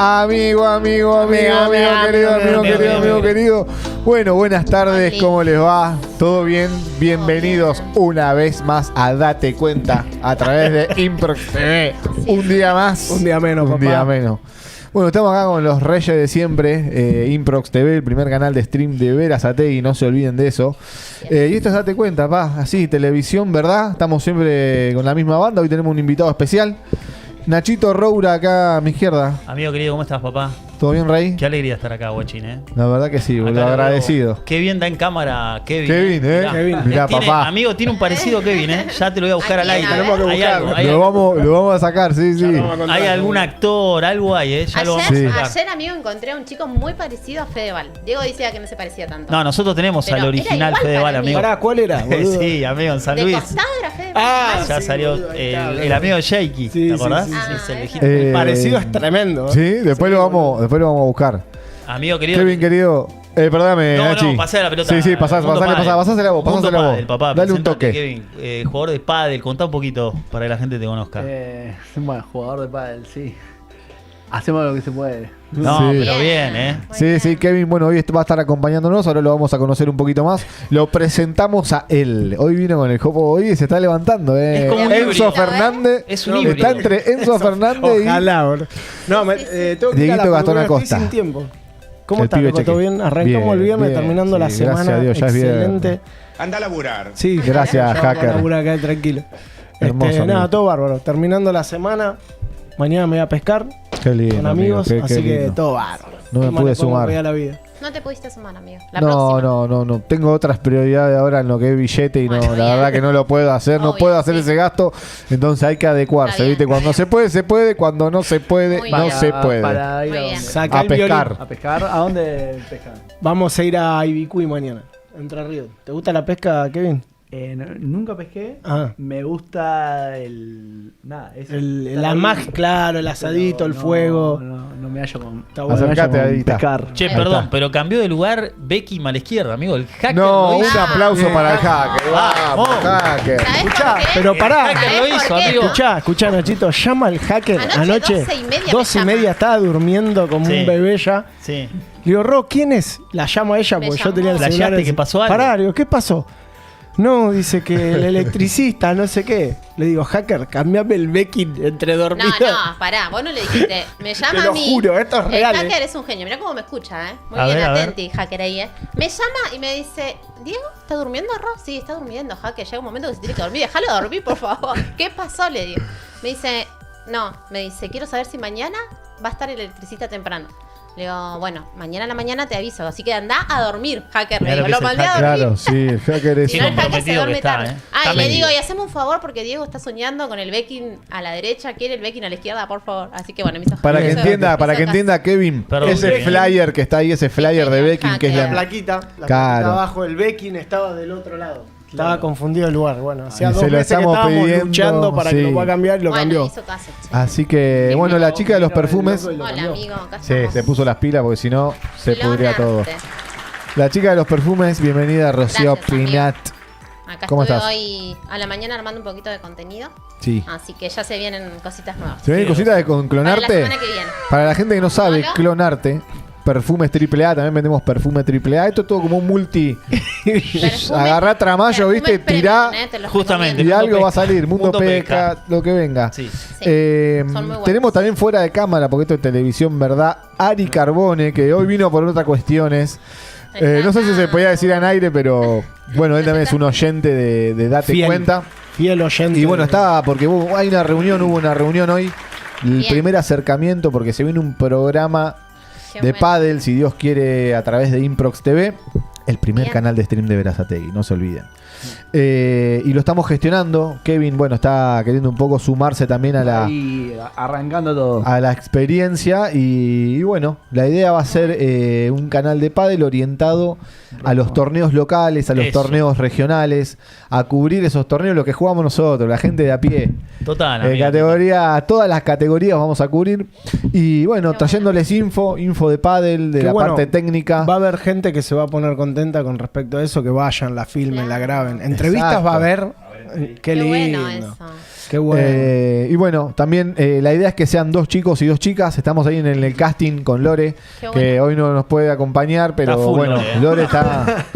Amigo querido. Bueno, buenas tardes, ¿cómo les va? ¿Todo bien? Bienvenidos una vez más a Date Cuenta a través de Improx TV. Un día más. Un día menos, Un papá. día menos. Bueno, estamos acá con los reyes de siempre, Improx TV, el primer canal de stream de Berazategui, no se olviden de eso. Y esto es Date Cuenta, así, televisión, ¿verdad? Estamos siempre con la misma banda, hoy tenemos un invitado especial. Nachito Roura acá a mi izquierda. Amigo querido, ¿cómo estás, papá? ¿Todo bien, Rey? Qué alegría estar acá, guachín, La verdad que sí, Acá lo lo agradecido. veo. Qué bien da en cámara Kevin. Kevin, Mirá, Tiene, papá. amigo, tiene un parecido Kevin, Ya te lo voy a buscar al aire. Tenemos que Hay algo, hay Lo algo. vamos a sacar, sí. Hay algún actor, algo hay, Ya lo vamos a explicar. Ayer, amigo, encontré a un chico muy parecido a Fedeval. Diego decía que no se parecía tanto. No, nosotros tenemos Pero al era original igual Fedeval, para mí. amigo. Pará, ¿cuál era, boludo? Sí, amigo, en San De Luis. costado era Fedeval. Ah, Ya sí, salió boludo, ahí está, el amigo de Shaky, Sí, ¿te acordás? sí, sí. Es el Ah, viejito. Eh, Parecido es tremendo. Sí, después lo vamos a buscar. Amigo querido. Kevin, querido. Perdóname, No, Nachi. pasé la pelota. Sí, Mundo pasásela a vos, Mundo pasásela a vos. Pádel, papá, Dale un presentate, toque. Kevin, jugador de pádel, contá un poquito para que la gente te conozca. Bueno, jugador de pádel, sí. Hacemos lo que se puede. No, Sí. pero bien, Sí, Kevin, bueno, hoy va a estar acompañándonos, ahora lo vamos a conocer un poquito más. Lo presentamos a él. Hoy vino con el jopo, hoy se está levantando, Es como un Enzo híbrido, Fernández. Es un híbrido. Está entre Enzo Fernández Ojalá, boludo. No, tengo que ir a la Dieguito Gastón peluquería, Acosta. estoy sin tiempo. ¿Cómo El estás, pibe loco? ¿Todo Cheque. bien? Arrancamos Bien, el viernes, bien, terminando sí, la gracias semana. a Dios, ya es excelente. viernes. Anda a laburar. Sí, Gracias, ya hacker. vamos a laburar acá, tranquilo. Hermoso, Nada, amigo. todo bárbaro. Terminando la semana, mañana me voy a pescar Qué lindo, con amigos, amigo, qué así que lindo. todo bárbaro. No me ¿Qué más pude le podemos sumar. pedir a la vida? No te pudiste sumar, amigo. La No, próxima. no. Tengo otras prioridades ahora en lo que es billete y Bueno, la bien. verdad que no lo puedo hacer. No Obvio, puedo hacer sí. ese gasto. Entonces hay que adecuarse, Está bien, ¿viste? Cuando está se puede, se puede. Cuando no se puede, Muy no bien. se puede. Para ir Muy a, bien. dónde? Saca A el violín. pescar. ¿A pescar? ¿A dónde pescar? Vamos a ir a Ibicuy mañana, Entre Ríos. ¿Te gusta la pesca, Kevin? Nunca pesqué. Ah. Me gusta el... Nada, eso. La magia, claro, el asadito, el fuego. No me hallo con... Está no me bueno. hallo Acercate, con ahí está. pescar. Che, Ahí perdón, está. pero cambió de lugar Beckham a la izquierda, amigo. El hacker No, lo un hizo. aplauso para el hacker. Vamos. Vamos, hacker. ¿Sabés Escuchá, por qué? pero pará. El hacker lo hizo, por qué? amigo. Escuchá, Nachito, llama al hacker Anoche, anoche. 12:30 12 y me media llama. estaba durmiendo como Sí. un bebé ya. Sí. Le digo, Ro, ¿quién es? La llamo a ella Me porque yo llamó. tenía el celular. ¿Flasheaste que pasó algo? Pará, le digo, ¿qué pasó? No, dice que el electricista, no sé qué. Le digo, hacker, cambiame el Becking entre dormidas. No, pará, vos no le dijiste. Me llama Te lo a mí. juro, esto es real, El hacker es un genio. Mirá cómo me escucha, Muy A bien, ver, a ver. atenti, hacker ahí, Me llama y me dice, ¿Diego está durmiendo, Ro? Sí, está durmiendo, hacker. Llega un momento que se tiene que dormir. Déjalo dormir, por favor. ¿Qué pasó? Le digo. Me dice, quiero saber si mañana va a estar el electricista temprano. Le digo, bueno, mañana a la mañana te aviso. Así que anda a dormir, hacker. Le Mirá digo, lo que lo es el mandé a hacker. dormir. Claro, sí, el hacker es. Si no, el hacker se comprometido duerme que está, tarde. Está Y le medido. digo, y hacemos un favor porque Diego está soñando con el Becking a la derecha, quiere el Becking a la izquierda, por favor. Así que bueno, me hizo Para que me hizo- entienda, me para hizo que caso. entienda Kevin, Perdón, ese Kevin. flyer que está ahí, ese flyer de Becking, que es La la. plaquita Claro. abajo, el Becking estaba del otro lado. Estaba confundido el lugar. Bueno, hacía Y 2 se lo meses que estamos estábamos pidiendo, luchando para sí. que lo pueda cambiar y lo Bueno, cambió. hizo caso, che. Así que, bueno, la chica de los perfumes. Lo Hola, cambió. amigo. Acá Sí, estamos. se puso las pilas porque si no se pudría todo. Clonarte. La chica de los perfumes, bienvenida Rocío Gracias, amigo. Pinat. Acá ¿Cómo estuve estás? hoy a la mañana armando un poquito de contenido. Sí. Así que ya se vienen cositas nuevas. ¿Se ven cositas de con Para la clonarte? semana que viene. Para la gente que no sabe, Hola. clonarte. Perfumes AAA, también vendemos perfume AAA. Esto es todo como un multi. Perfume- Agarrá tramayo, perfume ¿viste? premium, Tirá. te los Justamente. Y recomiendo. Mundo algo va a Pesca. salir. Mundo, Mundo pesca, Pesca. lo que venga. Sí. Son muy buenos. Tenemos también fuera de cámara, porque esto es televisión, ¿verdad? Ari Carbone, que hoy vino por otras cuestiones. No sé si se podía decir en aire, pero bueno, él también es un oyente de Date Fiel. Cuenta. Fiel oyente. Y bueno, estaba porque hubo una reunión hoy. El Bien. primer acercamiento, porque se viene un programa Qué de bueno. pádel, si Dios quiere, a través de Improx TV. El primer Bien. canal de stream de Berazategui, no se olviden. Y lo estamos gestionando. Kevin, bueno, está queriendo un poco sumarse también a la, Ahí arrancando todo. a la experiencia. Y bueno, la idea va a ser un canal de pádel orientado a los torneos locales, a los Eso. torneos regionales, a cubrir esos torneos, lo que jugamos nosotros, la gente de a pie. Total, amigo. Categoría, todas las categorías vamos a cubrir. Y bueno, trayéndoles info de pádel, de Qué la bueno, parte técnica. Va a haber gente que se va a poner contenta con respecto a eso, que vayan, la filmen, la graben. Entrevistas Exacto. va a haber. Qué Qué lindo. bueno eso. Qué bueno. Y bueno, también la idea es que sean 2 chicos y 2 chicas. Estamos ahí en el casting con Lore, Qué que bueno. hoy no nos puede acompañar, pero Está full bueno, Lore, Lore está...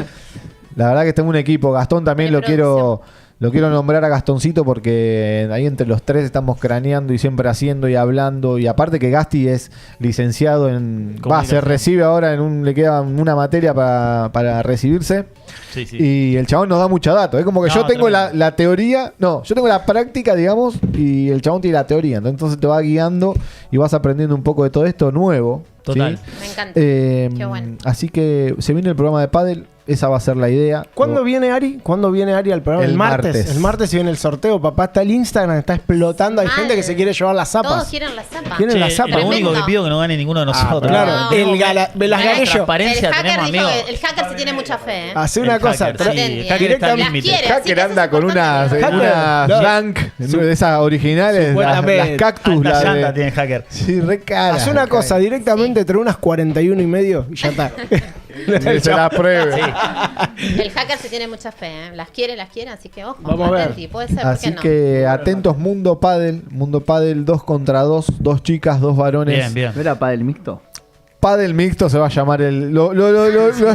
La verdad que tengo un equipo. Gastón también De lo quiero nombrar a Gastoncito porque ahí entre los 3 estamos craneando y siempre haciendo y hablando. Y aparte que Gasti es licenciado en... se recibe ahora, le queda una materia para recibirse. Sí, sí. Y el chabón nos da mucha data. Es como que No, yo tengo tremendo. la teoría, yo tengo la práctica, digamos, y el chabón tiene la teoría. Entonces te va guiando y vas aprendiendo un poco de todo esto nuevo. Total. ¿sí? Me encanta. Qué bueno. Así que se viene el programa de pádel, esa va a ser la idea. ¿Cuándo viene Ari? ¿Cuándo viene Ari al programa? El martes. El martes se viene el sorteo, papá. Está el Instagram, está explotando. Hay Mal. gente que se quiere llevar las Todos zapas. quieren la zapa. Quieren la Che, zapa. lo único que Tremendo. pido es que no gane ninguno de nosotros. Claro, No. Velasgaello. Transparencia El hacker tenemos, dijo amigo. que el hacker sí tiene mucha fe, ¿eh? Hace El una cosa. hacker, sí, el hacker está al Las límite. quiere, El así hacker que eso anda es con importante. una No. Dunk, de esas originales, Supuestamente. las cactus. Alta la de- llanta tiene hacker. Sí, re cara. Hace una cosa, directamente trae unas 41 y medio y ya está. Que se la pruebe. El hacker sí tiene mucha fe, ¿eh? Las quiere, así que ojo. Vamos a ver. atenti, puede ser, ¿por Así qué no? que atentos, Mundo Padel 2 contra 2, 2 chicas, 2 varones. Bien, bien. ¿No era para el mixto? Padel mixto se va a llamar lo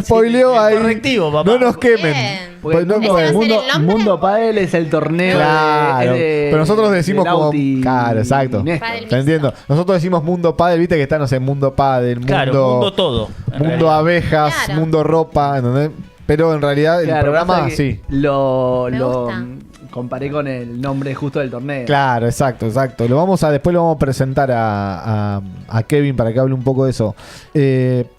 spoileó ahí. Correctivo, papá. No nos quemen. Bien. Pues no, Ese no, va a ser Mundo, el nombre. Mundo Padel es el torneo Claro, pero nosotros decimos de como... Lauti Claro, exacto. y Néstor. Padel Te mixto. entiendo. Nosotros decimos Mundo Padel, viste que está, no sé, Mundo Padel, Claro, mundo todo. en mundo realidad. abejas, Claro. mundo ropa, ¿entendés? Pero en realidad el Claro, programa, pasa que sí. Lo Me gusta. comparé con el nombre justo del torneo. Claro, exacto. Después lo vamos a presentar a Kevin para que hable un poco de eso.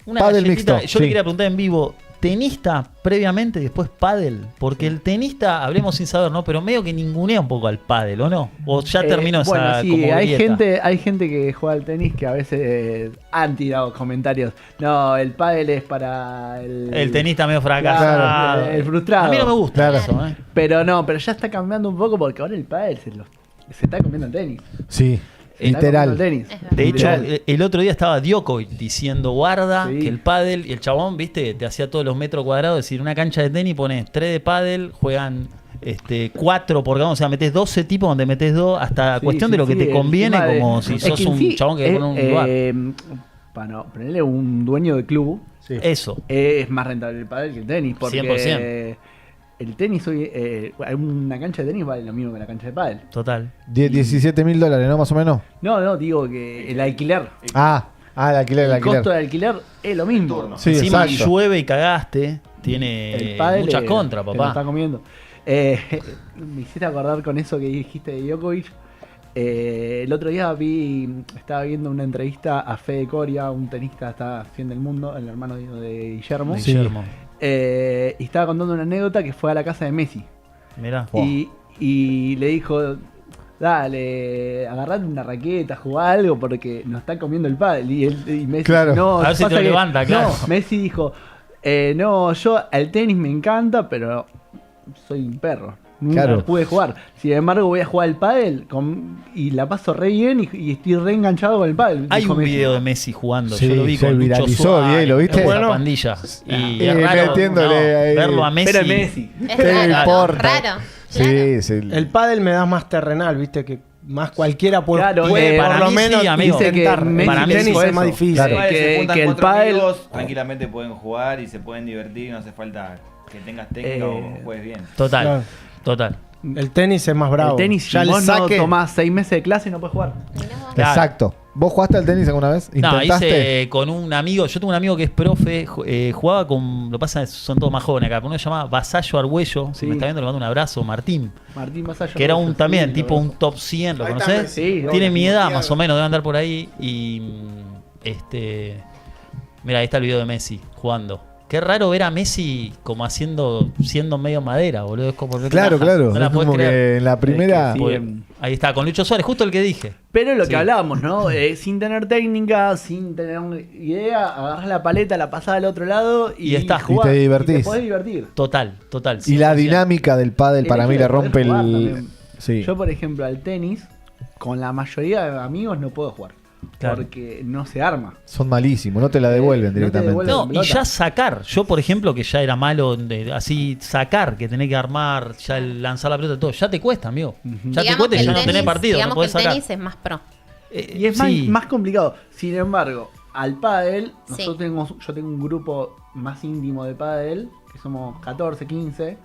Una Padel galletita, mixto. yo sí. le quería preguntar en vivo, ¿tenista previamente y después pádel? Porque el tenista, hablemos sin saber, ¿no? Pero medio que ningunea un poco al pádel, ¿o no? O ya terminó esa Bueno, sí, como hay grieta. gente que juega al tenis que a veces han tirado comentarios. No, el pádel es para el El tenista medio fracasado. Claro, el frustrado. A mí no me gusta Claro. eso, ¿eh? Pero no, pero ya está cambiando un poco porque ahora el pádel se está comiendo el tenis. Sí, Se está literal. comiendo el tenis. Es verdad. De hecho, Literal. el otro día estaba Djokovic diciendo guarda Sí. que el pádel y el chabón, viste, te hacía todos los metros cuadrados, es decir, una cancha de tenis pones 3 de pádel, juegan 4 por cada, o sea, metes 12 tipos donde metes 2, hasta Sí, cuestión sí, de lo que sí, te conviene, encima de- como si es sos que un sí, chabón que pone un lugar. Para ponerle un dueño de club, Eso. es más rentable el pádel que el tenis. Porque 100%. el tenis hoy, una cancha de tenis vale lo mismo que la cancha de pádel. Total. $17,000, ¿no? Más o menos. No, digo que el alquiler, El alquiler, el costo de alquiler es lo mismo. Sí, Encima exacto. llueve y cagaste, tiene El pádel muchas contras, te lo está papá. comiendo. Me hiciste acordar con eso que dijiste de Djokovic. El otro día estaba viendo una entrevista a Fede Coria, un tenista está fin del mundo, el hermano de Guillermo. Sí. Guillermo. Y estaba contando una anécdota que fue a la casa de Messi. Mirá. Wow. Y le dijo, dale, agarrate una raqueta, jugá algo porque nos está comiendo el pádel. Y Messi, Claro. no, A ver si pasa te lo que- levanta, claro. No, Messi dijo, no, yo al tenis me encanta, pero soy un perro. Nunca Claro. pude jugar. Sin embargo, voy a jugar al pádel y la paso re bien y estoy re enganchado con el pádel. Hay dijo un Messi. video de Messi jugando, Sí, yo lo vi se con Lucho viralizó, Suárez, bien, ¿lo viste? con la Bueno. pandilla. Y Y es raro metiéndole ahí. verlo a Messi. Pero es Messi. Es ¿Qué raro, importa? raro. Claro. Sí, sí. El pádel me da más terrenal, viste, que más cualquiera puede, Claro, puede para por lo mí menos sí, amigo. Dice que intentar. Messi Para mí el tenis dijo es más eso. difícil. Claro. Que- Se juntan que el 4 pádel- amigos, tranquilamente pueden jugar y se pueden divertir, no hace falta que tengas técnica o juegues bien. Total, Claro. total. El tenis es más bravo. El tenis, ya si le vos saque. no tomás 6 meses de clase, no puedes jugar. Mirá vos. Claro. Exacto. ¿Vos jugaste al tenis alguna vez? No, ¿Intentaste? hice con un amigo, yo tengo un amigo que es profe, jugaba con, lo que pasa es que son todos más jóvenes acá, pero uno se llama Vasallo Arguello, si Sí. me está viendo le mando un abrazo, Martín, Martín Vasallo. que era un Sí, también, lo tipo conozco. un top 100, ¿lo Ahí conocés? está, sí, Tiene obvio. mi edad más o menos, debe andar por ahí y mira, ahí está el video de Messi jugando. Qué raro ver a Messi como siendo medio madera, boludo. Es como Claro, claro. No la Es podés como creer. que en la primera. sí. Pues, ahí está, con Lucho Suárez, justo el que dije. Pero lo Sí. que hablábamos, ¿no? Sin tener técnica, sin tener idea, agarras la paleta, la pasás al otro lado Y está. jugás, Y te divertís. Y te podés divertir. Total. Y la 100%. dinámica del pádel El para hecho mí de le poder rompe jugar el. también. Sí. Yo, por ejemplo, al tenis, con la mayoría de amigos no puedo jugar. Claro. porque no se arma. Son malísimos, no te la devuelven No te directamente. devuelven. No, y pelota. ya sacar. Yo, por ejemplo, que ya era malo así sacar, que tenés que armar, ya lanzar la pelota, todo. Ya te cuesta, amigo. Ya te cuesta y ya no tenés partido, no digamos que podés el sacar. tenis es más pro. Y es Sí. más complicado. Sin embargo, al pádel, Sí. yo tengo un grupo más íntimo de pádel, que somos 14, 15,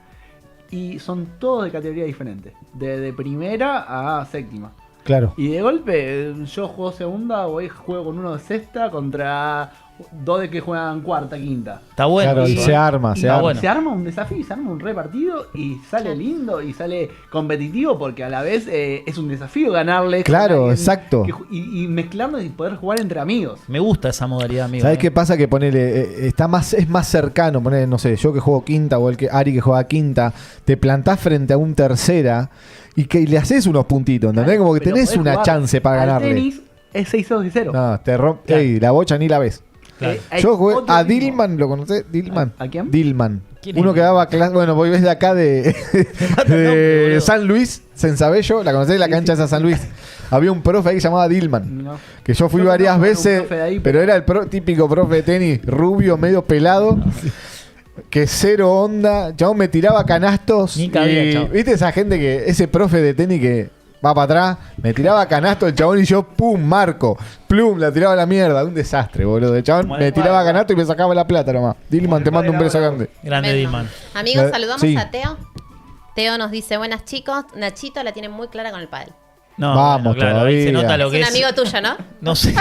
y son todos de categoría diferente. De primera a séptima. Claro. Y de golpe, yo juego segunda, juego con uno de sexta contra dos de que juegan cuarta, quinta. Está bueno. Claro, y eso, se ¿eh? arma, Y se arma. bueno. se arma un desafío, se arma un repartido y sale lindo y sale competitivo porque a la vez es un desafío ganarle. Claro, con alguien exacto. y mezclarnos y poder jugar entre amigos. Me gusta esa modalidad, amigo. ¿Sabes ¿eh? qué pasa? Que ponele, es más cercano, ponele, no sé, yo que juego quinta o Ari que juega quinta, te plantás frente a un tercera y que le haces unos puntitos, ¿entendés? Como que Pero tenés podés una jugar chance para al ganarle. tenis es 6-2 de 0. No, te rompe. Claro. Ey, la bocha ni la ves. Claro. Yo jugué Otro a ritmo. Dillman, ¿lo conocés? Dillman. ¿A quién? Dillman. ¿Quién Uno es? que daba clase, bueno, vos ves de acá de nombre, boludo. San Luis, Sensabello, la conocés, la cancha esa San Luis. Había un profe ahí que se llamaba Dillman. No. Que yo fui Yo varias conozco a un veces, profe de ahí, pero era el típico profe de tenis, rubio, medio pelado, que cero onda. Chabón me tiraba canastos. Ni cabía, y, chabón. ¿viste esa gente que, ese profe de tenis que va para atrás, me tiraba canastos el chabón y yo, pum, marco, plum, la tiraba a la mierda. Un desastre, boludo. El chabón Como me el tiraba padre. canasto y me sacaba la plata nomás. Dillman, te mando un beso grande. Grande Tremendo. Dilman. Amigos, saludamos Sí. a Teo. Teo nos dice, buenas chicos, Nachito la tiene muy clara con el pádel. No, Vamos bueno, claro, ahí se todavía. nota lo Es que un es. amigo tuyo, ¿no? No sé.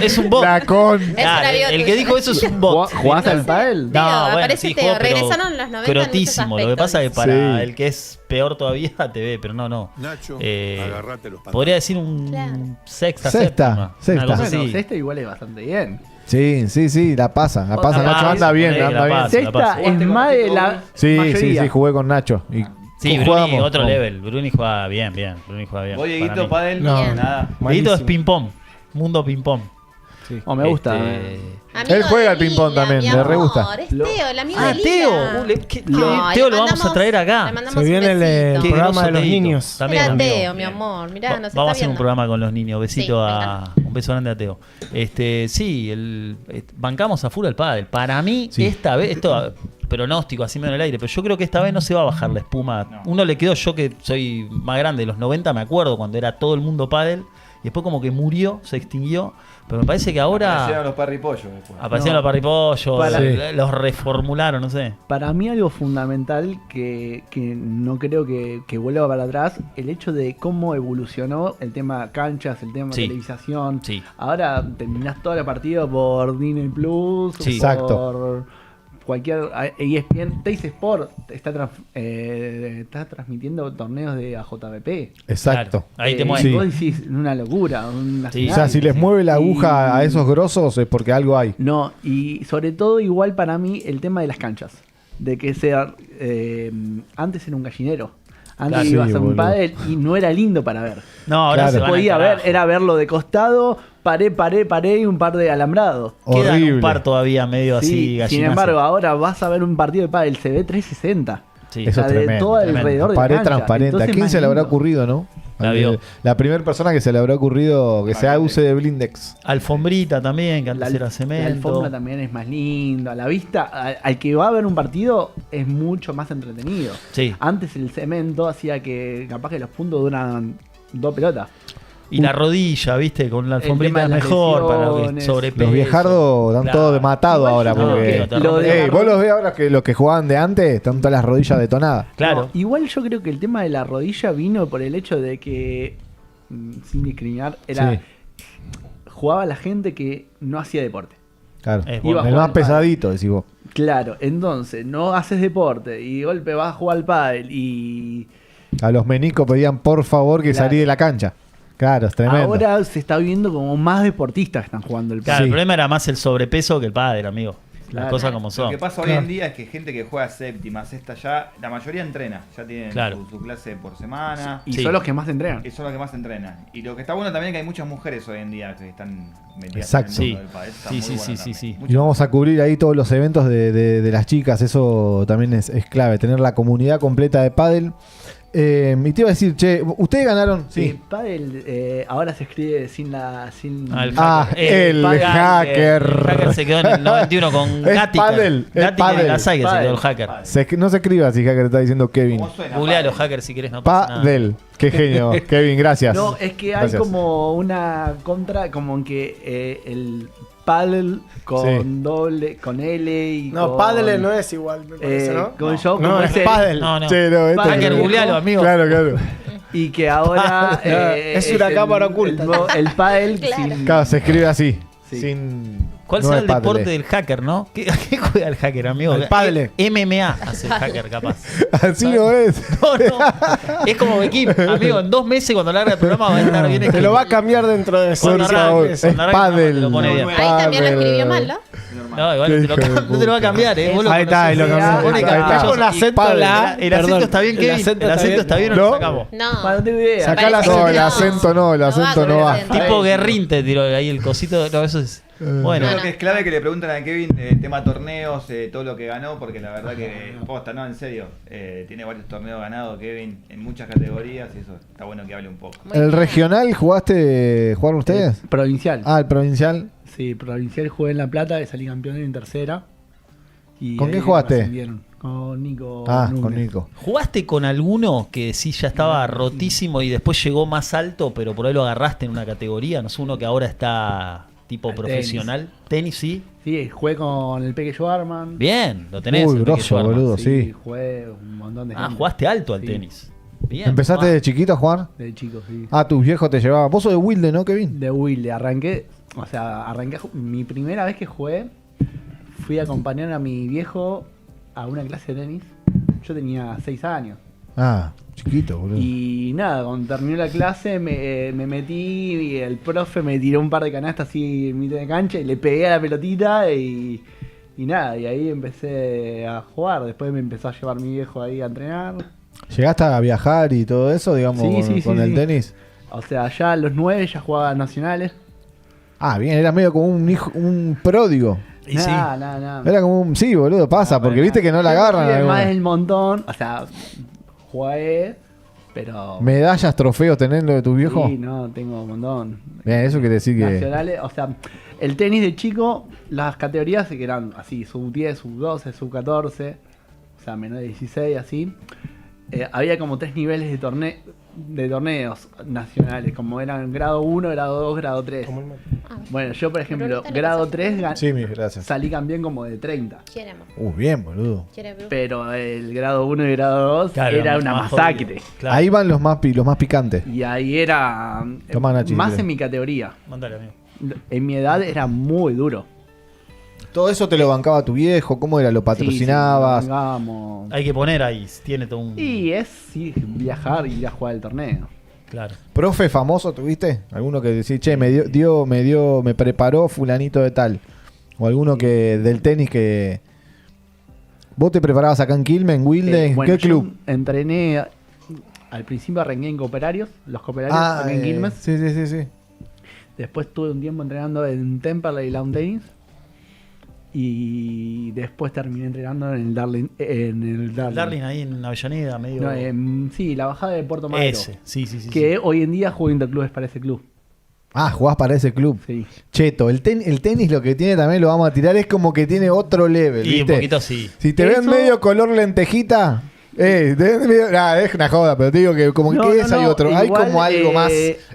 Es un bot. La con. Claro, amigo el tuyo. que dijo eso es un bot. ¿Jugás al pádel? Teo, No, bueno, aparece sí, Teo. juego, pero Regresaron los 90 en muchos crotísimo. Lo que aspectos. pasa es que para Sí. el que es peor todavía te ve, pero no. Nacho, agarrate los pantalones. Podría decir un Claro. sexta, Sexta, séptima. sexta. Una cosa Bueno, así. sexta igual es bastante bien. Sí, la pasa. La pasa. La Nacho pasa, anda bien, ponele, anda la bien. pasa. Sexta es más de la Sí, mayoría. sí, jugué con Nacho. Y Sí, Bruni, jugamos. otro level. Bruni juega bien. Bruni juega bien. Vos, para Dieguito, mí. pádel, No. nada. Dieguito es Malísimo. ping-pong. Mundo ping-pong. Oh, me gusta. Amigo Él juega de al ping-pong Lila, también, mi le re gusta. amor, Es Teo, el amigo Ah, de Lila. Teo. Ay, Teo le lo vamos a mandamos- traer acá. le mandamos Se un viene el besito. Qué programa groso de los Teito. niños. También, Era amigo. Teo, mi amor. Mirá, nos Vamos a está hacer un viendo. programa con los niños. Besito Sí, me a. Un beso grande a Teo. Sí, bancamos a full el pádel. Para mí, Sí. esta vez, esto pronóstico así medio en el aire, pero yo creo que esta vez no se va a bajar la espuma. No. Uno le quedó, yo que soy más grande de los 90, me acuerdo cuando era todo el mundo pádel, y después como que murió, se extinguió, pero me parece que Aparecieron ahora los parripollos después. aparecieron No. los parripollos, Para- los reformularon, no sé. Para mí algo fundamental que no creo que vuelva para atrás, el hecho de cómo evolucionó el tema canchas, el tema Sí. televisación. Sí. Ahora terminás todo el partido por Disney Plus, Sí. Exacto. por cualquier ESPN, Teis Sport está transmitiendo torneos de AJBP. Exacto. Claro, ahí te Y mueves. Sí. vos decís, una locura. Una Sí. O sea, si les mueve la aguja a esos grosos es porque algo hay. No, y sobre todo igual para mí el tema de las canchas. De que sea antes era un gallinero. Antes Claro, ibas sí, a un boludo. pádel y no era lindo para ver. No, ahora Claro. se van al Podía ver, carajo. era verlo de costado, paré y un par de alambrados. Quedan Horrible. un par todavía medio así Sí, sin gallinazo. embargo, ahora vas a ver un partido de pádel, se ve 360. Sí. Eso O sea, es de tremendo, todo tremendo. alrededor de la Pared cancha. transparente. ¿A Entonces, quién más se le habrá lindo. ocurrido, no? La vio. La primera persona que se le habrá ocurrido que sea use de Blindex. Alfombrita también, que antes era La cemento. alfombra también es más linda. A la vista, al que va a ver un partido, es mucho más entretenido. Sí. Antes el cemento hacía que capaz que los puntos duran 2 pelotas. Y la rodilla, viste, con la El alfombrita tema de las mejor para lo que lesiones. sobrepeso. Los viejardos están Claro. todos de matado Igual ahora. yo creo Porque... que te lo rompe. de la Vos los ves ahora que los que jugaban de antes están todas las rodillas detonadas. Claro. No, igual yo creo que el tema de la rodilla vino por el hecho de que, sin discriminar, era Sí. jugaba la gente que no hacía deporte. Claro. Es Iba a El jugar más al pádel. pesadito, decís vos. Claro, entonces no haces deporte y de golpe vas a jugar al pádel y A los menicos pedían por favor que Claro. salí de la cancha. Claro, es tremendo. ahora se está viendo como más deportistas que están jugando el Claro, pádel. el problema era más el sobrepeso que el padre, amigo. Las Claro. cosas como Lo son. que pasa hoy en día es que gente que juega séptima, sexta ya, la mayoría entrena, ya tienen Claro. su clase por semana. Y Sí. son los que más entrenan. Y son los que más entrenan. Y lo que está bueno también es que hay muchas mujeres hoy en día que están metidas Exacto. en el mundo Sí. del pádel. Eso está Sí, muy sí, bueno sí, también. sí, sí. Y vamos a cubrir ahí todos los eventos de las chicas. Eso también es clave. Tener la comunidad completa de pádel. Y te iba a decir, che, ustedes ganaron. Sí, pádel ahora se escribe sin la. El hacker. El hacker se quedó en el 91 con Es Gatica. pádel, es Gatica pádel. y Gasay que se quedó el hacker. No se escribe así, hacker, está diciendo Kevin. ¿Cómo suena? Googlea a los hackers si querés, no pasa nada. Padel. Qué genio, Kevin, gracias. No, es que hay Gracias. como una contra, como en que el paddle con Sí. doble, con L y No, con, pádele no es igual, me parece, ¿no? Con yo, No, como es el- pádel. No, no. Che, no, esto Hacker, es- googlealo, amigo. Claro, claro. Y que ahora Es una cámara oculta. El paddle Claro. sin- Claro, se escribe así. Sí. Sin. ¿Cuál no será es el pádel, deporte del hacker, no? ¿A qué juega el hacker, amigo? Al pádel. MMA hace el hacker, capaz. Así no es. No, no. Es como Bequim, amigo. En 2 meses, cuando larga el programa, va a estar bien Te escrito. lo va a cambiar dentro de Por Por arranque, favor, eso, es arranque, pádel. lo pone bien. Ahí también lo escribió mal, ¿no? No, igual Qué no te, lo, hijo de no te lo va a cambiar, ¿eh? Vos lo Ahí está, ahí lo conocés. cambió. Se supone que Ahí está. ellos- Con acento Pádel. la. El acento perdón, está bien, Kevin. El acento está bien o ¿No? lo sacamos. No. Para no tengo idea. Sacá la Parece No, que el acento no, el acento no va. acento. Tipo Guerrín te tiró ahí el cosito. No, eso es. Bueno, Creo que es clave que le pregunten a Kevin tema torneos, todo lo que ganó, porque la verdad que, posta, no, en serio, tiene varios torneos ganados Kevin en muchas categorías y eso está bueno que hable un poco. Muy ¿El bien. regional jugaron ustedes? Provincial. Ah, el provincial. Sí, provincial jugué en La Plata, salí campeón en tercera. Y ¿Con ahí quién me jugaste? ascendieron. Con Nico. Ah, Núñez. con Nico. ¿jugaste con alguno que sí ya estaba rotísimo y después llegó más alto, pero por ahí lo agarraste en una categoría? No sé, uno que ahora está tipo Al profesional. Tenis, sí. Sí, jugué con el Peque Schwarman. Bien, lo tenés. Uy, el grosso, pequeño Arma. boludo. sí. Jugué un montón de Ah, gente. jugaste alto al Sí, tenis. Bien. ¿Empezaste Ah. de chiquito a jugar? De chico, sí. Ah, tus viejos te llevaban. Vos sos de Wilde, ¿no, Kevin? De Wilde, arranqué, mi primera vez que jugué, fui a acompañar a mi viejo a una clase de tenis. Yo tenía 6 años. Ah, chiquito, boludo. Y nada, cuando terminó la clase me metí y el profe me tiró un par de canastas así en mitad de cancha y le pegué a la pelotita y nada, y ahí empecé a jugar. Después me empezó a llevar mi viejo ahí a entrenar. ¿Llegaste a viajar y todo eso, digamos, Sí, con, sí, con sí, el sí. tenis? O sea, ya a los 9 ya jugaba nacionales. Ah, bien, era medio como un hijo, un pródigo. Y sí. Nada. Era como un. Sí, boludo, pasa, porque viste que no la agarran. Además algunos. del montón, o sea, jugué, pero... ¿Medallas, trofeos teniendo de tu viejo? Sí, no, tengo un montón. Bien, eso quiere decir que. Nacionales, o sea, el tenis de chico, las categorías que eran así, sub 10, sub 12, sub 14, o sea, menor de 16, así. Había como 3 niveles de torneos nacionales, como eran grado 1, grado 2, grado 3. Bueno, yo por ejemplo, Brunita, ¿le grado pasa? 3 Sí, gracias. salí campeón como de 30. Queremos. Bien, boludo. Quiere Bru. Pero el grado 1 y grado 2 Claro, era una más masacre. jodido. Claro. Ahí van los más picantes. Y ahí era Tomá, Nachi, más si en mi categoría. Mándale, amigo. En mi edad era muy duro. Todo eso te lo bancaba tu viejo, ¿cómo era? ¿Lo patrocinabas? Sí, vamos. Hay que poner ahí, tiene todo un. Y es sí, viajar y ir a jugar el torneo. Claro. ¿Profe famoso tuviste? ¿Alguno que decís, che, me preparó fulanito de tal? ¿O alguno que del tenis que... ¿Vos te preparabas acá en Quilmes, en Wilde? ¿En Bueno, qué club? yo entrené, al principio arranqué en Cooperarios, los Cooperarios acá en Quilmes. sí. Después tuve un tiempo entrenando en Temperley Lawn Tennis. Y después terminé entrenando en el Darling. Darling ahí en Avellaneda, medio. No, sí, la bajada de Puerto Madero. Ese, sí. Que hoy en día juego interclubes para ese club. Ah, jugás para ese club. Sí. Cheto, el tenis lo que tiene también, lo vamos a tirar, es como que tiene otro level, Y un ¿viste? poquito sí. Si te ven Eso- medio color lentejita, te ven medio... Nah, es una joda, pero te digo que como No, que no, es, hay no, otro. Hay igual, como algo más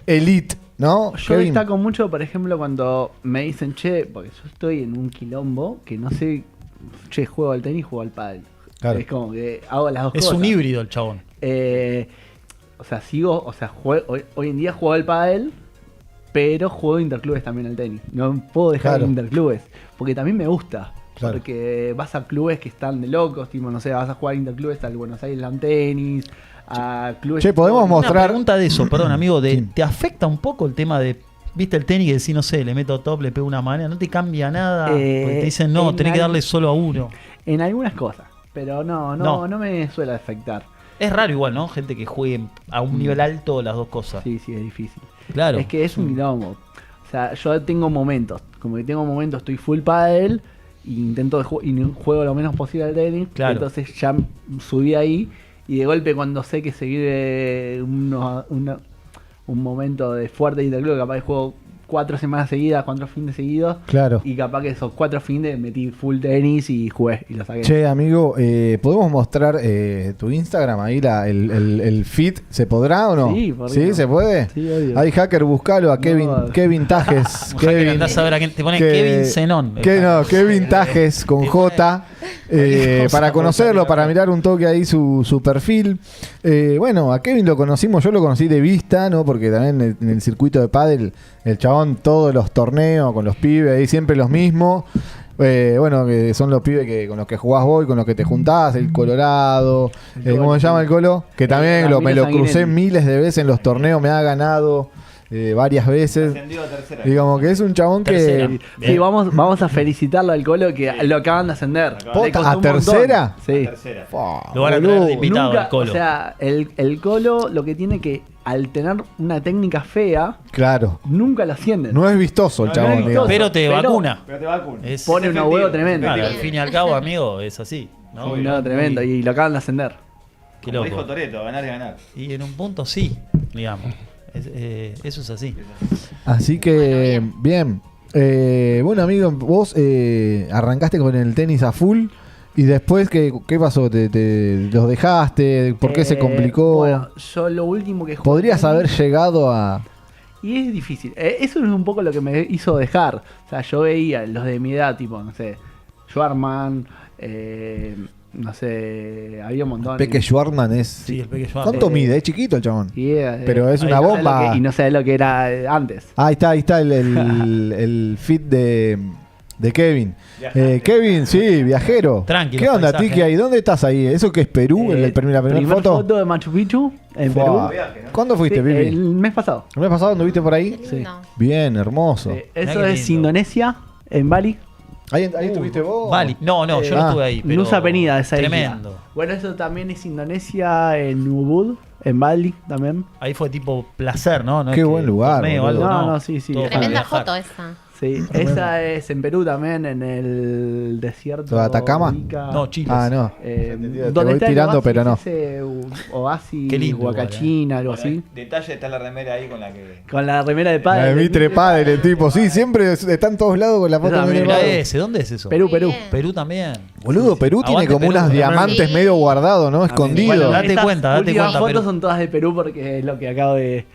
elite, ¿no? Yo Kevin? destaco mucho, por ejemplo, cuando me dicen, che, porque yo estoy en un quilombo que no sé, che, juego al tenis, juego al pádel. Claro. Es como que hago las dos Es cosas. un híbrido el chabón. Hoy en día juego al pádel, pero juego interclubes también al tenis. No puedo dejar Claro. de interclubes, porque también me gusta. Claro. Porque vas a clubes que están de locos, tipo, no sé, vas a jugar interclubes al Buenos Aires Lawn Tennis, a clubes... Che, podemos Una mostrar... pregunta de eso, perdón, amigo. Sí. ¿Te afecta un poco el tema de. ¿Viste el tenis que decís, no sé, le meto top, le pego una manera? ¿No te cambia nada? Porque te dicen, no, en tenés que al- darle solo a uno. En algunas cosas, pero no me suele afectar. Es raro igual, ¿no? Gente que juegue a un nivel alto las dos cosas. Sí, es difícil. Claro. Es que es un quilombo. O sea, yo tengo momentos. Como que tengo momentos, estoy full pádel e intento y juego lo menos posible al tenis. Claro. Entonces ya subí ahí Y de golpe cuando sé que se vive un momento de fuerte interclub, capaz que juego 4 semanas seguidas, 4 fines seguidos. Claro. Y capaz que esos 4 fines metí full tenis y jugué y lo saqué. Che, amigo, ¿podemos mostrar tu Instagram ahí, el feed? ¿Se podrá o no? Sí, ¿por qué ¿Sí? no? ¿Se puede? Sí, obvio. Ahí, hacker, buscalo a Kevin, No. Kevin Tajes. Kevin, andás a ver a quién te pone Kevin Zenón. Kevin Tajes con J. Para conocerlo, para mirar un toque ahí su perfil. Bueno, a Kevin lo conocimos, yo lo conocí de vista, ¿no? Porque también en el circuito de pádel, el chabón, todos los torneos con los pibes, ahí siempre los mismos. Bueno, que son los pibes con los que jugás vos y con los que te juntás, el Colorado, ¿cómo se llama el Colo? Que también me lo crucé miles de veces en los torneos, me ha ganado varias veces. Ascendió a tercera. Digamos que es un chabón Tercera. que... Sí, vamos a felicitarlo al Colo que lo acaban de ascender. Posta, Le costó ¿a un montón. tercera? Sí. Tercera. Lo van a traer de invitado Nunca, al Colo. o sea, el Colo lo que tiene que, al tener una técnica fea, Claro, nunca lo ascienden. no es vistoso el No, chabón, no es digamos. Pero te Pero- vacuna. Pero te vacunan. Es- Pone unos huevos tremendos. Claro, al Bien. fin y al cabo, amigo, es así. ¿no? Uy, no, tremendo. Y lo acaban de ascender. Qué Como dijo loco. Toretto, ganar y ganar. Y en un punto sí, digamos. Eso es así. Así que, bien. Bueno, amigo, vos arrancaste con el tenis a full. ¿Y después qué pasó? ¿Te los dejaste? ¿Por qué se complicó? Bueno, yo lo último que jugué. ¿Podrías haber llegado a...? Y es difícil. Eso es un poco lo que me hizo dejar. O sea, yo veía los de mi edad, tipo, no sé, Schwarman, no sé, había un montón. Peque Schwarman es... Sí, el Peque Schwarman. ¿Cuánto mide? Es chiquito el chabón. Pero es ahí una no sé bomba. y no sé lo que era antes. Ahí está el feed de Kevin. Kevin, sí, viajero. Tranquilo, ¿Qué onda, paisaje. Tiki? ¿Ahí dónde estás ahí? ¿Eso qué es Perú? la primera primer foto? de Machu Picchu en Fua. Perú. Viaje, ¿no? ¿Cuándo fuiste, Sí, Pipi? el mes pasado. ¿El mes pasado anduviste por ahí? Qué lindo. Bien, hermoso. Eso qué es lindo. Indonesia, en Bali. ¿Ahí estuviste vos? Vale. No, yo no estuve ahí. Pero Nusa Penida, esa isla. tremendo. Bueno, eso también es Indonesia, en Ubud, en Bali también. Ahí fue tipo placer, ¿no? No Qué es que buen lugar, torneo o boludo. algo, No, sí. Todo para Tremenda viajar. foto esa. Sí, esa es en Perú también, en el desierto ¿De Atacama? Ica. No, Chile. Ah, no. Eh, Te donde voy está el tirando, oasis pero no. ese, oasis, Qué lindo igual, Huacachina, algo Bueno, así. detalle está la remera ahí con la que. Con la remera de La padre. de Mitre Padre, el tipo. Sí, siempre está en todos lados con la foto Esa de Mitre Mirá Padre. ese, ¿dónde es eso? Perú, Perú. Bien. Perú también. Boludo, Perú tiene Aguante como Perú, unos Perú. diamantes Sí. medio guardados, ¿no? Escondidos. Bueno, date Estas cuenta, últimas fotos Perú. son todas de Perú porque es lo que acabo de...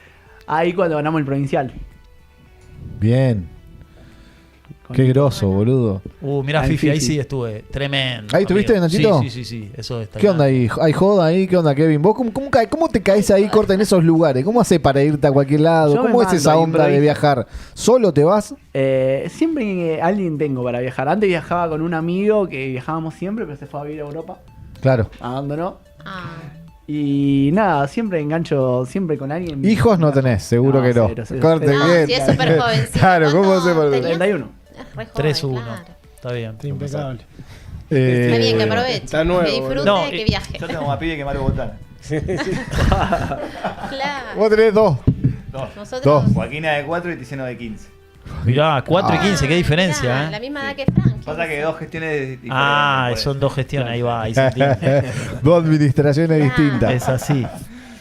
Ahí cuando ganamos el provincial. Bien. Qué groso, boludo. Mirá, Ah, en Fifi, ahí Fifi. sí estuve. Tremendo. ¿Ahí estuviste, amigo. Nachito? Sí. Eso está. ¿Qué onda ahí? ¿Hay joda ahí? ¿Qué onda, Kevin? ¿Vos cómo te caes ahí, corta, en esos lugares? ¿Cómo haces para irte a cualquier lado? Yo me ¿Cómo es mando esa ahí, onda de improviso. viajar? ¿Solo te vas? Siempre alguien tengo para viajar. Antes viajaba con un amigo que viajábamos siempre, pero se fue a vivir a Europa. Claro. Abandonó. Ah, Y nada, siempre engancho, siempre con alguien. Hijos no tenés, seguro No, que no. cero, cero. Corte, No, bien. sí, es súper jovencito. Claro, ¿cómo ¿Cuánto se por tenías? 31. Es re joven, 3-1. claro. Está bien. Impecable. Está bien, que aproveche. Está nuevo, Que disfrute, No, que viaje. Yo tengo más pibe que Mario Botana. Claro. Vos tenés dos. Nosotros. Dos. Joaquina de 4 y Tiziano de 15. Mirá, 4 y 15, qué Mirá, diferencia, La ¿eh? misma edad que Frank. Pasa que dos gestiones diferentes. Ah, por eso. son dos gestiones, ahí va, ahí se entiende. Dos administraciones Claro. distintas. Es así.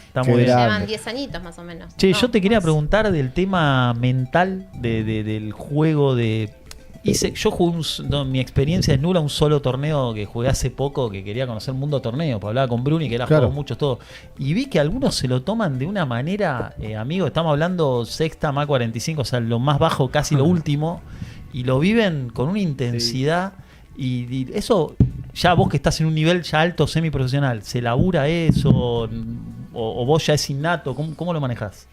Está Qué muy bien. grande. Llevan 10 añitos más o menos. Che, No, yo te quería más. preguntar del tema mental del juego de... Yo jugué mi experiencia es nula, un solo torneo que jugué hace poco, que quería conocer el mundo torneo, pues hablaba con Bruni, que él ha Claro. jugado muchos todo. Y vi que algunos se lo toman de una manera, amigo, estamos hablando sexta, más 45, o sea, lo más bajo, casi lo último, y lo viven con una intensidad. Y eso, ya vos que estás en un nivel ya alto, semiprofesional, ¿se labura eso? ¿O vos ya es innato? ¿Cómo lo manejás?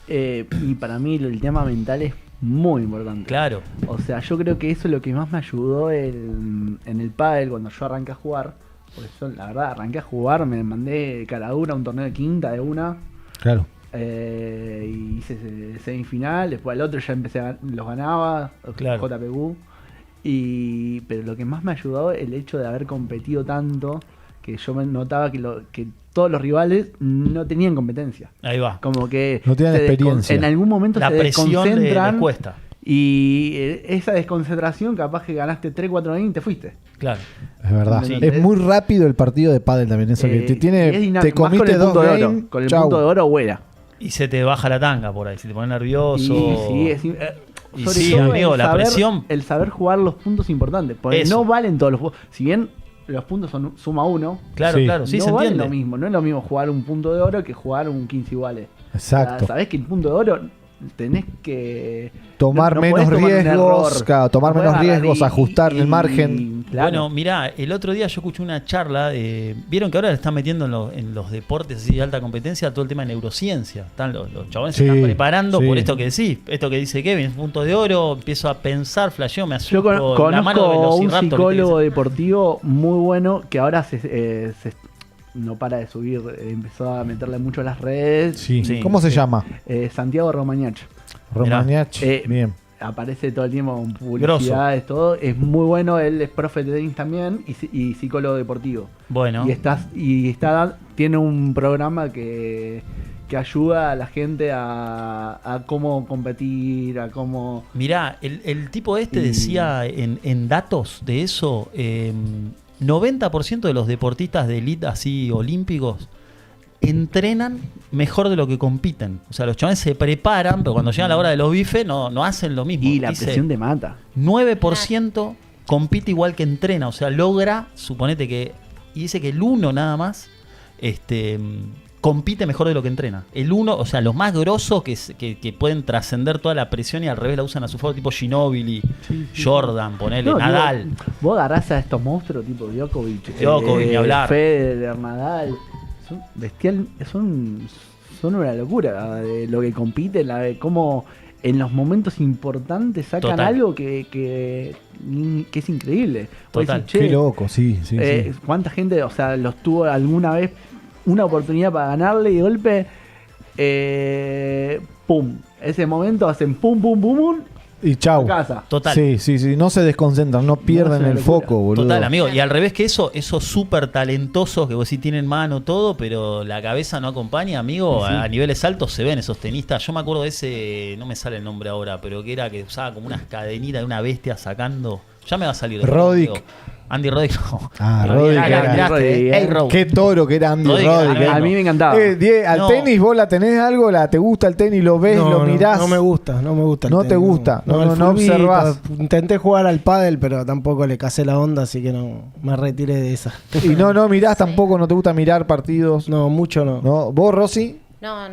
Y para mí el tema mental es muy importante. Claro. O sea, yo creo que eso es lo que más me ayudó en el pádel cuando yo arranqué a jugar. Porque yo, la verdad, arranqué a jugar, me mandé cara dura a un torneo de quinta de una. Claro. Y hice semifinal, después al otro ya empecé los ganaba, Claro. JPQ. Pero lo que más me ayudó el hecho de haber competido tanto, que yo me notaba que todos los rivales no tenían competencia. Ahí va. Como que No tenían se experiencia. en algún momento La se presión les desconcentran cuesta. Y esa desconcentración, capaz que ganaste 3-4 y te fuiste. Claro. Es verdad. Sí. Es muy rápido el partido de pádel también. Eso que te Y es tiene. dinámico, Te más con comiste el 2 punto de oro. games. Con el chau. punto de oro, vuela. Y se te baja la tanga por ahí, se te pone nervioso. Y sobre sí, todo amigo, la presión. El saber jugar los puntos es importante. Porque Eso. no valen todos los juegos. Si bien los puntos son suma 1, Claro, Sí. claro, sí, no se vale entiende. lo mismo. No es lo mismo jugar un punto de oro que jugar un 15 iguales. Exacto. Sabés que el punto de oro tenés que Tomar no menos podés tomar un riesgos, error. claro, tomar No podés menos agarrar riesgos, ajustar el margen. claro. Bueno, mirá, el otro día yo escuché una charla, vieron que ahora le están metiendo en los deportes así de alta competencia todo el tema de neurociencia. Están los chabones se Sí, están preparando sí. por esto que decís, esto que dice Kevin, punto de oro, empiezo a pensar, flasheo, me asusto, Yo la mano de conozco un Velociraptor, psicólogo ¿viste? deportivo muy bueno que ahora no para de subir, empezó a meterle mucho a las redes. Sí. Sí. ¿Cómo se llama? Santiago Romagnach. Romagnach. Bien. Aparece todo el tiempo con publicidades, todo. Es muy bueno, él es profe de tenis también y psicólogo deportivo. Bueno, Tiene un programa que ayuda a la gente a cómo competir, a cómo... mirá, el tipo este Y- decía en datos de eso, 90% de los deportistas de élite así olímpicos entrenan mejor de lo que compiten. O sea, los chavales se preparan, pero cuando llegan a la hora de los bifes no hacen lo mismo. Y la Dice, presión te mata. 9% compite igual que entrena. O sea, logra, suponete que... Y dice que el 1 nada más compite mejor de lo que entrena. El 1, o sea, los más grosos que pueden trascender toda la presión y al revés la usan a su favor, tipo Ginóbili, Jordan, ponele, No, Nadal. digo, vos agarrás a estos monstruos tipo Djokovic, Ni hablar. Federer, Nadal, son bestial, son una locura de lo que compiten, de cómo en los momentos importantes sacan Total. algo que es increíble. Vos Total. decís, che, Qué loco, sí. Sí. ¿cuánta gente, o sea, los tuvo alguna vez una oportunidad para ganarle y de golpe, pum, ese momento hacen pum, pum, pum, pum, Y chau. a casa. Total. Sí. No se desconcentran, no pierden No, es el una locura. foco, boludo. Total, amigo. Y al revés que eso, esos súper talentosos que vos sí tienen mano, todo, pero la cabeza no acompaña, amigo. Sí. A niveles altos se ven esos tenistas. Yo me acuerdo de ese, no me sale el nombre ahora, pero que era que usaba como unas cadenitas de una bestia sacando. Ya me va a salir. después, Roddick. amigo. Andy Roddick. Ah, No, Roddick mirá, era- miraste, Roddick, Ey, Roddick. Qué toro que era Andy Roddick, Roddick. A mí me encantaba. Al No. tenis, vos la tenés algo, te gusta el tenis, lo ves, lo mirás. No me gusta, no me gusta. el No tenis, te gusta, no el fulbito, observás. Intenté jugar al pádel, pero tampoco le casé la onda, así que no me retiré de esa. Y no mirás tampoco, no te gusta mirar partidos. No, mucho no. ¿No? ¿Vos, Rosy? No,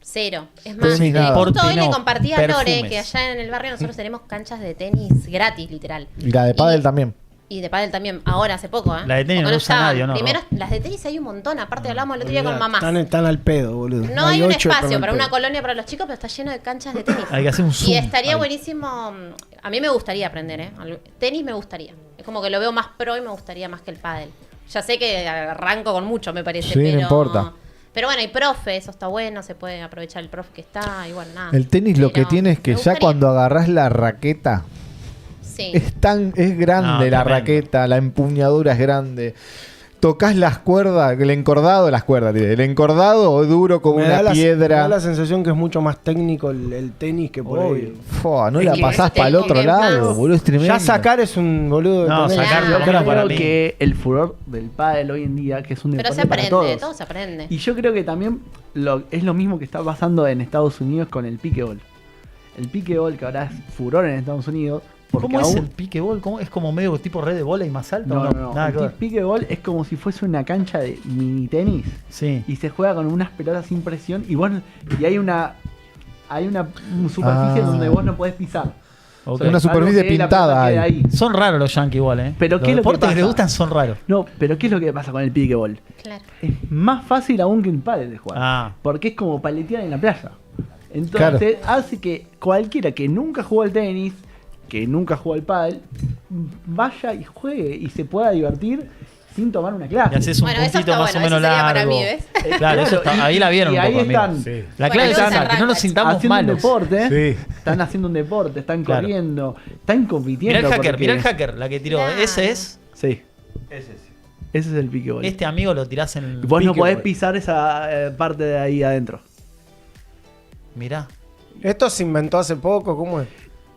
cero. Es más, Tenis, nada. justo hoy Deporte, me no, compartía Lore perfumes. que allá en el barrio nosotros tenemos canchas de tenis gratis, literal. Y la de pádel también. Y de pádel también, ahora hace poco, ¿eh? La de tenis Porque no usa estaban. nadie, ¿no? Primero, las de tenis hay un montón, aparte hablamos el otro día con mamás. Están al pedo, boludo. No hay un 8 espacio están para al una pedo. colonia para los chicos, pero está lleno de canchas de tenis. Hay que hacer un zoom. Y estaría ahí. buenísimo. A mí me gustaría aprender, ¿eh? Tenis me gustaría. Es como que lo veo más pro y me gustaría más que el pádel. Ya sé que arranco con mucho, me parece. Sí, no pero importa. Pero bueno, hay profe, eso está bueno, se puede aprovechar el profe que está y bueno, nada. El tenis lo que Pero tiene es que me ya gustaría. cuando agarrás la raqueta, Sí. es grande No, la tremendo. raqueta, la empuñadura es grande. Tocas las cuerdas, el encordado, el encordado duro como Me da una me piedra. da la sensación que es mucho más técnico el tenis que por Obvio. ahí. Fua, no Es la que pasás te para el otro querés lado, más. boludo, es tremendo. Ya sacar es un boludo. No, tenés- sacar Claro. no Yo para creo mí. que el furor del pádel hoy en día, que es un Pero deporte se para aprende, todos. todo se aprende. Y yo creo que también es lo mismo que está pasando en Estados Unidos con el piquebol. El piquebol, que ahora es furor en Estados Unidos. Porque ¿Cómo es aún- el piquebol? ¿Cómo? ¿Es como medio tipo red de bola y más alto? No, o no, Nada que el ver. piquebol es como si fuese una cancha de mini tenis Sí. y se juega con unas pelotas sin presión y hay una superficie Ah. donde vos no podés pisar. Ok. Una superficie Algo que la pintada pelota quede ahí. Son raros los yankees igual, ¿eh? Pero los ¿qué es lo que deportes que pasa? les gustan son raros. No, pero ¿qué es lo que pasa con el piquebol? Claro. Es más fácil aún que el pádel de jugar. Ah. Porque es como paletear en la playa. Entonces hace que cualquiera que nunca jugó al tenis, que nunca jugó al pádel, vaya y juegue y se pueda divertir sin tomar una clase. Y haces un Bueno, eso puntito está más bueno, o menos eso sería para largo. mí, ¿ves? Claro, eso está, ahí la vieron y un ahí poco, amigo. están Sí. La Bueno, clave es eso se esa, que no arranca, nos sintamos haciendo un malos. deporte, Sí. están haciendo un deporte, están Claro. corriendo, están compitiendo. Mirá el hacker, porque- mirá el hacker, la que tiró. Claro. Ese es. Sí, Ese sí. ese es el piquebol. Este amigo lo tirás en el. Vos no pique, podés boludo. pisar esa parte de ahí adentro. Mirá. Esto se inventó hace poco, ¿cómo es?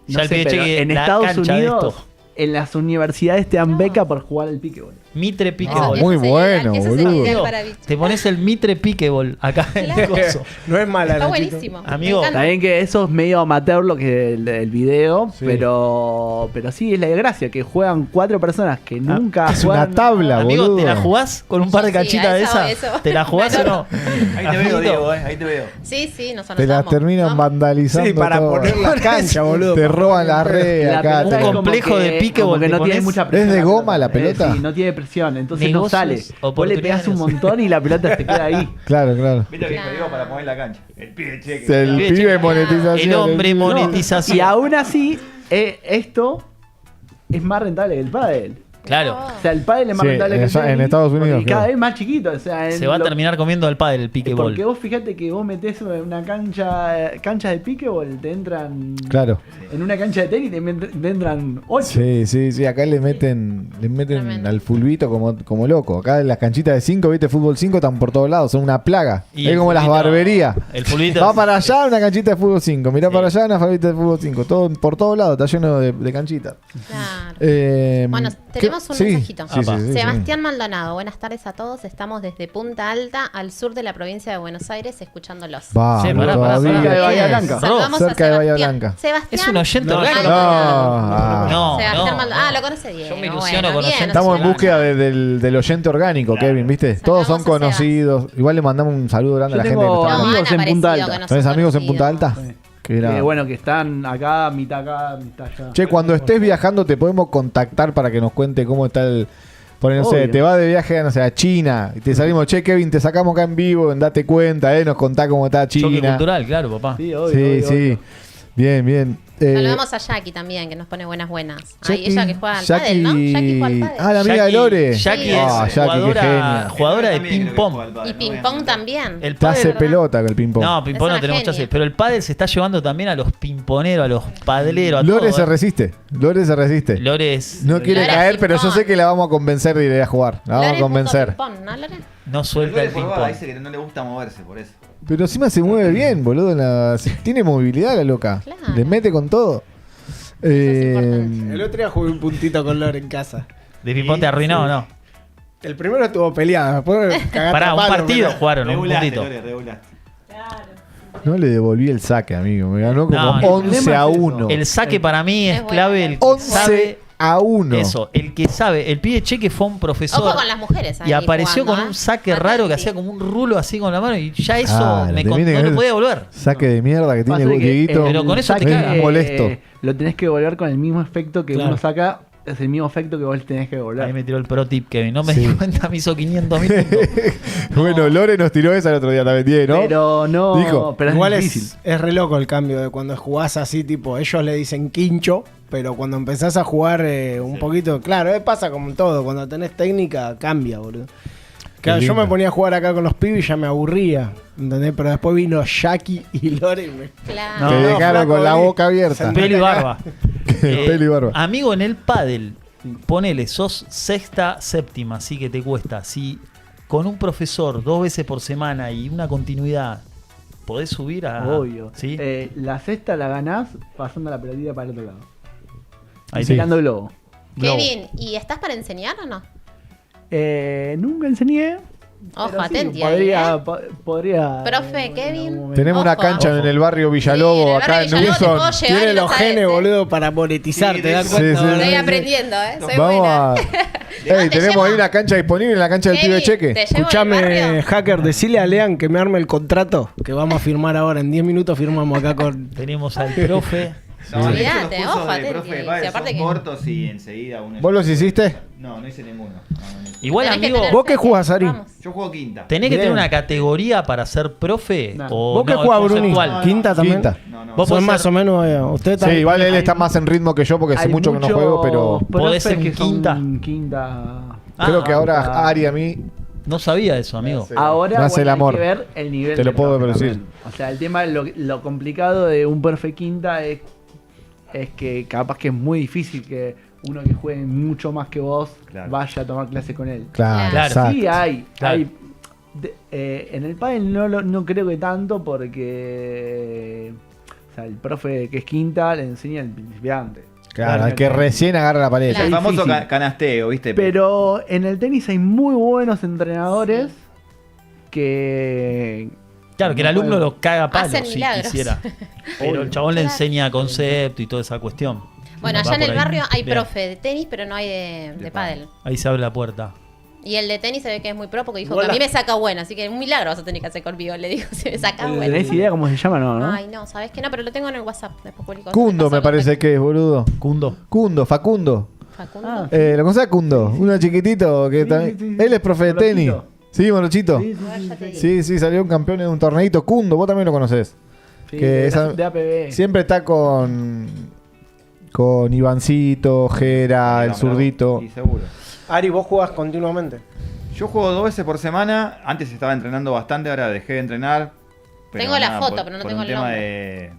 Ya el pibe pero cheque, en la Estados cancha de Unidos, esto. en las universidades te dan beca por jugar al piquebol. Mitre Piquebol. muy bueno, ese boludo. sería ideal para bicho. Te pones el Mitre Piquebol acá en el Claro. coso. No es mala, Está Nachito. buenísimo. Amigo, Me encanta. También que eso es medio amateur lo que el video, Sí. pero sí es la gracia, que juegan 4 personas que nunca Es una juegan. tabla, amigo, boludo. ¿te la jugás con un par de Yo sí, canchitas a de eso, esas? eso. ¿Te la jugás o no? Ahí te veo, Amiguito. Diego, ahí te veo. Sí, nos Te las anotamos. terminan Vamos. vandalizando Sí, para todo. poner la cancha, boludo. Te roban la red La acá. pelota te- es como complejo de piquebol, como que te no tiene pones- mucha ¿Es presión. de goma la pelota? Sí, no tiene presión, entonces Negocios, no sale. Vos le oportunidades. pegás un montón y la pelota te queda ahí. Claro. ¿Viste lo que dijo Claro. Diego para poner la cancha? El pibe cheque. El Pibe, pibe cheque. monetización. El hombre pibe. monetización. Y aún así, esto es más rentable que el pádel. Claro. O sea, el pádel es más Sí, rentable en que el esa- en tenis, Estados Unidos, porque cada claro. vez más chiquito. O sea, Se va a terminar comiendo al pádel el Porque Piquebol. vos fíjate que vos metés en una cancha de piquebol, te entran. Claro. En una cancha de tenis te entran 8. Sí, acá le meten Tremendo. al fulbito como loco. Acá las canchitas de 5, ¿viste? Fútbol 5 están por todos lados, son una plaga. Y Es el como las fulbito- barberías. el fulbito- Va para allá una canchita de fútbol 5, mirá Sí. para allá una canchita de fútbol 5. Todo, por todos lados, está lleno de canchitas. Claro. Bueno, tenemos un sí, mensajito. sí, sí, Sebastián Maldonado, buenas tardes a todos. Estamos desde Punta Alta, al sur de la provincia de Buenos Aires, escuchándolos. Va, Sí, pará, todavía. cerca de Bahía Bien, Blanca. saludamos Cerca a de Bahía Sebastián. Blanca. Sebastián. Es un oyente No, orgánico. No, ah. No, Sebastián no, Maldonado. Ah, no. lo conoce Diego. Yo me ilusiono Bueno, con bien, oyentes Estamos en orgánicos. búsqueda del oyente orgánico, Claro. Kevin, ¿viste? Todos son Sacamos a conocidos. Igual le mandamos un saludo grande a Yo la gente que tengo está No, hablando. amigos han en Punta aparecido Alta. que no ¿Tenés son amigos en Punta Alta? conocidos. Que era- Bueno, que están acá, mitad allá. Che, cuando estés viajando te podemos contactar para que nos cuente cómo está el... Porque, no sé, Obvio. te vas de viaje no sé, a China y te salimos, che, Kevin, te sacamos acá en vivo, date cuenta, nos contá cómo está Choque China. cultural, claro, papá. Sí, obvio. Sí, obvio, sí. obvio. Bien. Saludamos a Jackie también, que nos pone buenas. Ay, Jackie- ella que juega al pádel, ¿no? Jackie juega al pádel. Ah, la amiga de Lore. Jackie Sí. es Ah, Jackie, qué jugadora, genia. jugadora de También creo que ping-pong. juega al pádel, Y no ping-pong voy a también. El Te hace pádel- pelota que el ping-pong. No, ping-pong Es no una tenemos genia. chance. Pero el pádel se está llevando también a los pimponeros, a los padeleros, a Lore todo, se ¿eh? resiste. Lore es- No quiere Lore es caer, pero yo ping-pong. sé que la vamos a convencer de ir a jugar. La vamos Lore a es mundo convencer. ping-pong, ¿no, Lore? no suelta el Dice ping-pong. que no le gusta moverse, por eso. Pero encima se mueve bien, boludo. Tiene movilidad la loca. Claro. Le mete con todo. importante. El otro día jugué un puntito con Lore en casa. ¿De ping-pong te arruinó o no? El primero estuvo peleado, después cagaste Pará, a un palo, partido pero- jugaron, un Regulaste, puntito. Lore, regulaste. No le devolví el saque, amigo. Me ganó como No, el 11 a problema es 1. El saque para mí es Es clave. bueno. El que 11 sabe a 1. eso, el que sabe. El pibe Cheque fue un profesor. Ojo con las mujeres ahí Y apareció jugando, con un saque raro que hacía como un rulo así con la mano y ya eso Claro, me te con- viene no con lo el podía volver. Saque de mierda que tiene Pasa que Dieguito. Pero con eso te saque, caga. Es molesto. Lo tenés que devolver con el mismo efecto que Claro. uno saca. Es el mismo efecto que vos tenés que Ahí devolver. me tiró el pro tip, Kevin. No me Sí. di cuenta, me hizo 500.000 puntos. Bueno, Lore nos tiró esa el otro día también, Diego, ¿no? Pero no. Dijo, pero Igual es difícil. es re loco el cambio de cuando jugás así, tipo, ellos le dicen quincho, pero cuando empezás a jugar un poquito, claro, pasa como en todo, cuando tenés técnica cambia, boludo. Claro, yo lindo. me ponía a jugar acá con los pibes y ya me aburría, ¿entendés? Pero después vino Jackie y Lore y me... Claro. Te No, dejaron flaco, con la boca abierta. Sentate Pelo y acá. barba. Pelo y barba. Amigo, en el pádel, ponele, sos sexta, séptima, así que te cuesta. Si con un profesor 2 veces por semana y una continuidad, podés subir a... Obvio. ¿Sí? La cesta la ganás pasando la pelotita para el otro lado. Ahí sí. Tirando globo. Kevin, ¿y estás para enseñar o no? Nunca enseñé. Ojo, pero sí, atenti ahí, podría, ¿eh? podría. Profe, en Kevin. algún momento. Tenemos una Ojo. cancha en el barrio Villalobo, Sí, en el acá barrio en Villalobos te puedo Wilson. llevar Tiene y lo los sabes, genes, ¿eh? boludo, para monetizar, Sí, ¿te das sí, cuenta? sí. boludo? Estoy aprendiendo, ¿eh? Soy Vamos buena. a... Ey, te tenemos llevo- ahí una cancha disponible en la cancha del Kevin, pibe Cheque. te llevo al Escuchame, barrio. hacker, decile a Lean que me arme el contrato que vamos a firmar ahora. En 10 minutos firmamos acá con... Tenemos al profe. No, de hecho, Olvídate, los cursos ojo, de atenti, profe de sí, pádel aparte son que- cortos y enseguida uno... ¿Vos los hiciste? No hice ninguno. No hice. Igual, Tenés que amigo, tener ¿Vos qué fe, jugás, Ari? vamos. Yo juego quinta. ¿tenés que Bien. tener una categoría para ser profe? No. O ¿Vos qué no, jugás, es Bruni? conceptual? ¿Quinta también? Quinta. No. Vos Son podés más ser- o menos... Usted Sí, también. igual él está más en ritmo que yo porque hace Hay mucho que no muchos juego, pero Podés ser profes un que quinta. son quinta. creo que ahora Ah. Ari a mí... No sabía eso, amigo. Sí. Ahora Me hace el hay amor. que ver el nivel. Te lo del puedo profe decir. también. O sea, el tema, lo complicado de un profe quinta es que capaz que es muy difícil que uno que juegue mucho más que vos Claro. vaya a tomar clase con él. Claro, Claro. exacto. Sí hay. Claro. hay en el pádel no creo que tanto porque... O sea, el profe que es quinta le enseña al principiante. Claro, al que recién agarra la paleta. El Claro. famoso Difícil. canasteo, ¿viste? Pero en el tenis hay muy buenos entrenadores que... Claro, que el alumno lo caga a palos Hacen si milagros. quisiera. Pero el chabón le enseña concepto y toda esa cuestión. Bueno, Va allá en por el ahí. barrio hay Bien. profe de tenis, pero no hay de pádel. Ahí se abre la puerta. Y el de tenis se ve que es muy pro porque dijo Igual que a mí la- me saca buena, así que un milagro vas a tener que hacer conmigo, le digo, si me saca buena. ¿Tenés idea cómo se llama? No. Ay, no, ¿sabes qué? No, pero lo tengo en el WhatsApp. Después publico. Cundo Te paso me parece los que es, boludo. Cundo. Facundo. Facundo. Ah, ¿Lo conoces a Cundo? Uno chiquitito que Sí, también... sí, sí. Él es profe de tenis. Morochito. Sí, Morochito. Sí, A ver, ya te digo. Sí, salió un campeón en un torneito. Cundo, vos también lo conocés. sí, que de, esa- de APB. Siempre está con Ivancito, Jera, el zurdito. Y seguro. Ari, vos jugás continuamente. Yo juego 2 veces por semana. Antes estaba entrenando bastante, ahora dejé de entrenar. Tengo la foto, pero no por tengo un el tema nombre. de...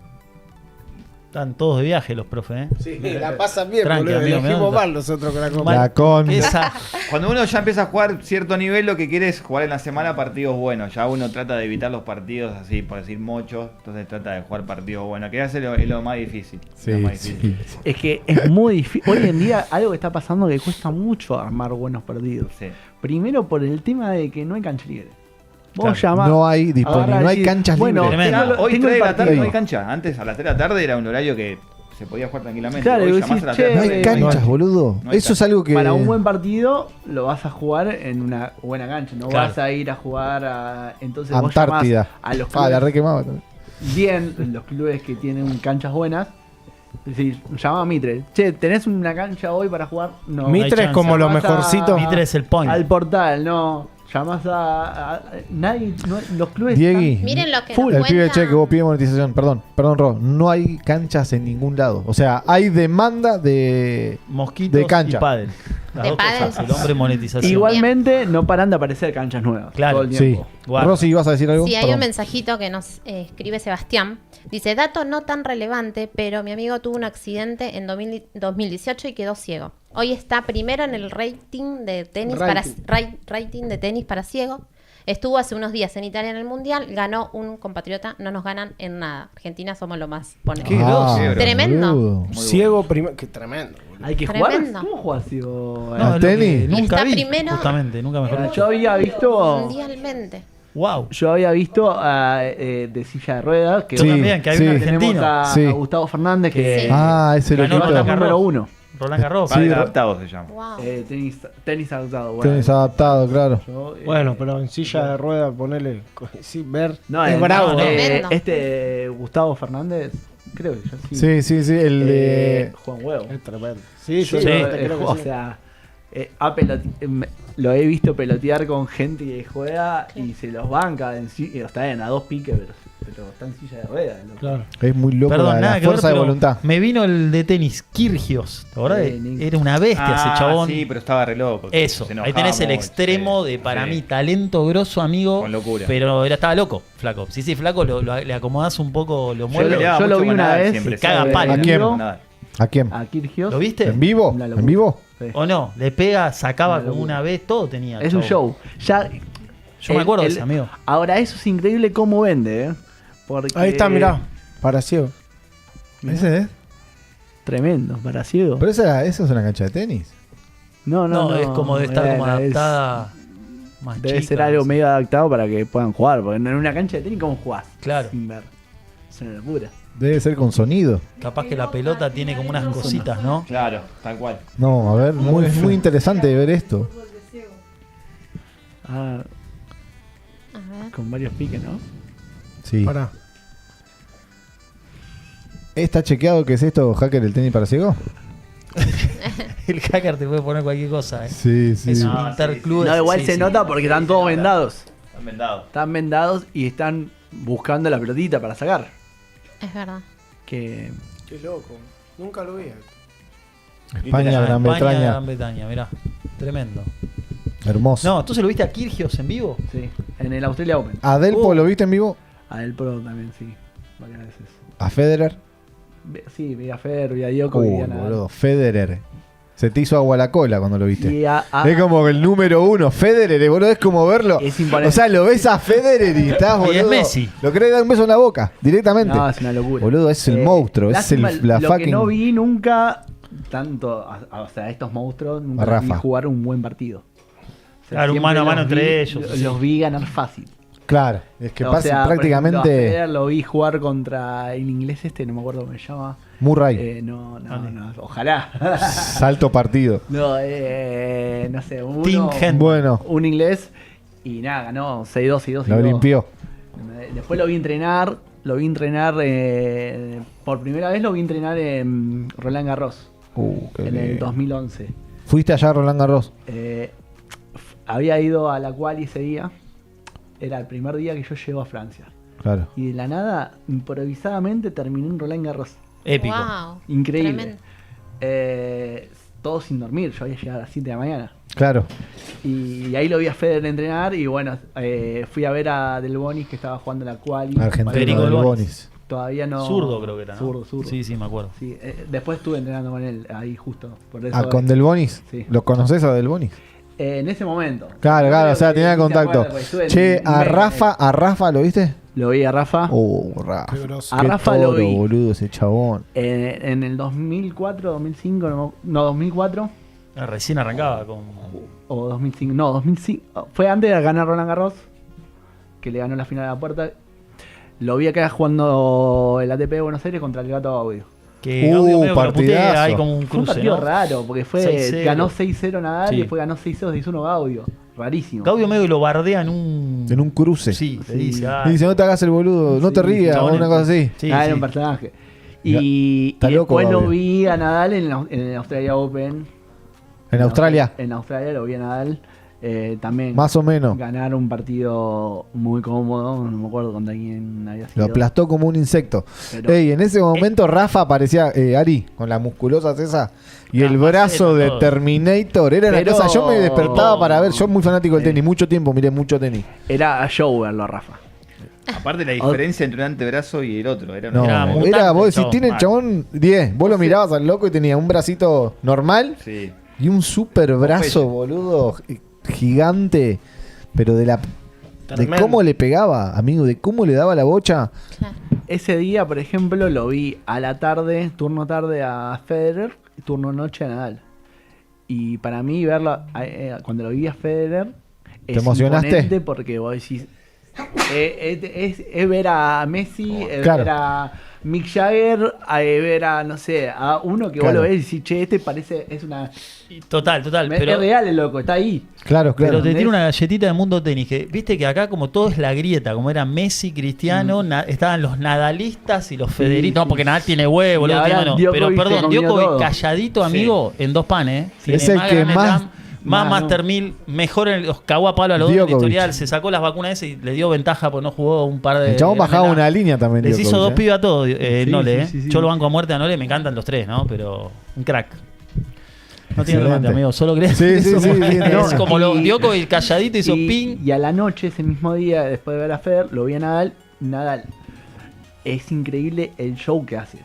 Están todos de viaje los profes, ¿eh? Sí, la pasan bien, Tranqui, boludo. amigo, me Elegimos anda. mal nosotros con la copa. La con... Esa, Cuando uno ya empieza a jugar cierto nivel, lo que quiere es jugar en la semana partidos buenos. Ya uno trata de evitar los partidos así, por decir mochos. Entonces trata de jugar partidos buenos. Que hace es lo más difícil. Sí, lo más difícil. sí. Es que es muy difícil. Hoy en día algo que está pasando que cuesta mucho armar buenos partidos. Sí. Primero por el tema de que no hay cancha libre. Vos Claro. llamás, No hay disponible, agarrás no y hay decís, canchas bueno, libres. Tremendo. tengo- Hoy tengo 3 el de la tarde partido. no hay cancha. Antes a las 3 de la tarde era un horario que se podía jugar tranquilamente. Claro, Hoy y llamás decís, a las che, 3 de la No tarde hay y canchas, cancha. boludo. No hay Eso es cancha. algo que... Para un buen partido lo vas a jugar en una buena cancha. No Claro. vas a ir a jugar a... Entonces vos Antártida. llamás a los Ah, la clubes re quemaba también. bien, los clubes que tienen canchas buenas. Es decir, llamaba a Mitre. Che, ¿tenés una cancha hoy para jugar? No. hay Mitre es chance. como lo Llamás a- mejorcito. Mitre es el point. Al portal, no. Llamás a nadie, los clubes Diegui. están- Miren lo que Full. nos El pibe cuenta. che que vos pides monetización. Perdón, Ro. No hay canchas en ningún lado. O sea, hay demanda de... Mosquitos de cancha. y pádel. Las De dos pádel. cosas. El hombre monetización. Igualmente no paran de aparecer canchas nuevas. Claro, todo el Sí. tiempo. Guarda. Rosy, ¿ibas a decir algo? Sí, hay Perdón. un mensajito que nos escribe Sebastián. Dice, dato no tan relevante, pero mi amigo tuvo un accidente en 2018 y quedó ciego. Hoy está primero en el rating de tenis rating de tenis para ciego. Estuvo hace unos días en Italia en el Mundial, ganó un compatriota, no nos ganan en nada. Argentina somos lo más, pone. Qué grosso. Tremendo. boludo. Ciego primero. Qué tremendo, boludo. Hay que jugar. Tremendo. ¿Cómo juegas, digo? No, es lo tenis. que nunca Está vi, primero- justamente, nunca mejor dicho. Yo había visto. Mundialmente. Wow. Yo había visto de silla de ruedas. Que Yo Sí, también, que hay sí. un tenemos argentino. a, Sí. a Gustavo Fernández que Sí. Ah, ese Ganó loquito. Roland Garros. número 1. Roland Garros. Padre Sí, adaptado se llama. Wow. Tenis adaptado. Bueno, Tenis adaptado, claro. yo, Bueno, pero en silla de rueda, ponele. Sin ver. No, es bravo. no, Tremendo. Gustavo Fernández, creo que ya sí. Sí, el de... Juan Huevo. Es tremendo. Sí, Sí, yo creo que o sí. sea, lo he visto pelotear con gente que juega y se los banca. Está bien, a dos piques, pero está en silla de ruedas. loco. Claro. Es muy loco Perdón, la nada que ver, fuerza de pero voluntad. me vino el de tenis, Kirgios. ¿Te acordás? Nick. Era una bestia ese chabón. Sí, pero estaba re loco. Eso, Se ahí enojaba tenés el mucho, extremo sí, de, para sí. mí, talento grosso, amigo. Con locura. Pero estaba loco, flaco. Sí, flaco, le acomodás un poco, lo Yo mueves. peleaba yo lo mucho vi con una Nadal vez, siempre, se caga ¿sabes? palo. ¿A quién? Con Nadal. ¿A quién? A Kirgios. ¿Lo viste? ¿En vivo? Una locura. ¿En vivo? Sí. ¿O no? Le pega, sacaba Una como locura. una vez, todo tenía. Es un chabón. show. Ya, Yo me acuerdo de ese, amigo. Ahora, eso es increíble cómo vende, ¿eh? Porque Ahí está, mirá. Para ciego. ¿Ese es? Tremendo, para ciego. Pero eso es una cancha de tenis. No, Es como de estar como Bueno, adaptada. Más Debe chica, ser no algo sé. medio adaptado para que puedan jugar. Porque en una cancha de tenis, ¿cómo jugás? Claro. Sin ver. Es una locura. Debe ser con sonido. Capaz que la pelota tiene como unas cositas, ¿no? Claro, tal cual. No, a ver, muy interesante ver esto. Ah, A ver. con varios piques, ¿no? Sí. Pará. ¿Está chequeado que es esto, hacker, el tenis para ciego? El hacker te puede poner cualquier cosa, ¿eh? Sí, sí. Es No, un interclub. No, igual sí, se sí. nota porque están todos vendados. Están vendados. Están vendados y están buscando la pelotita para sacar. Es verdad. Que Qué loco. Nunca lo vi. España, Gran España, Bretaña. Gran Bretaña, mirá. Tremendo. Hermoso. No, ¿entonces lo viste a Kirgios en vivo? sí, en el Australia Open. ¿A Delpo lo viste en vivo? A El Pro también, sí. Varias veces. ¿A Federer? Sí, vi a Federer, vi a Djokovic, vi a Nadal. Boludo. Federer. Se te hizo agua la cola cuando lo viste. Y Es como que el número 1, Federer, boludo, es como verlo. Es imponente. O sea, lo ves a Federer y estás, boludo. Y es Messi. Lo querés dar un beso en la boca, directamente. No, es una locura. Boludo, es el monstruo, Lástima, es la lo fucking... que no vi nunca, tanto, o sea, estos monstruos, nunca los vi Rafa. jugar un buen partido. O sea, Claro, un siempre mano a los mano entre vi- ellos, Los sí. vi ganar fácil. Claro, es que O pasa sea, por ejemplo, a prácticamente Federer lo vi jugar contra el inglés no me acuerdo cómo se llama. Murray. No, ojalá. Salto partido. No, no sé, Tim Henry. Bueno, un inglés y nada, ganó 6-2, 6-2. lo 6-2. limpió. Después lo vi entrenar, por primera vez lo vi entrenar en Roland Garros, Qué en el bien. 2011. ¿Fuiste allá a Roland Garros? Había ido a la quali ese día, era el primer día que yo llego a Francia. Claro. Y de la nada, improvisadamente terminé en Roland Garros. Épico. Wow. Increíble. Tremendo. Todo sin dormir, yo había llegado a las 7 de la mañana. Claro. Y ahí lo vi a Federer entrenar y bueno, fui a ver a Del Bonis que estaba jugando la quali. Argentino Federico del Bonis. Bonis. Todavía no... Zurdo creo que era, ¿no? Zurdo. Sí, sí, me acuerdo. Sí, después estuve entrenando con él ahí justo. Por eso, Ah, ¿con Del Bonis? Sí. ¿Lo conoces a Del Bonis? en ese momento. Claro, Creo o sea, que tenía ni se contacto. acuerda, porque estuve en Che, a México. Rafa, ¿lo viste? Lo vi a Rafa. Rafa. Qué grosso. A Qué Rafa lo toro, vi. boludo, ese chabón. En el 2004, 2005, no 2004 Recién arrancaba con. o 2005. No, 2005. Fue antes de ganar Roland Garros, que le ganó la final a la puerta. Lo vi acá jugando el ATP de Buenos Aires contra el Gato Gaudio. Que Gaudio medio que lo partidazo. putea, hay como un Fue un cruce, partido ¿no? raro, porque 6-0. ganó 6-0 Nadal Sí. y después ganó 6-0, 6-1 Gaudio. Rarísimo. Gaudio medio que lo bardea en un. En un cruce. Sí, le Sí. dice. Y dice, no te hagas el boludo, no te rías, o chabón, una cosa así. Sí, Era sí. un personaje. Y Está loco, después lo Gaudio. vi a Nadal en el Australia Open. En Australia, En Australia lo vi a Nadal. También más o menos. ganar un partido muy cómodo. No me acuerdo contra quién había Lo sido. aplastó como un insecto. Pero- Ey, en ese momento Rafa parecía Ari, con las musculosas esas y el Capaz brazo era de todo. Terminator. Era una Pero- cosa, yo me despertaba para ver, yo muy fanático del Sí. tenis, mucho tiempo miré mucho tenis. Era show verlo a Rafa. Aparte la diferencia entre un antebrazo y el otro. Era No, una- Era era, mutante vos el decís, chabón, tiene el mal. chabón 10, vos lo mirabas al loco y tenía un bracito normal Sí. y un super brazo, Popeye. boludo, gigante, pero de Tremendo. cómo le pegaba, amigo, de cómo le daba la bocha. Claro. Ese día, por ejemplo, lo vi a la tarde, turno tarde a Federer y turno noche a Nadal. Y para mí verlo, cuando lo vi a Federer, ¿Te emocionaste? imponente porque vos decís, es ver a Messi, es Claro. ver a Mick Jagger, ver a, no sé, a uno que vos Claro. lo ves y decís, che, este parece, es una... Total. es Pero, real el loco, está ahí. Claro, claro. pero te ¿entendés? tiene una galletita de mundo tenis. Que viste que acá, como todo es la grieta, como era Messi, Cristiano, estaban los nadalistas y los Federitos. No, sí. porque Nadal tiene huevo, Y boludo, ahora tiene no. Djokovic Pero se perdón, comió Djokovic todo. calladito, amigo, en 2 panes. Tiene Es el que Grand más- Slam, más más, Master 1000, mejor en los cagó a palo a los dos en el Djokovic. historial. Se sacó las vacunas ese y le dio ventaja porque no jugó un par de. El chabón bajaba Grand Slam. una línea también. Les Djokovic, hizo dos ¿eh? pibas a todos, Nole, sí, sí. Yo lo banco a muerte a Nole, me encantan los tres, ¿no? Pero un crack. No tiene Excelente. remate, amigo. Solo crees Sí, sí, eso, sí, sí, es no. como lo Y- Djokovic calladito hizo y, ping. y a la noche, ese mismo día, después de ver a Federer, lo vi a Nadal. Nadal, es increíble el show que hace.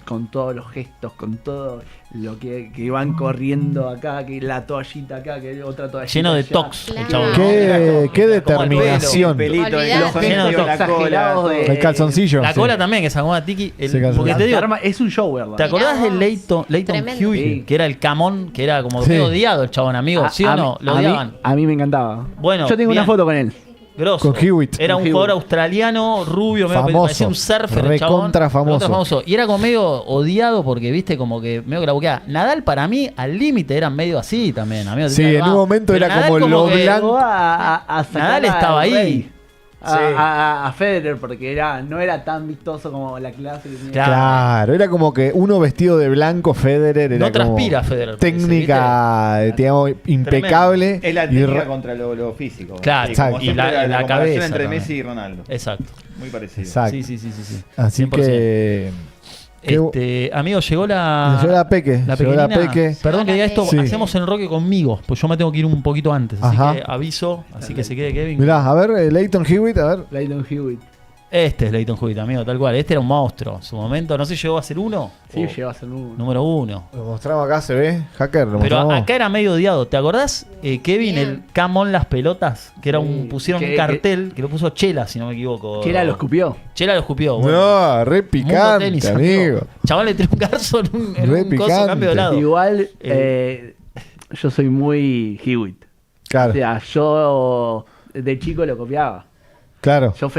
Con todos los gestos, con todo lo que van corriendo acá, que la toallita acá, que otra toallita Lleno de allá. tox, el Claro. chabón. Qué Como el determinación. El pelito, Olvidate. el Los ojo Lleno de negro, la exagerados cola. de- El calzoncillo. La sí. cola también, que sacó a Tiki. Ese calzón. Porque te digo, Es un show, ¿verdad? ¿te acordás Mirá de vos. Leighton Tremendo. Hewitt? Sí. Que era el camón, que era como Sí. que odiado el chabón, amigo. ¿Sí o no? Lo odiaban. A mí me encantaba. Bueno, yo tengo bien. una foto con él. Grosso. Con Hewitt. Era Con un Hewitt. jugador australiano, rubio, medio Famoso. parecía un surfer, el chabón. Recontra famoso. Y era como medio odiado porque, viste, como que medio que la boqueaba. Nadal, para mí, al límite, eran medio así también, amigo. Sí, en un momento Pero era Nadal como lo que- blanco. Llegó a sacar Nadal al estaba ahí. rey. Sí. A Federer, porque no era tan vistoso como la clase que tenía. Claro. Claro, era como que uno vestido de blanco, Federer. Era No transpira como Federer, parece, técnica, digamos, impecable. Es la y técnica ra- contra lo físico. Claro, como exacto. y siempre la comparación cabeza entre también. Messi y Ronaldo. Exacto. Muy parecido. Exacto. Sí. Así 100%. que. Amigo, llegó la. Llegó la Peque. Llegó la pequeñina. Peque. Perdón que diga esto, Sí. hacemos el roque conmigo, pues yo me tengo que ir un poquito antes. Así Ajá. que aviso, así que se quede Kevin. Mirá, a ver, Leighton Hewitt, a ver. Leighton Hewitt. Este es Leighton Hewitt, amigo, tal cual. Este era un monstruo. En su momento, no sé, llegó a ser 1. Sí, llegó a ser uno. Número 1. Lo mostramos acá, se ve. Hacker, lo Pero mostramos. acá era medio odiado. ¿Te acordás, Kevin, Bien. el Come On las pelotas? Que era pusieron Que- un cartel que lo puso Chela, si no me equivoco. Chela lo escupió. Chela lo escupió. Bueno. No, re Mundo picante, tenis, amigo. Chaval le tiró un garzo en un, Re un coso picante. cambio de lado. Igual, yo soy muy Hewitt. Claro, O sea, yo de chico lo copiaba. claro. Yo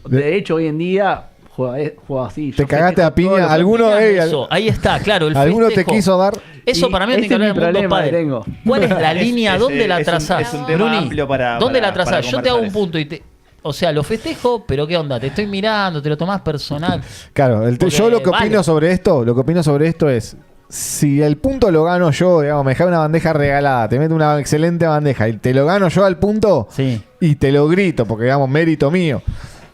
de hecho, hoy en día juego así. Te Yo cagaste festejo a piña. todos los- Alguno, Eso, ahí está, claro. El alguno te festejo. quiso dar. Eso Y para mí ese tiene que es mi hablar del mundo problema que padre. tengo. ¿Cuál es la línea? Es- ¿Dónde la es un- trazás? es un tema Bruni, amplio para- ¿dónde para- la trazás? para Yo te hago un conversar punto y o sea, lo festejo, pero ¿qué onda? Te estoy mirando, te lo tomás personal. Claro, Porque yo lo que vale. opino sobre esto, es si el punto lo gano yo, digamos, me dejas una bandeja regalada, te meto una excelente bandeja y te lo gano yo al punto Sí. y te lo grito, porque digamos, mérito mío.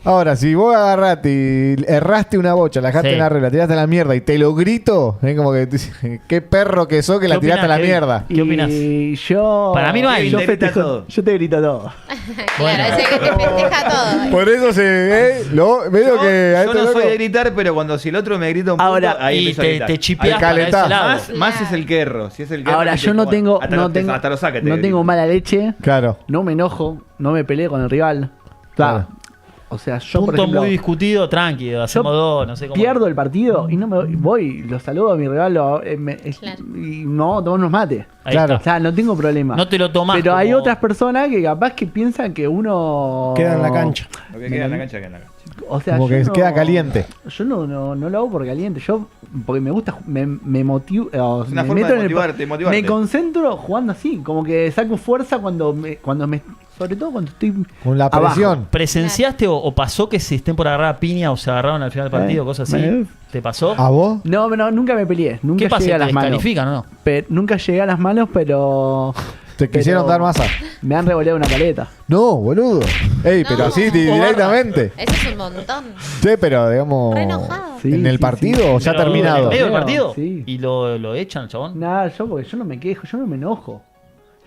Ahora, si vos agarraste y erraste una bocha, la dejaste Sí. en la red, la tiraste a la mierda y te lo grito, es como que qué perro que sos que la ¿Qué tiraste a la opinás, Kevin? mierda. ¿Qué opinás? Y yo. Para mí no hay. Yo Te grita festejo todo. Yo te grito todo. Claro, ese que te festeja todo. Por eso veo que a Yo este no soy loco- de gritar, pero cuando si el otro me grita un punto, Ahora, ahí Y empiezo a te gritar. chipeás Al para ese calentar. lado. Más si es el querro. Si es el querro, Ahora, que yo no te- tengo. hasta No lo- tengo, hasta lo saca, te no grito. tengo mala leche. Claro. No me enojo. No me peleo con el rival. Claro. O sea, yo por Punto ejemplo, muy discutido, tranqui, hacemos dos, no sé cómo. pierdo el partido y no me voy, lo saludo a mi rival Claro. y no, tomamos mate. Ahí Claro. O está. sea, no tengo problema. No te lo tomás. Pero hay como- otras personas que capaz que piensan que uno Queda en la cancha. Lo que queda en la cancha, queda en la cancha. O sea, Como yo que no- queda caliente. Yo no lo hago por caliente. Yo, porque me gusta, me motivo. Es una forma de motivarte. Me concentro jugando así. Como que saco fuerza cuando me. Sobre todo cuando estoy. Con la abajo. presión. ¿Presenciaste o pasó que se estén por agarrar a piña o se agarraron al final del partido, cosas así? eh. ¿Te pasó? ¿A vos? No, nunca me peleé. Nunca ¿Qué pasa? llegué a ¿Te las manos. descalifican o no? Nunca llegué a las manos, pero. Te quisieron dar masa. Me han revoleado una paleta. No, boludo. Ey, pero No. así O directamente. Eso es un montón. Sí, pero digamos. Re enojado. Sí, ¿En el sí, partido sí. o ya Pero terminado? ¿En medio del No, partido? sí. ¿Y lo echan, chabón? Nada, porque yo no me quejo, yo no me enojo.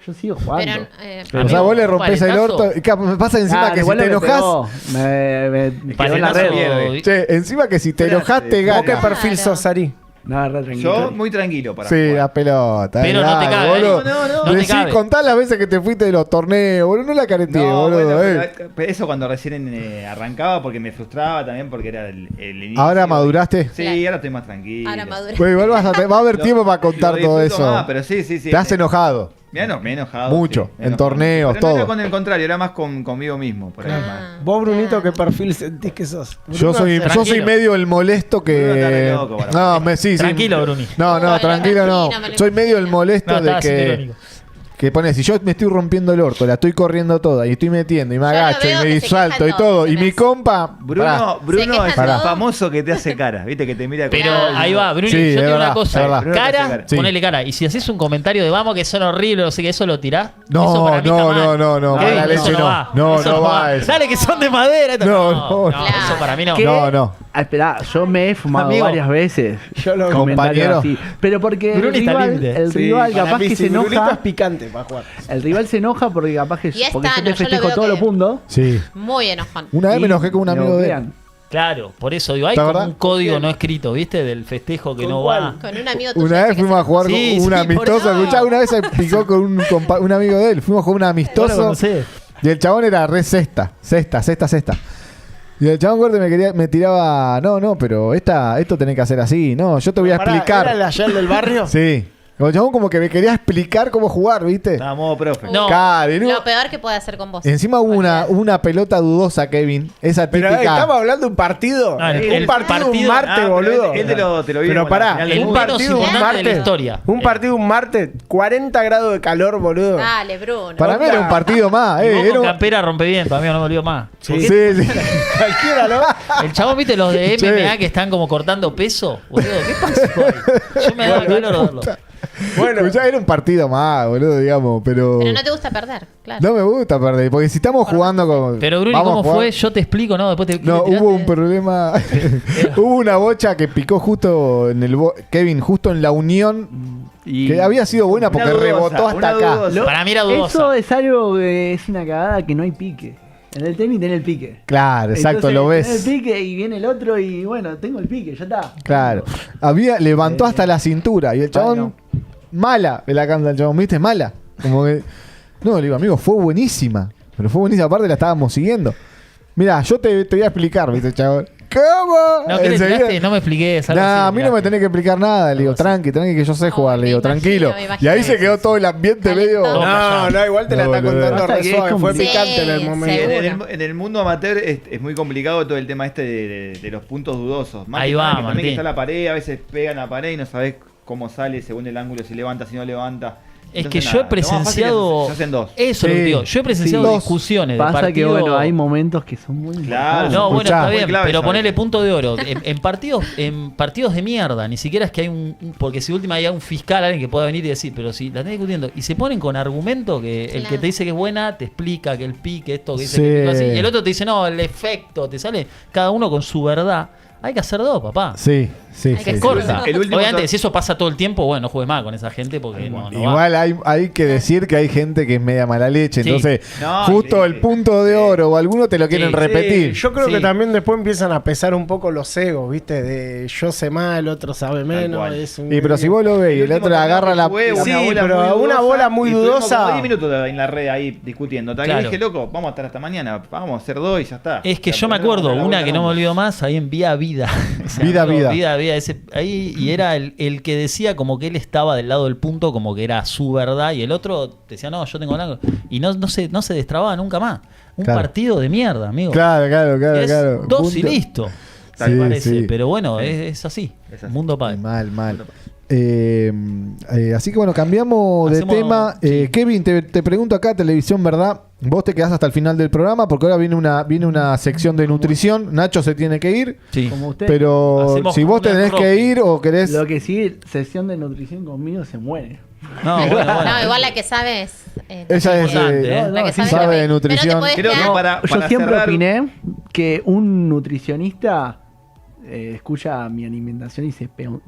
Yo sigo jugando. Pero, O sea, vos le ¿un rompés el paletazo? orto. Y me pasa encima Claro, que si igual te me enojas. pegó. Me quedó en la Paletazo, red. Che, encima que si te Espérate, enojas te ¿Vos qué gana. perfil Claro. sos, Ari? Nada, re tranquilo. Yo muy tranquilo para Sí, jugar. la pelota. Pero no te cabe, boludo. no te Decí, cabe. contá las veces que te fuiste de los torneos, boludo. No la careteé, No, boludo. bueno, pero eso cuando recién arrancaba porque me frustraba también porque era el inicio. Ahora maduraste. Sí, Claro. ahora estoy más tranquilo. ahora madurez. Pues igual va a haber Lo- tiempo para contar lo todo disfruto eso. más, pero sí. Te has enojado. Me he enojado. Mucho, sí, me he en enojado. torneos, Pero no todo. era con el contrario, era más conmigo mismo. Por ahí más. Vos, Brunito, ¿qué perfil sentís que sos? Yo soy Tranquilo. medio el molesto Bruno está re que. loco, para No, sí. Tranquilo, Bruni. No, Bueno, tranquilo, no. no me lo Soy medio el imagino. molesto No, de estaba siendo que. irónico. Que pone, si yo me estoy rompiendo el orto, la estoy corriendo toda y estoy metiendo y me Yo lo agacho y veo me que se salto queja y todo, todo. se Y me mi hace. compa. Bruno Se queja es todo. el famoso que te hace cara, ¿viste? Que te mira con Pero cara. ahí va, Bruni, Sí, yo es te digo verdad, una cosa. es verdad. Bruno te hace Cara, cara. Sí. ponele cara. Y si haces un comentario de vamos que son horribles, no sé qué, eso lo tirás. eso No, para mí está mal. no, Kevin, mala eso leche no. va. No, Eso no va eso. Dale que son de madera. No, no. Eso para mí no. ¿Qué? No. Ah, espera, yo me he fumado Amigo. varias veces. Yo lo Comentarios Compañero. así. Pero porque el Bruni está rival, límite. el Sí, rival para capaz mí, que si se Brunito enoja. es picante para jugar. El rival se enoja porque capaz que Y es porque yo Tano, te yo lo festejo veo todos que- los puntos. Sí. Muy enojón. Una vez me y enojé con un me amigo de él. bloquean. Claro, por eso digo, hay ¿La como verdad? un código no escrito, ¿viste? Del festejo que ¿Con no cuál? va. Con un amigo tuyo. Una vez fuimos a jugar Sí, con un sí, amistoso. por eso. Escuchá, una vez se picó con un amigo de él. Fuimos a jugar un Vos lo amistoso. conocés. Y el chabón era re cesta. Y el chabón corte me tiraba. No, pero esto tenés que hacer así. No, yo te voy a Pará, explicar. ¿era el ayer del barrio? Sí. El chabón como que me quería explicar cómo jugar, ¿viste? Estaba modo profe. No. Cari, ¿no? Lo peor que puede hacer con vos. Encima hubo una pelota dudosa, Kevin. Esa Pero típica. estamos hablando de un partido. No, un el partido un partido- martes, pero boludo. él te lo vive Pero como pará, la final del El un mundo. menos partido un importante de la martes. historia. Un partido un martes, 40 grados de calor, boludo. Dale, Bruno. Para mí era un partido más. Y vos Era con un- campera rompe bien, para mí no me olvido más. Sí, sí. Cualquiera, ¿no? El chabón, ¿viste los de Che. MMA que están como cortando peso? Boludo, ¿qué pasó ahí? Yo me daba calor de verlo. Bueno, ya era un partido más, boludo, digamos. Pero. Pero no te gusta perder, claro. No me gusta perder, porque si estamos jugando con. Pero Bruni, vamos a ¿cómo jugar- fue? Yo te explico, ¿no? Después te No, te hubo tiraste- un problema. Hubo una bocha que picó justo en el. Kevin, justo en la unión. Y- Que había sido buena porque Una dudosa, rebotó hasta una acá. dudosa. Para mí era Eso dudosa. es algo que es una cagada que no hay pique. En el tenis tenés el pique. Claro, exacto, Entonces, lo tenés ves. el pique y viene el otro y bueno, tengo el pique, ya está. Claro. Levantó hasta la cintura y el chabón, no. mala, de la canta el chabón, ¿viste? Mala. Como que. No, le digo, amigo, fue buenísima. Pero fue buenísima, aparte la estábamos siguiendo. Mirá, yo te voy a explicar, ¿viste, chabón? ¿Cómo? No, ¿qué le Enseguida- tiraste? No me expliques. algo Nah, así, a mí no me tiraste. tenés que explicar nada. Le digo, Algo así. tranqui, que yo sé jugar. Le me digo, imagino, tranquilo. me Y imagino ahí se eso. quedó todo el ambiente medio. Todo callado. No, igual te la No, está boludo. contando Pasa re que es suave. Fue complicado. picante en el Sí, momento. seguro. En el mundo amateur es muy complicado todo el tema este de los puntos dudosos. Más Ahí que va, nada que también Martín. que está la pared, a veces pegan la pared y no sabes cómo sale según el ángulo, si levanta, si no levanta. Es que Entonces, yo he nada, lo más fácil presenciado. se hacen dos. Eso es lo Sí. que digo. Yo he presenciado Sí. discusiones de Pasa que partido- bueno, hay momentos que son muy Claro. No, bueno, Escuchá. está Muy bien, clave pero eso, ponele ¿viste? punto de oro. En partidos de mierda, ni siquiera es que hay porque si última hay un fiscal, alguien que pueda venir y decir, pero si la están discutiendo, y se ponen con argumento que el que Claro. te dice que es buena te explica que el pique, esto que dice Sí. que el pico así, y el otro te dice, no, el efecto, te sale cada uno con su verdad. Hay que hacer dos, papá. Sí, sí, Hay sí. que Es sí. corta. El último Obviamente, tor- si eso pasa todo el tiempo, bueno, no juegues más con esa gente porque no va. Igual hay que decir que hay gente que es media mala leche, Sí. entonces No, justo sí. el punto de oro o alguno te lo quieren Sí. repetir. Yo creo Sí. que también después empiezan a pesar un poco los egos, ¿viste? De yo sé más, el otro sabe menos. cual. Es un- Y pero si vos lo ves y el otro le agarra la... Sí, pero una bola muy y estuvimos dudosa. como 10 minutos en la red ahí discutiendo. Tal Claro. que dije, loco, vamos a estar hasta mañana, vamos a hacer dos y ya está. Es que O sea, yo me ponemos acuerdo, la una vuelta que no me al olvido más, ahí en Vía Vida. Ese Vida, amigo, Vida. Vida, ahí, y era el que decía como que él estaba del lado del punto, como que era su verdad, y el otro decía, no, yo tengo blanco. Y no se destrababa nunca más. Un Claro. partido de mierda, amigo. Claro, claro, Es claro. dos y Punto. listo. Sí, Me parece. sí. Pero bueno, Sí. es así. Es así. Mundo padre. Mal. Así que bueno, cambiamos de Hacemos- tema. sí. Kevin, te pregunto acá, Televisión Verdad, vos te quedás hasta el final del programa porque ahora viene una sección de nutrición. Nacho se tiene que ir, Sí. Como usted. pero Hacemos si como vos una tenés que Rocky. ir o querés... Lo que sí, sesión de nutrición conmigo se muere. No, bueno. No, igual la que sabe es. Ella es importante, de- ¿eh? la que sí sabe, sabe de pero nutrición. te podés Creo que quedar- para Yo siempre cerrar- opiné que un nutricionista escucha mi alimentación y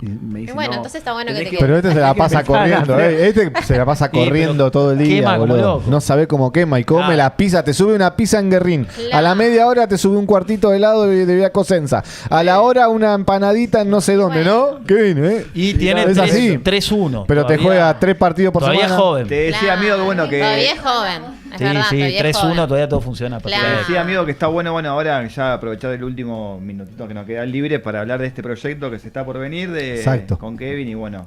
me dice. Bueno, no, entonces está bueno que tenés te Pero este se la Hay que pasa empezar a corriendo, hacer- Este se la pasa Sí, pero corriendo todo el día, quema como boludo. loco. No sabe cómo quema y come Claro. la pizza. Te sube una pizza en Guerrín. Claro. A la media hora te sube un cuartito de helado de Vía Cosenza. A la hora una empanadita en no sé dónde, ¿no? Qué bien, Y tiene es así. 3-1. Pero te Todavía- juega 3 partidos por Todavía es semana. joven. Te decía, amigo, que bueno, que. Todavía es joven. Es Sí, verdad, sí, todavía es 3-1, joven. todavía todo funciona. Claro. Te decía, amigo, que está bueno, ahora ya aprovechar el último minutito que nos queda libre para hablar de este proyecto que se está por venir Exacto. con Kevin y bueno,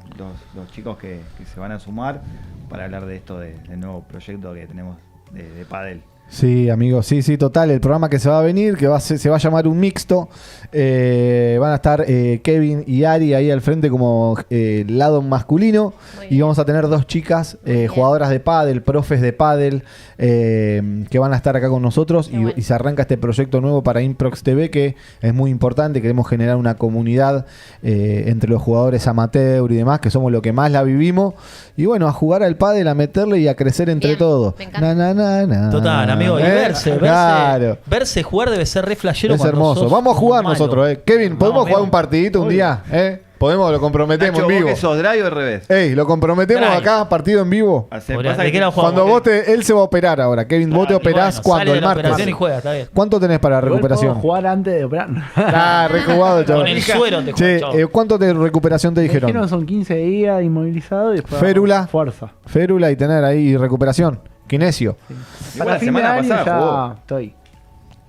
los chicos que se van a sumar para hablar de esto, del nuevo proyecto que tenemos de pádel. Sí, amigo, sí, total. El programa que se va a venir, se va a llamar Un Mixto. Van a estar Kevin y Ari ahí al frente como lado masculino. Muy Y bien. vamos a tener 2 chicas, bien. jugadoras de pádel, profes de pádel, que van a estar acá con nosotros. Qué Y, bueno. y se arranca este proyecto nuevo para Improx TV, que es muy importante. Queremos generar una comunidad entre los jugadores amateur y demás, que somos lo que más la vivimos. Y bueno, a jugar al pádel, a meterle y a crecer entre Bien, todos. me encanta. Na. Total, amigo. Y Claro. verse jugar debe ser re flashero. Es cuando hermoso. sos Vamos a jugar malo. nosotros, Kevin, ¿podemos Vamos, jugar amigo. un partidito un día? Podemos, lo comprometemos Nacho, en ¿vos vivo. que sos drive o al revés? Ey, lo comprometemos Drive. acá, partido en vivo. Podría- Pasa ¿de que- qué la jugamos? Cuando vos él se va a operar ahora. Kevin, vos te Y operás bueno, cuando sale de el la martes. operación y juega, está bien. ¿Cuánto tenés para Igual recuperación? puedo jugar antes de operar. Ah, rejugado, chaval. Con el suero te Che, juega, chao. ¿cuánto de recuperación te Me dijeron dijeron? son 15 días inmovilizado y después Férula. fuerza. Férula y tener ahí recuperación. Kinesio. Igual Para la fin semana de año pasada ya jugó. estoy.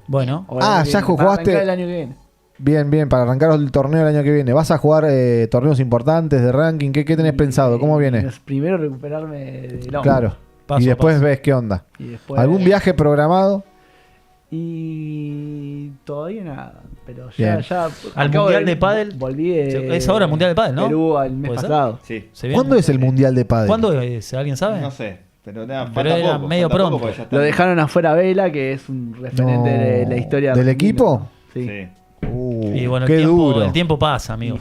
Bueno, O el Ah, año que ya viene, para jugaste. arrancar el año que viene. Bien, para arrancar el torneo el año que viene. ¿Vas a jugar torneos importantes de ranking? ¿Qué tenés pensado? ¿Cómo viene? Primero recuperarme del hombro. Claro. Paso Y a después paso. ves qué onda. Y después, ¿Algún viaje programado? Y todavía nada. Pero Bien. ya ¿Al acabo Mundial de Pádel? Volví Es ahora el Mundial de Pádel, ¿no? Perú el mes ¿Puede ser? pasado. Sí. ¿se viene? ¿Cuándo es el Mundial de Padel? ¿Cuándo es? ¿Alguien sabe? No sé. Pero, nada, Pero falta era poco, medio falta poco pronto. porque ya está. Lo dejaron afuera Vela, que es un referente No. de la historia ¿Del argentina. equipo? Sí. Sí. Y bueno, qué duro. el tiempo pasa, amigo.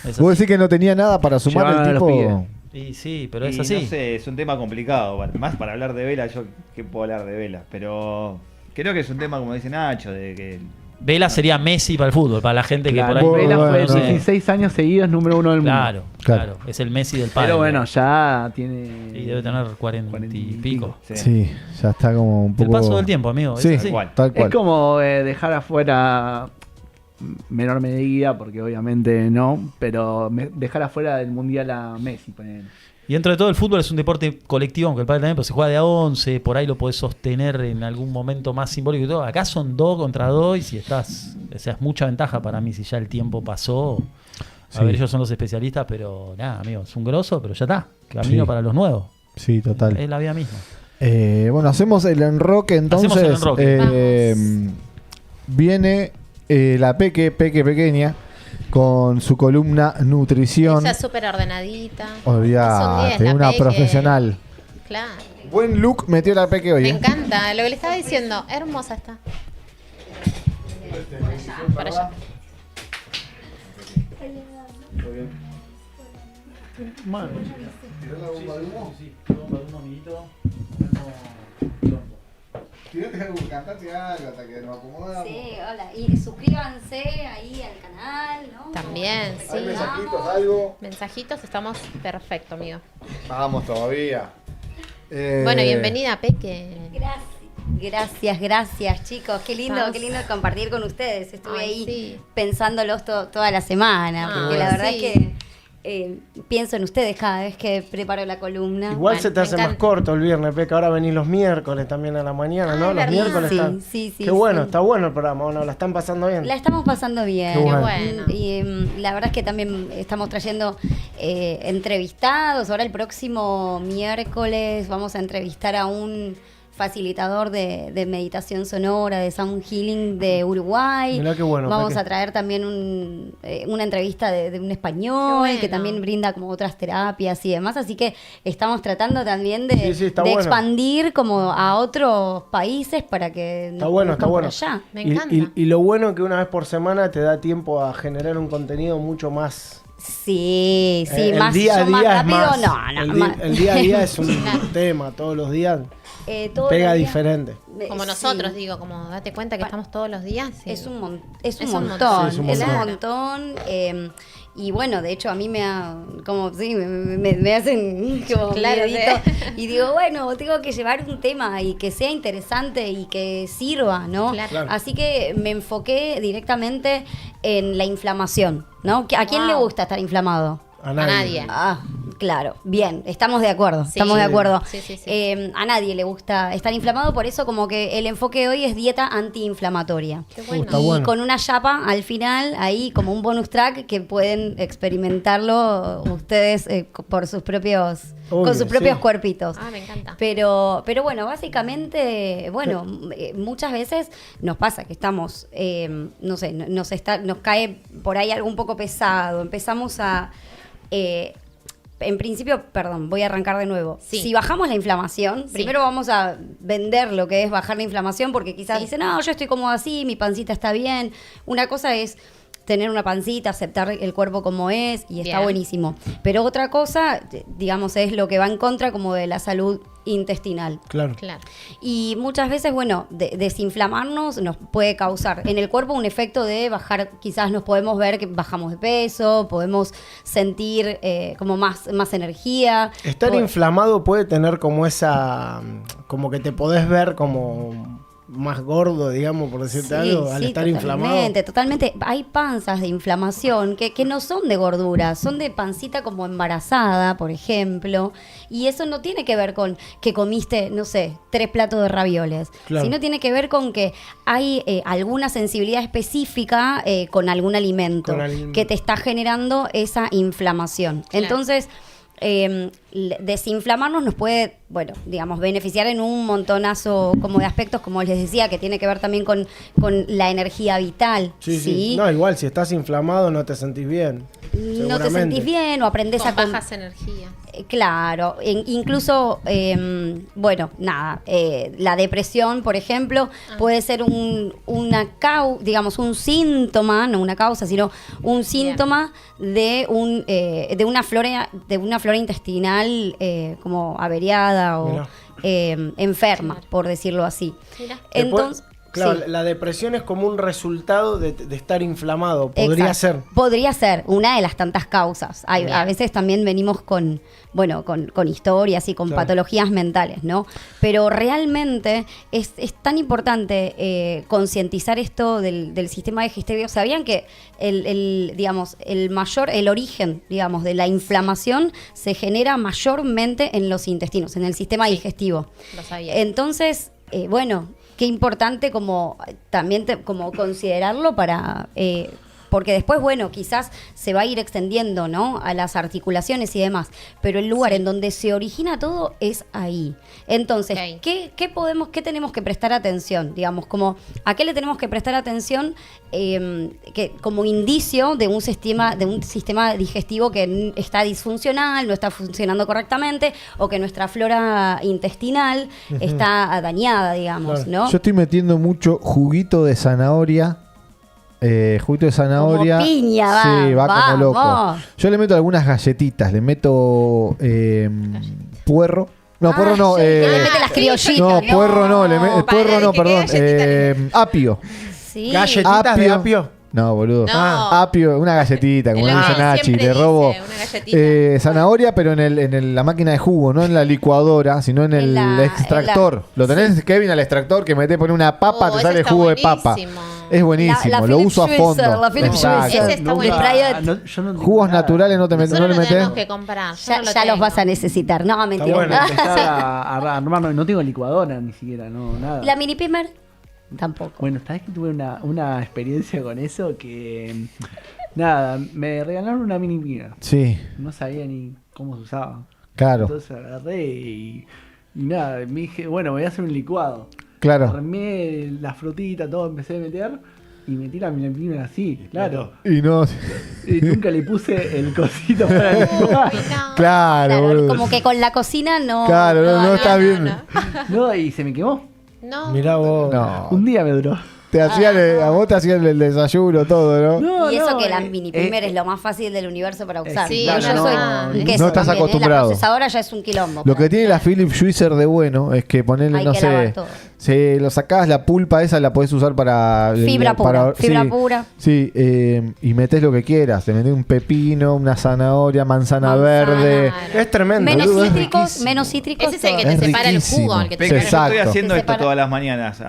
Es ¿Vos así. decís que no tenía nada para sumar Llevaron a el los tipo? Y sí, pero Y es así. No sé, es un tema complicado. Bueno, más para hablar de Vela, yo que puedo hablar de Vela. Pero creo que es un tema, como dice Nacho, de que Vela sería Messi para el fútbol, para la gente que por ahí... Vela fue Bueno, 16 años seguidos número 1 del mundo. Claro, claro, es el Messi del padre. Pero bueno, ya tiene... Y debe tener 40 y pico. Sí, ya está como un poco... El paso del tiempo, amigo. Sí, es así. tal cual. Es como dejar afuera, menor medida, porque obviamente no, pero dejar afuera del mundial a Messi. Ponele. Y dentro de todo el fútbol es un deporte colectivo, aunque el pádel también, pero se juega de a 11, por ahí lo podés sostener en algún momento más simbólico y todo. Acá son 2 contra 2 y si estás, o sea, es mucha ventaja para mí si ya el tiempo pasó. A Sí. ver, ellos son los especialistas, pero nada, amigo, es un grosso, pero ya está. Camino Sí. para los nuevos. Sí, total. Es la vida misma. Bueno, hacemos el enroque entonces. Hacemos el enroque. Viene la Peque pequeña, con su columna Nutrición. Ella es súper ordenadita. Olvídate, Es un 10, la una Peque. profesional. Claro. Buen look metió la Peque hoy. Me encanta lo que le estaba diciendo. Hermosa está. Para allá. Cantate algo hasta que nos acomodamos. Sí, hola. Y suscríbanse ahí al canal, ¿no? También, sí. Hay mensajitos, algo. Mensajitos, estamos perfecto, amigo. Vamos todavía. Bueno, bienvenida, Peque. Gracias, chicos. Qué lindo compartir con ustedes. Estuve Ay, ahí sí. pensándolos toda la semana, Ah, porque la verdad sí. es que pienso en ustedes cada vez que preparo la columna. Igual Bueno, se te me hace más encanta. corto el viernes, Peca. Ahora venís los miércoles también a la mañana, Ah, ¿no? es Los verdad. miércoles Sí, están. sí, Qué bueno, sí. está bueno el programa, ¿o no? ¿La están pasando bien? La estamos pasando bien. Qué bueno. bueno. Y la verdad es que también estamos trayendo entrevistados. Ahora el próximo miércoles vamos a entrevistar a un facilitador de meditación sonora, de sound healing de Uruguay. Mirá qué bueno, Vamos Peque. a traer también una entrevista de un español Qué bueno. que también brinda como otras terapias y demás. Así que estamos tratando también de, Sí, sí, está de bueno. expandir como a otros países para que Está bueno, está conozcan por bueno. allá. Me Y- encanta. y lo bueno es que una vez por semana te da tiempo a generar un contenido mucho más. Sí, el más, día a yo más día es rápido, más. no, el, más- el día a día es un Claro. tema, todos los días todos pega los días- diferente. Como Sí. nosotros, digo, como date cuenta que estamos todos los días. Sí. Es un montón. Sí, Es es un un montón. Y bueno, de hecho, a mí me ha. Como, sí, me hacen como Claro, miedito. sí. Y digo, bueno, tengo que llevar un tema y que sea interesante y que sirva, ¿no? Claro. Claro. Así que me enfoqué directamente en la inflamación, ¿no? ¿A quién le Wow. gusta estar inflamado? A nadie. Ah, claro, bien, estamos de acuerdo, Sí. estamos de acuerdo. Sí, sí, sí. A nadie le gusta estar inflamado, por eso como que el enfoque de hoy es dieta antiinflamatoria. Qué bueno. Está Y bueno. con una chapa al final, ahí como un bonus track que pueden experimentarlo ustedes por sus propios, Obvio, con sus propios sí. cuerpitos. Ah, me encanta. Pero bueno, básicamente, bueno, muchas veces nos pasa que estamos, no sé, nos cae por ahí algo un poco pesado, empezamos a, en principio, perdón, voy a arrancar de nuevo. Sí. Si bajamos la inflamación, Sí. primero vamos a vender lo que es bajar la inflamación, porque quizás Sí. dicen, no, yo estoy cómodo así, mi pancita está bien. Una cosa es tener una pancita, aceptar el cuerpo como es y está Bien. buenísimo. Pero otra cosa, digamos, es lo que va en contra como de la salud intestinal. Claro. Claro. Y muchas veces, bueno, desinflamarnos nos puede causar en el cuerpo un efecto de bajar, quizás nos podemos ver que bajamos de peso, podemos sentir como más energía. Estar Po- inflamado puede tener como esa. Como que te podés ver como más gordo, digamos, por decirte algo, al estar inflamado. Totalmente. Hay panzas de inflamación que no son de gordura, son de pancita como embarazada, por ejemplo. Y eso no tiene que ver con que comiste, no sé, 3 platos de ravioles. Claro. Sino tiene que ver con que hay alguna sensibilidad específica con algún alimento Con que te está generando esa inflamación. Claro. Entonces, desinflamarnos nos puede, bueno, digamos, beneficiar en un montonazo como de aspectos, como les decía, que tiene que ver también con la energía vital. Sí. No, igual, si estás inflamado no te sentís bien. No te seguramente. sentís bien o aprendés Con a... con- bajas energías. Claro, incluso, bueno, nada, la depresión, por ejemplo, puede ser digamos, un síntoma, no una causa, sino un síntoma de una flora intestinal como averiada o Mirá. enferma, Claro. por decirlo así. Mira. Entonces, Claro, Sí. la depresión es como un resultado de estar inflamado. Podría Exacto. ser. Podría ser una de las tantas causas. Bien. A veces también venimos con historias y con Claro. patologías mentales, ¿no? Pero realmente es tan importante concientizar esto del sistema digestivo. ¿Sabían que el origen, digamos, de la inflamación se genera mayormente en los intestinos, en el sistema digestivo? Lo sabía. Entonces, bueno, qué importante como también como considerarlo para porque después, bueno, quizás se va a ir extendiendo, ¿no? A las articulaciones y demás, pero el lugar en donde se origina todo es ahí. Entonces, Ok. ¿qué tenemos que prestar atención? Digamos, como ¿a qué le tenemos que prestar atención que como indicio de un sistema digestivo que está disfuncional, no está funcionando correctamente o que nuestra flora intestinal está dañada, digamos, Claro. ¿no? Yo estoy metiendo mucho juguito de zanahoria. Juguito de zanahoria. Como piña, va, Sí, va como loco. vamos. Yo le meto algunas galletitas, le meto puerro. No, puerro no. yo dije, le mete las criollitas. No, puerro no, puerro Vale, no, ¿qué perdón. galletita Apio. Sí. Galletitas de apio. No, boludo. No. Apio, una galletita, como Es lo dice que Nachi, siempre le dice, robo. una galletita. Zanahoria, pero en la máquina de jugo, no en la licuadora, sino en el extractor. ¿Lo tenés, Kevin, al extractor que pone una papa, te ese sale está jugo de papa? buenísimo. Es buenísimo, La lo Philip uso a Schweitzer, fondo. la Philip Exacto. Schweitzer. Ese está buenísimo. Private. Yo no Jugos nada. naturales no te metes, Nosotros no lo le tenemos metés. que comprar. Yo Ya, no lo ya los tengo. vas a necesitar. No, mentira. bueno. Empezar a armar, no tengo licuadora ni siquiera, no, nada. ¿La mini pimer? Tampoco. Bueno, ¿sabes que tuve una experiencia con eso? Que nada, me regalaron una mini piña. Sí, No sabía ni cómo se usaba. claro, Entonces agarré y nada, me dije, bueno, voy a hacer un licuado. claro. Armé la frutita, todo, empecé a meter y metí la mini piña así, claro. Y no, Y nunca le puse el cosito para licuar. Uy, no. claro, Claro, boludo. como que con la cocina no. Claro, no está bien. No, y se me quemó. No. Mirá vos. No, Un día me duró. a vos te hacían el desayuno, todo, ¿no? No, Y eso no, que la mini pimer es lo más fácil del universo para usar. Sí, Yo claro, soy no, un no queso estás también, acostumbrado. La procesadora ya es un quilombo. Lo que tiene la Philip Schweitzer de bueno es que ponerle, Hay no que sé, lavar todo. si lo sacás, la pulpa esa la podés usar para... Fibra pura, fibra sí, pura. Sí, y metés lo que quieras. Te metés un pepino, una zanahoria, manzana verde. Es tremendo. Menos boludo, es cítricos, riquísimo. menos cítricos. Ese es el que todo. te Es separa el riquísimo. jugo. El que te Sí, Venga, separa yo estoy exacto. haciendo Se esto separa. todas las mañanas.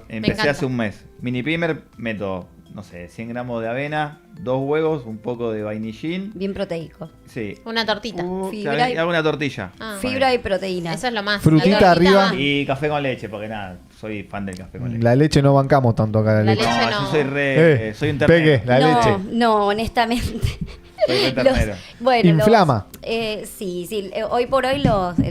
Empecé encanta. hace un mes. Mini primer, meto, no sé, 100 gramos de avena, 2 huevos, un poco de vainillín. Bien proteico. Sí. Una tortita. Fibra y- Hago una tortilla. Ah. Fibra y proteína. Eso es lo más. Frutita La tortita arriba. va. Y café con leche, porque nada, soy fan del café con leche. La leche no bancamos tanto acá, la La leche. leche No, no. yo soy re. Soy un ternero. Pegue, la no, leche. no, honestamente. Soy re ternero. Bueno, Inflama. Sí, hoy por hoy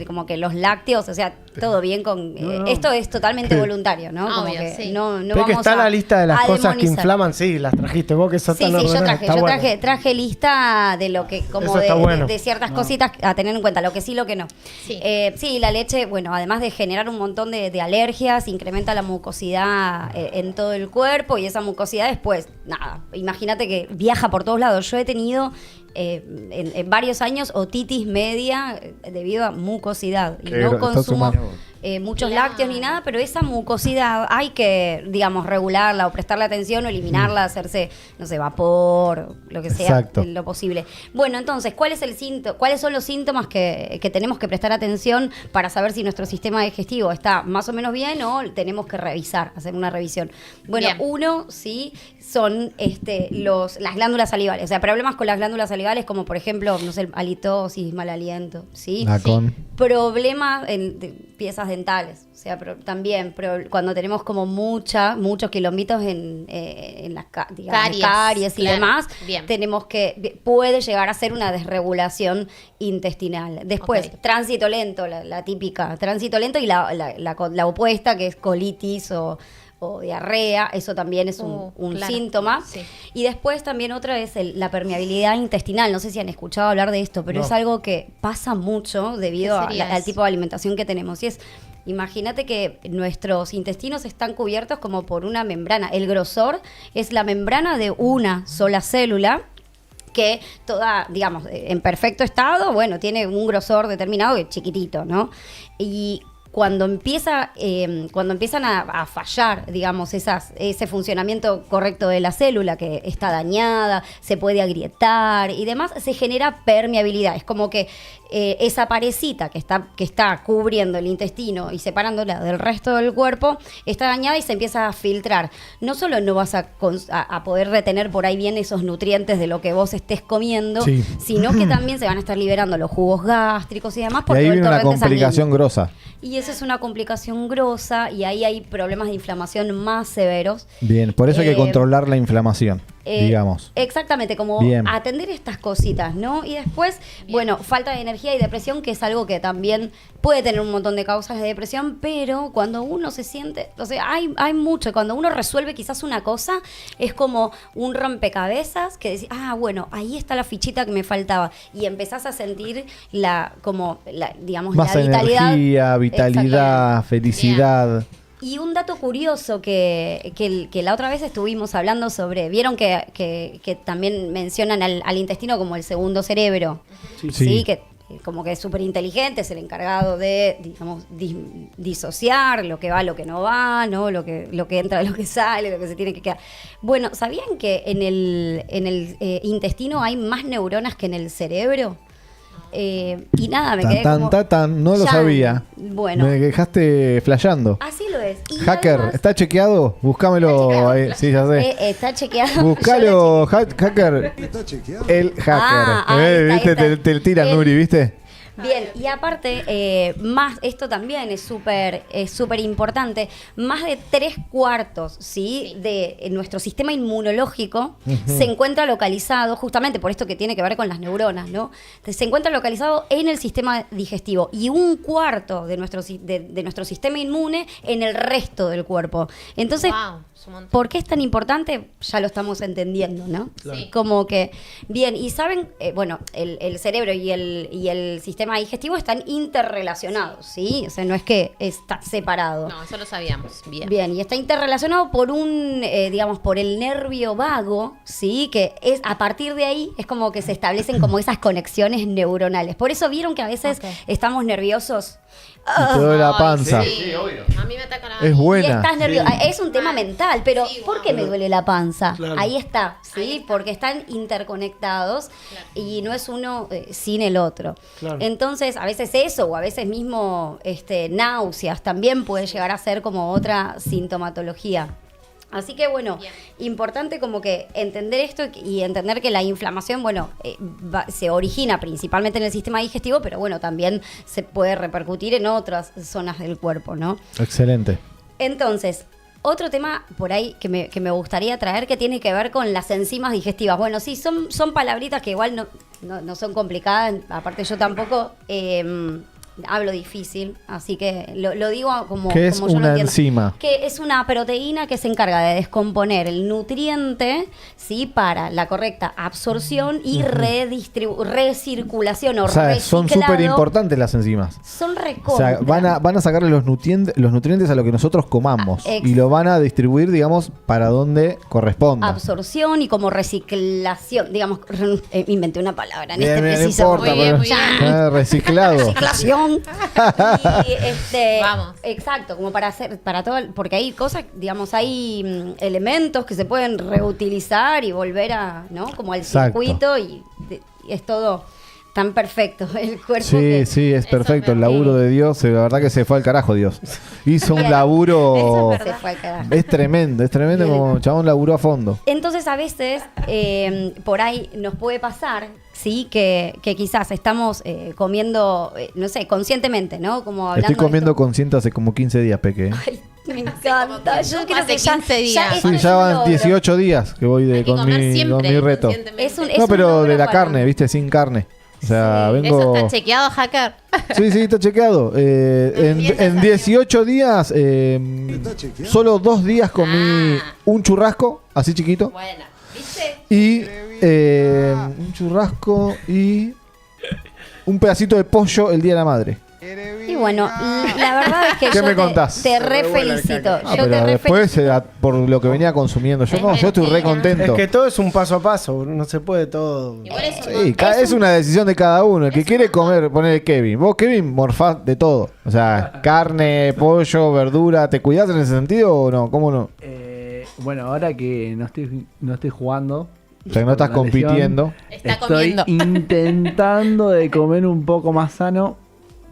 como que los lácteos, o sea, todo bien con... No. esto es totalmente Sí. voluntario, ¿no? Como Obvio, que sí. no Ve que vamos está a- la lista de las a cosas que demonizar. inflaman, sí, las trajiste vos que sos Sí, tan sí, yo ordenada, está bueno. traje lista de lo que, como Eso está bueno. de ciertas cositas a tener en cuenta, lo que sí, lo que no. Sí. Sí, la leche, bueno, además de generar un montón de alergias, incrementa la mucosidad en todo el cuerpo y esa mucosidad después, nada, imagínate que viaja por todos lados. Yo he tenido en varios años otitis media debido a mucosidad y Qué no estás consumo sumando. muchos Claro. lácteos ni nada, pero esa mucosidad hay que, digamos, regularla o prestarle atención o eliminarla, hacerse, no sé, vapor, lo que sea, Exacto. lo posible. Bueno, entonces, ¿cuáles son los síntomas que tenemos que prestar atención para saber si nuestro sistema digestivo está más o menos bien o tenemos que revisar, hacer una revisión? Bueno, Bien. uno, sí, son las glándulas salivales, o sea, problemas con las glándulas salivales como, por ejemplo, no sé, halitosis, mal aliento, ¿sí? La con. Problemas de piezas dentales, o sea, también cuando tenemos como muchos quilombitos en las digamos, caries y claro. demás, Bien. puede llegar a ser una desregulación intestinal. Después, Ok. tránsito lento, la típica, tránsito lento y la opuesta, que es colitis o diarrea, eso también es un claro. síntoma. Sí. Y después también otra es la permeabilidad intestinal. No sé si han escuchado hablar de esto, pero No. es algo que pasa mucho debido ¿Qué sería al eso? tipo de alimentación que tenemos. Y imagínate que nuestros intestinos están cubiertos como por una membrana. El grosor es la membrana de una sola célula que toda, digamos, en perfecto estado, bueno, tiene un grosor determinado que es chiquitito, ¿no? Y cuando empiezan a fallar, digamos, ese funcionamiento correcto de la célula que está dañada, se puede agrietar y demás, se genera permeabilidad. Es como que esa parecita que está cubriendo el intestino y separándola del resto del cuerpo está dañada y se empieza a filtrar. No solo no vas a poder retener por ahí bien esos nutrientes de lo que vos estés comiendo, Sí. sino que también se van a estar liberando los jugos gástricos y demás Y por ahí todo el viene una torrente complicación sanguíneo. grosa. Y esa es una complicación grosa y ahí hay problemas de inflamación más severos. Bien, por eso hay que controlar la inflamación, digamos. Exactamente, como Bien. atender estas cositas, ¿no? Y después, bueno, falta de energía y depresión, que es algo que también puede tener un montón de causas de depresión, pero cuando uno se siente, o sea, hay mucho, cuando uno resuelve quizás una cosa, es como un rompecabezas que decís, bueno, ahí está la fichita que me faltaba, y empezás a sentir digamos, Más la vitalidad. energía, vitalidad, felicidad. Y un dato curioso que la otra vez estuvimos hablando sobre, vieron que también mencionan al intestino como el segundo cerebro, Sí. que como que es súper inteligente, es el encargado de, digamos, disociar lo que va, lo que no va, ¿no? Lo que entra, lo que sale, lo que se tiene que quedar. Bueno, ¿sabían que en el intestino hay más neuronas que en el cerebro? Y nada, me quedé como... No lo ya, sabía. bueno. Me dejaste flasheando. Así lo es. Y Hacker, además- ¿está chequeado? Búscamelo. Está chequeado. Sí, ya sé. Está chequeado. Buscalo, hacker. ¿Está chequeado? El hacker. Ahí ¿Viste? está. Te tira el El- Nuri, ¿viste? Bien, y aparte, esto también es súper importante, más de 3/4, ¿sí? de nuestro sistema inmunológico se encuentra localizado, justamente por esto que tiene que ver con las neuronas, ¿no? Se encuentra localizado en el sistema digestivo y 1/4 de nuestro sistema inmune en el resto del cuerpo. Entonces, Wow, es un montón. ¿por qué es tan importante? Ya lo estamos entendiendo, ¿no? Sí. Como que, bien, y saben, bueno, el cerebro y el sistema digestivo están interrelacionados, ¿sí? O sea, no es que está separado. No, eso lo sabíamos. Bien. Bien, y está interrelacionado por digamos, por el nervio vago, ¿sí? Que es, a partir de ahí, es como que se establecen como esas conexiones neuronales. Por eso vieron que a veces estamos nerviosos. Y te duele la Ay, panza. sí. A mí me ataca la... Es Y buena. estás nervioso. Es un tema mental, pero Sí, ¿por wow. qué me duele la panza? Claro. Ahí está, ¿sí? Ahí está. Porque están interconectados y no es uno sin el otro. Claro. Entonces, a veces eso, o a veces mismo náuseas, también puede llegar a ser como otra sintomatología. Así que bueno, Bien. importante como que entender esto y entender que la inflamación, bueno, se origina principalmente en el sistema digestivo, pero bueno, también se puede repercutir en otras zonas del cuerpo, ¿no? Excelente. Entonces, otro tema por ahí que me gustaría traer que tiene que ver con las enzimas digestivas. Bueno, sí, son palabritas que igual no son complicadas, aparte yo tampoco hablo difícil, así que lo digo como ¿Qué es como yo lo una entiendo. enzima? Que es una proteína que se encarga de descomponer el nutriente, ¿sí? Para la correcta absorción y recirculación o O sea, son reciclado. súper importantes las enzimas. Son O recontra. sea, van a sacarle los nutrientes a lo que nosotros comamos ex- y lo van a distribuir, digamos, para donde corresponda. Absorción y como reciclación, digamos, inventé una palabra en Bien, este bien, no preciso importa, Muy bien, pero- muy bien. Reciclado. reciclación. Y Vamos. exacto, como para todo, porque hay cosas, digamos, hay elementos que se pueden reutilizar y volver ¿no? Como al Exacto. circuito y es todo tan perfecto el cuerpo. Sí, que- sí, es Eso perfecto. es El verdad. laburo de Dios, la verdad que se fue al carajo Dios. Hizo un Bien. laburo. Eso es se verdad. fue al carajo. Es tremendo Bien. como chabón laburó a fondo. Entonces a veces por ahí nos puede pasar, sí, que quizás estamos comiendo, no sé, conscientemente, ¿no? Como hablando Estoy de comiendo esto. consciente hace como 15 días, Peque. Ay, me encanta. Yo Como creo hace que ya 15 días. esto Sí, es ya un van logro. 18 días que voy Hay que con comer mi siempre, reto. inconscientemente. Es un- No, es pero de logro la para- carne, ¿viste? Sin carne. O sea, Sí. vengo. ¿Eso está chequeado, hacker? Sí, sí, está chequeado. En 18 días, ¿Está chequeado? solo 2 días comí Ah. un churrasco, así chiquito. Bueno, ¿viste? Y un churrasco y un pedacito de pollo el día de la madre. Y bueno, la verdad es que ¿Qué yo me contás? te re felicito. Ah, pero después, por lo que venía consumiendo. Yo estoy re contento. Es que todo es un paso a paso, no se puede todo. Igual es un Sí, montón. es una decisión de cada uno. El que quiere comer, poner Kevin. Vos, Kevin, morfás de todo. O sea, carne, pollo, verdura. ¿Te cuidás en ese sentido o no? ¿Cómo no? Bueno, ahora que no estoy jugando. O sea, que no estás por la lesión, compitiendo. Está estoy comiendo. intentando de comer un poco más sano,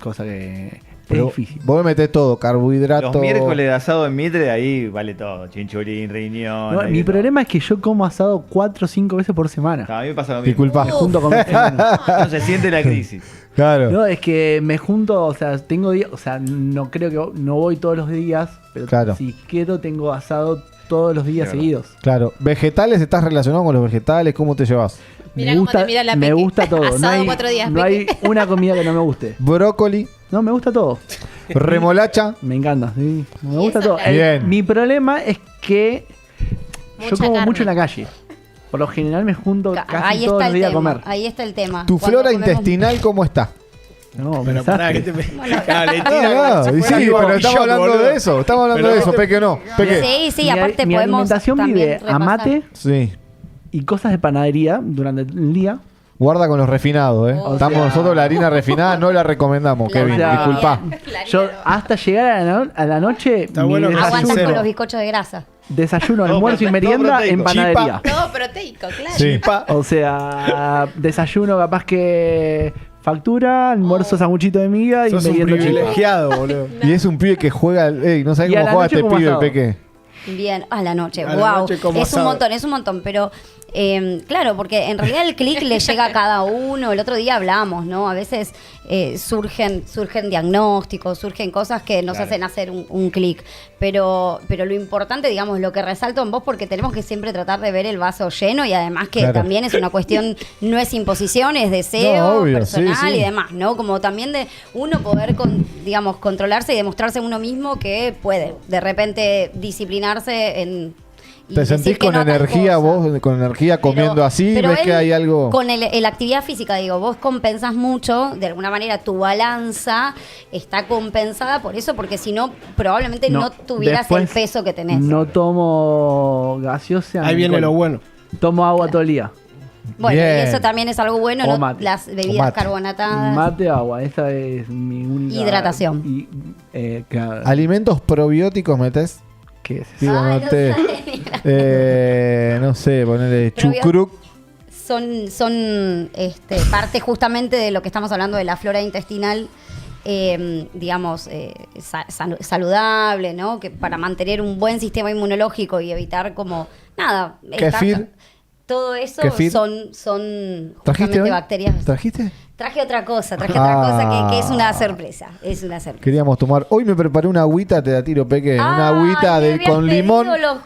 cosa que es Pero difícil. vos me metés todo, carbohidratos. Los miércoles de asado en Mitre, ahí vale todo. Chinchulín, riñón. No, ahí mi todo. problema es que yo como asado 4 o 5 veces por semana. A mí me pasa lo mismo. Disculpa. Me junto con mis hermanos. No se siente la crisis. Claro. No, es que me junto, o sea, tengo días, o sea, no creo que no voy todos los días, pero Claro. si quiero tengo asado todos los días Es verdad. seguidos. Claro. ¿Vegetales? ¿Estás relacionado con los vegetales? ¿Cómo te llevas? Mirá cómo te mira la me Peque. gusta todo. Asado 4 días, no hay Peque. una comida que no me guste. Brócoli, No, me gusta todo. remolacha. Me encanta, sí. Me gusta eso todo. es la- Bien. Mi problema es que yo Mucha como carne. mucho en la calle. Por lo general me junto casi Ahí todos está los el días a tema. comer. Ahí está el tema. ¿Tu Cuando flora comemos- intestinal cómo está? No, Pero mensaje. pará, ¿qué te Claro, le No, tira como no, si y sí, fuera algo pero estamos shot, hablando boludo. de eso. Estamos hablando Pero de eso, no- Peque o no. Peque. Sí, sí, Mi- aparte mi podemos alimentación también vive a repasar. mate Sí. y cosas de panadería durante el día. Guarda con los refinados, ¿eh? O Estamos sea- nosotros, la harina refinada no la recomendamos, La Kevin. o sea- Disculpa. La Yo hierba. hasta llegar a la noche Está mi bueno que Aguantar Sincero. con los bizcochos de grasa. desayuno, Todo almuerzo y prote- merienda todo en proteico. panadería. Todo proteico, claro. Sí. O sea, desayuno capaz que factura, almuerzo sanguchito de miga y Sos un merienda chipa. privilegiado, boludo. Y es un pibe que juega. Ey, no sabes Y a cómo la juega noche este como pibe, asado. Peque. Bien, a la noche, A la wow. noche como Es un asado. montón, pero claro, porque en realidad el clic le llega a cada uno. El otro día hablamos, ¿no? A veces surgen diagnósticos, surgen cosas que nos Claro. hacen hacer un clic. Pero lo importante, digamos, lo que resalto en vos, porque tenemos que siempre tratar de ver el vaso lleno y además que Claro. también es una cuestión, no es imposición, es deseo No, obvio, personal sí, sí. y demás, ¿no? Como también de uno poder, digamos, controlarse y demostrarse a uno mismo que puede de repente disciplinarse en... y ¿Te decir sentís que con no a tal energía cosa. vos, con energía comiendo Pero- así? pero ¿Ves que él, hay algo? Con la actividad física, digo, vos compensás mucho, de alguna manera tu balanza está compensada por eso, porque si no, probablemente no tuvieras el después peso que tenés. No tomo gaseosa. Ahí ni viene lo alcohol. bueno. Tomo agua todo el día. Bueno, Bien. y eso también es algo bueno, O ¿no? mate. Las O bebidas mate. carbonatadas. Mate, agua. Esa es mi única... Hidratación. Y, claro. ¿Alimentos probióticos metés? ¿Qué es eso? Digo, Ay, no no te- no sé, ponerle Probio- chucruc. Son parte justamente de lo que estamos hablando de la flora intestinal, digamos, saludable, ¿no? Que para mantener un buen sistema inmunológico y evitar como, nada, Kefir. todo eso Kefir. son ¿Trajiste justamente hoy? bacterias. ¿Trajiste? Traje otra cosa que es una sorpresa. Es una sorpresa. Queríamos tomar. Hoy me preparé una agüita, te la tiro, Peque. Una Ay, agüita me habías con limón. pedido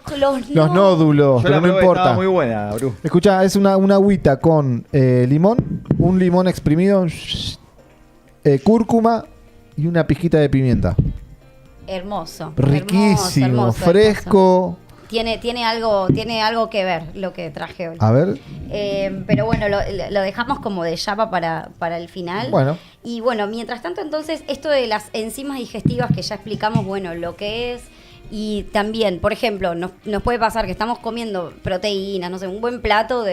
Los nódulos, Yo pero la no probé, importa. estaba muy buena, Bru. Escucha, es una agüita con limón, un limón exprimido, cúrcuma y una pizquita de pimienta. Hermoso. Riquísimo, hermoso, fresco. Tiene algo que ver lo que traje hoy. A ver, Pero bueno, lo dejamos como de chapa para el final. Bueno. Y bueno, mientras tanto, entonces, esto de las enzimas digestivas que ya explicamos, bueno, lo que es. Y también, por ejemplo, nos puede pasar que estamos comiendo proteínas, no sé, un buen plato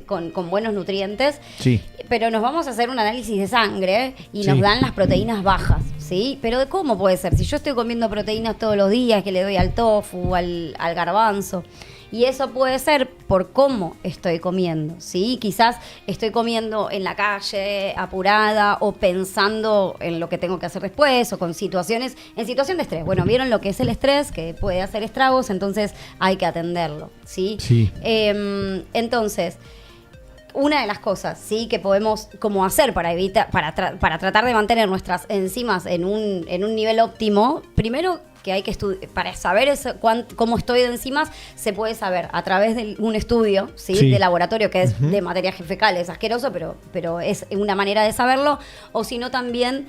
con buenos nutrientes, sí. pero nos vamos a hacer un análisis de sangre y Sí. nos dan las proteínas bajas, ¿sí? Pero ¿cómo puede ser? Si yo estoy comiendo proteínas todos los días, que le doy al tofu, al garbanzo, y eso puede ser por cómo estoy comiendo, ¿sí? Quizás estoy comiendo en la calle, apurada, o pensando en lo que tengo que hacer después, o en situación de estrés. Bueno, vieron lo que es el estrés, que puede hacer estragos, entonces hay que atenderlo, ¿sí? Sí. Entonces, una de las cosas, sí, que podemos como hacer para evitar, para tratar de mantener nuestras enzimas en un nivel óptimo, primero que hay que estudiar, para saber cómo estoy de enzimas, se puede saber a través de un estudio, ¿sí? Sí. De laboratorio, que es de materia fecal, es asqueroso, pero es una manera de saberlo, o si no también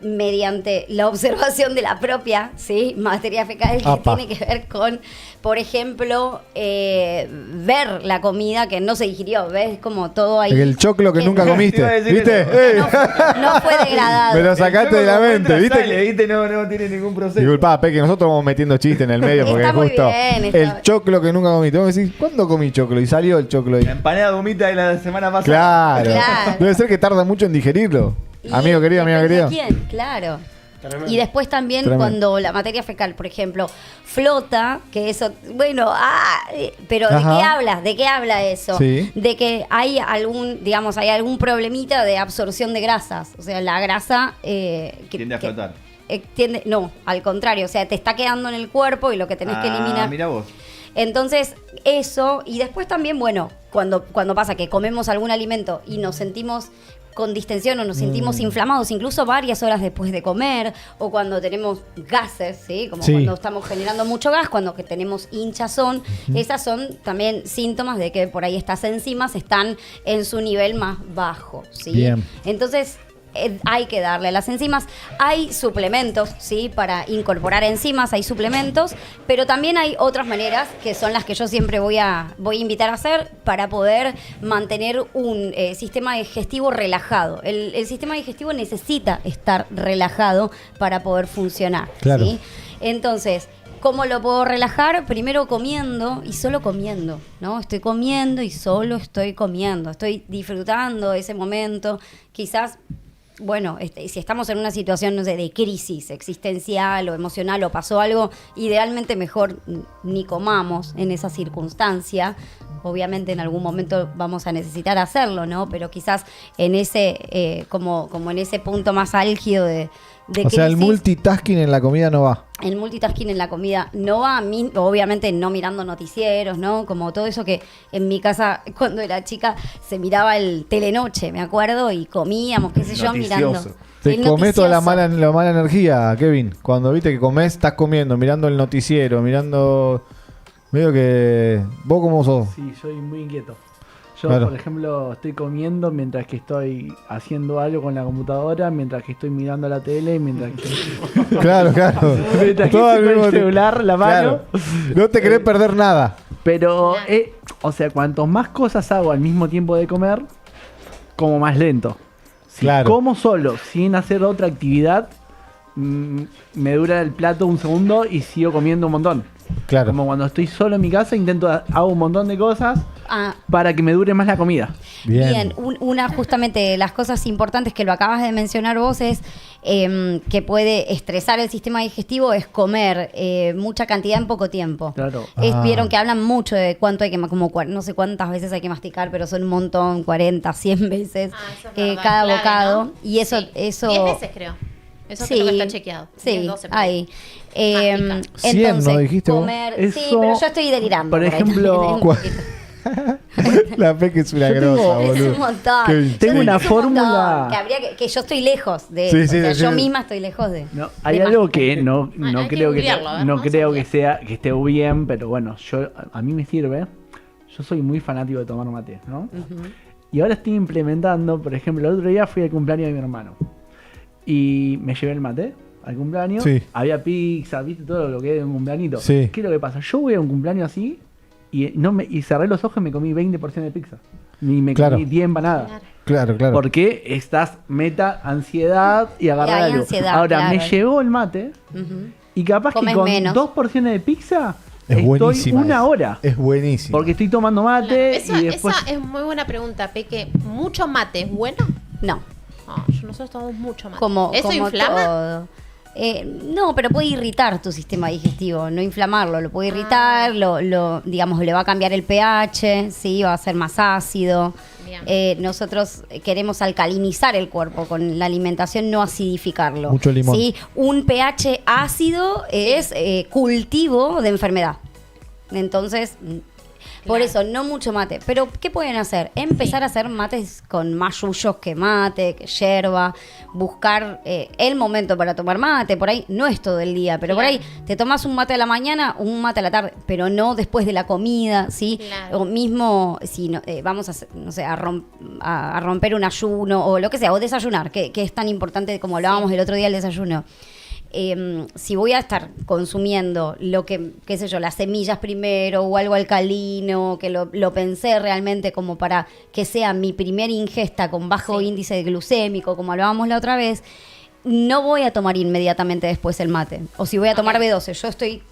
mediante la observación de la propia, ¿sí? Materia fecal, que Apa. tiene que ver con, por ejemplo, ver la comida que no se digirió, ¿ves? Como todo ahí. El choclo que nunca Te comiste, iba a decir ¿viste? eso. ¡Ey! No fue degradado. Me lo sacaste de la mente, ¿viste? ¿Viste? No tiene ningún proceso. Disculpa, Peque, nosotros vamos metiendo chistes en el medio porque Está muy justo bien, está- el choclo que nunca comí. Tengo que decir, ¿cuándo comí choclo? Y salió el choclo ahí. La empanada de humita de la semana pasada. Claro. Claro. Debe ser que tarda mucho en digerirlo. Y Amigo querido, amigo depende querido. de quién, claro. Tremendo. Y después también Tremendo. cuando la materia fecal, por ejemplo, flota, que eso, bueno, pero ¿de Ajá. qué hablas? ¿De qué habla eso? Sí. De que hay algún problemita de absorción de grasas. O sea, la grasa Tiende a flotar. no, al contrario, o sea, te está quedando en el cuerpo y lo que tenés que eliminar. Mira vos. Entonces, eso, y después también, bueno, cuando pasa que comemos algún alimento y nos sentimos con distensión o nos sentimos inflamados, incluso varias horas después de comer, o cuando tenemos gases, ¿sí? Como Sí. cuando estamos generando mucho gas, cuando que tenemos hinchazón, esas son también síntomas de que por ahí estas enzimas están en su nivel más bajo, ¿sí? Bien. Entonces, hay que darle a las enzimas. Hay suplementos, ¿sí? Para incorporar enzimas, hay suplementos, pero también hay otras maneras que son las que yo siempre voy a invitar a hacer para poder mantener un sistema digestivo relajado. El sistema digestivo necesita estar relajado para poder funcionar, Claro. ¿sí? Entonces, ¿cómo lo puedo relajar? Primero comiendo y solo comiendo, ¿no? Estoy comiendo y solo estoy comiendo. Estoy disfrutando ese momento. Quizás, bueno, si estamos en una situación, no sé, de crisis existencial o emocional o pasó algo, idealmente mejor ni comamos en esa circunstancia. Obviamente en algún momento vamos a necesitar hacerlo, ¿no? Pero quizás en ese, como en ese punto más álgido de O sea, el crisis, multitasking en la comida no va. el multitasking en la comida no va a mí, obviamente no mirando noticieros, ¿no? Como todo eso que en mi casa cuando era chica se miraba el Telenoche, me acuerdo, y comíamos, qué sé yo, mirando. Noticioso. Te El comes toda la noticioso. mala energía, Kevin. Cuando viste que comés, estás comiendo, mirando el noticiero, mirando... Medio que... ¿Vos cómo sos? Sí, soy muy inquieto. Yo, Claro. por ejemplo, estoy comiendo mientras que estoy haciendo algo con la computadora, mientras que estoy mirando la tele, mientras que, Claro. mientras que Todo al estoy con mismo el tiempo. celular, la mano. Claro. No te querés perder nada. Pero, Claro. o sea, cuanto más cosas hago al mismo tiempo de comer, como más lento. Si Claro. como solo, sin hacer otra actividad, me dura el plato un segundo y sigo comiendo un montón. Claro. Como cuando estoy solo en mi casa, hago un montón de cosas Ah, para que me dure más la comida. Bien. Una justamente de las cosas importantes que lo acabas de mencionar vos es que puede estresar el sistema digestivo es comer mucha cantidad en poco tiempo. Claro. Vieron que hablan mucho de cuánto hay que, no sé cuántas veces hay que masticar, pero son un montón, 40, 100 veces Eso es verdad, cada clave, bocado. ¿no? Y eso... Sí. eso 10 veces creo. Eso creo que está chequeado. Sí, 10, 12 por ahí. Mastica. 100, ¿no dijiste vos? comer, sí, Eso, pero yo estoy delirando. por ahí ejemplo, también, un ¿cuál? poquito. La Peque es una Yo tengo- grosa, Es boludo. un montón. Kevin, Tengo sí. una Es un montón, fórmula. que habría que yo estoy lejos de Sí, eso. sí, O sea, sí, yo sí. misma estoy lejos de. No, hay de algo masticar. que no Hay que creo que googlearlo, a ver, no vamos a creo que googlear. sea que esté bien, pero bueno, a mí me sirve. Yo soy muy fanático de tomar mate, ¿no? Y ahora estoy implementando, por ejemplo, el otro día fui al cumpleaños de mi hermano y me llevé el mate al cumpleaños. Sí. Había pizza, viste todo lo que es un cumpleañito. Sí. ¿Qué es lo que pasa? Yo voy a un cumpleaños así y cerré los ojos y me comí 20 porciones de pizza. Ni me Claro. comí 10 empanadas. Claro. Claro. Porque estás ansiedad y agarrar hay algo. ansiedad, Ahora, claro. me llegó el mate Ujú. y capaz Comes que con menos. 2 porciones de pizza Es estoy buenísima. una esa. hora. Es buenísima. Porque estoy tomando Claro. mate Esa, y después... esa es muy buena pregunta, Peque. ¿Mucho mate es bueno? No, Nosotros tomamos mucho mate. como, ¿Eso como inflama? todo. No, pero puede irritar tu sistema digestivo, no inflamarlo, lo puede irritar, digamos, le va a cambiar el pH, sí, va a ser más ácido. Bien. Nosotros queremos alcalinizar el cuerpo con la alimentación, no acidificarlo. Mucho limón. ¿Sí? Un pH ácido es cultivo de enfermedad. Entonces, Por Claro. eso, no mucho mate. Pero, ¿qué pueden hacer? Empezar a hacer mates con más yuyos que mate, que yerba, buscar el momento para tomar mate. Por ahí no es todo el día, pero por Claro. ahí te tomas un mate a la mañana, un mate a la tarde, pero no después de la comida, ¿sí? Claro. O mismo si vamos a, no sé, a romper un ayuno o lo que sea, o desayunar, que es tan importante como hablábamos el otro día el desayuno. Si voy a estar consumiendo lo que, qué sé yo, las semillas primero o algo alcalino, que lo pensé realmente como para que sea mi primera ingesta con bajo índice glucémico, como hablábamos la otra vez, no voy a tomar inmediatamente después el mate. O si voy a tomar Ok. B12, yo estoy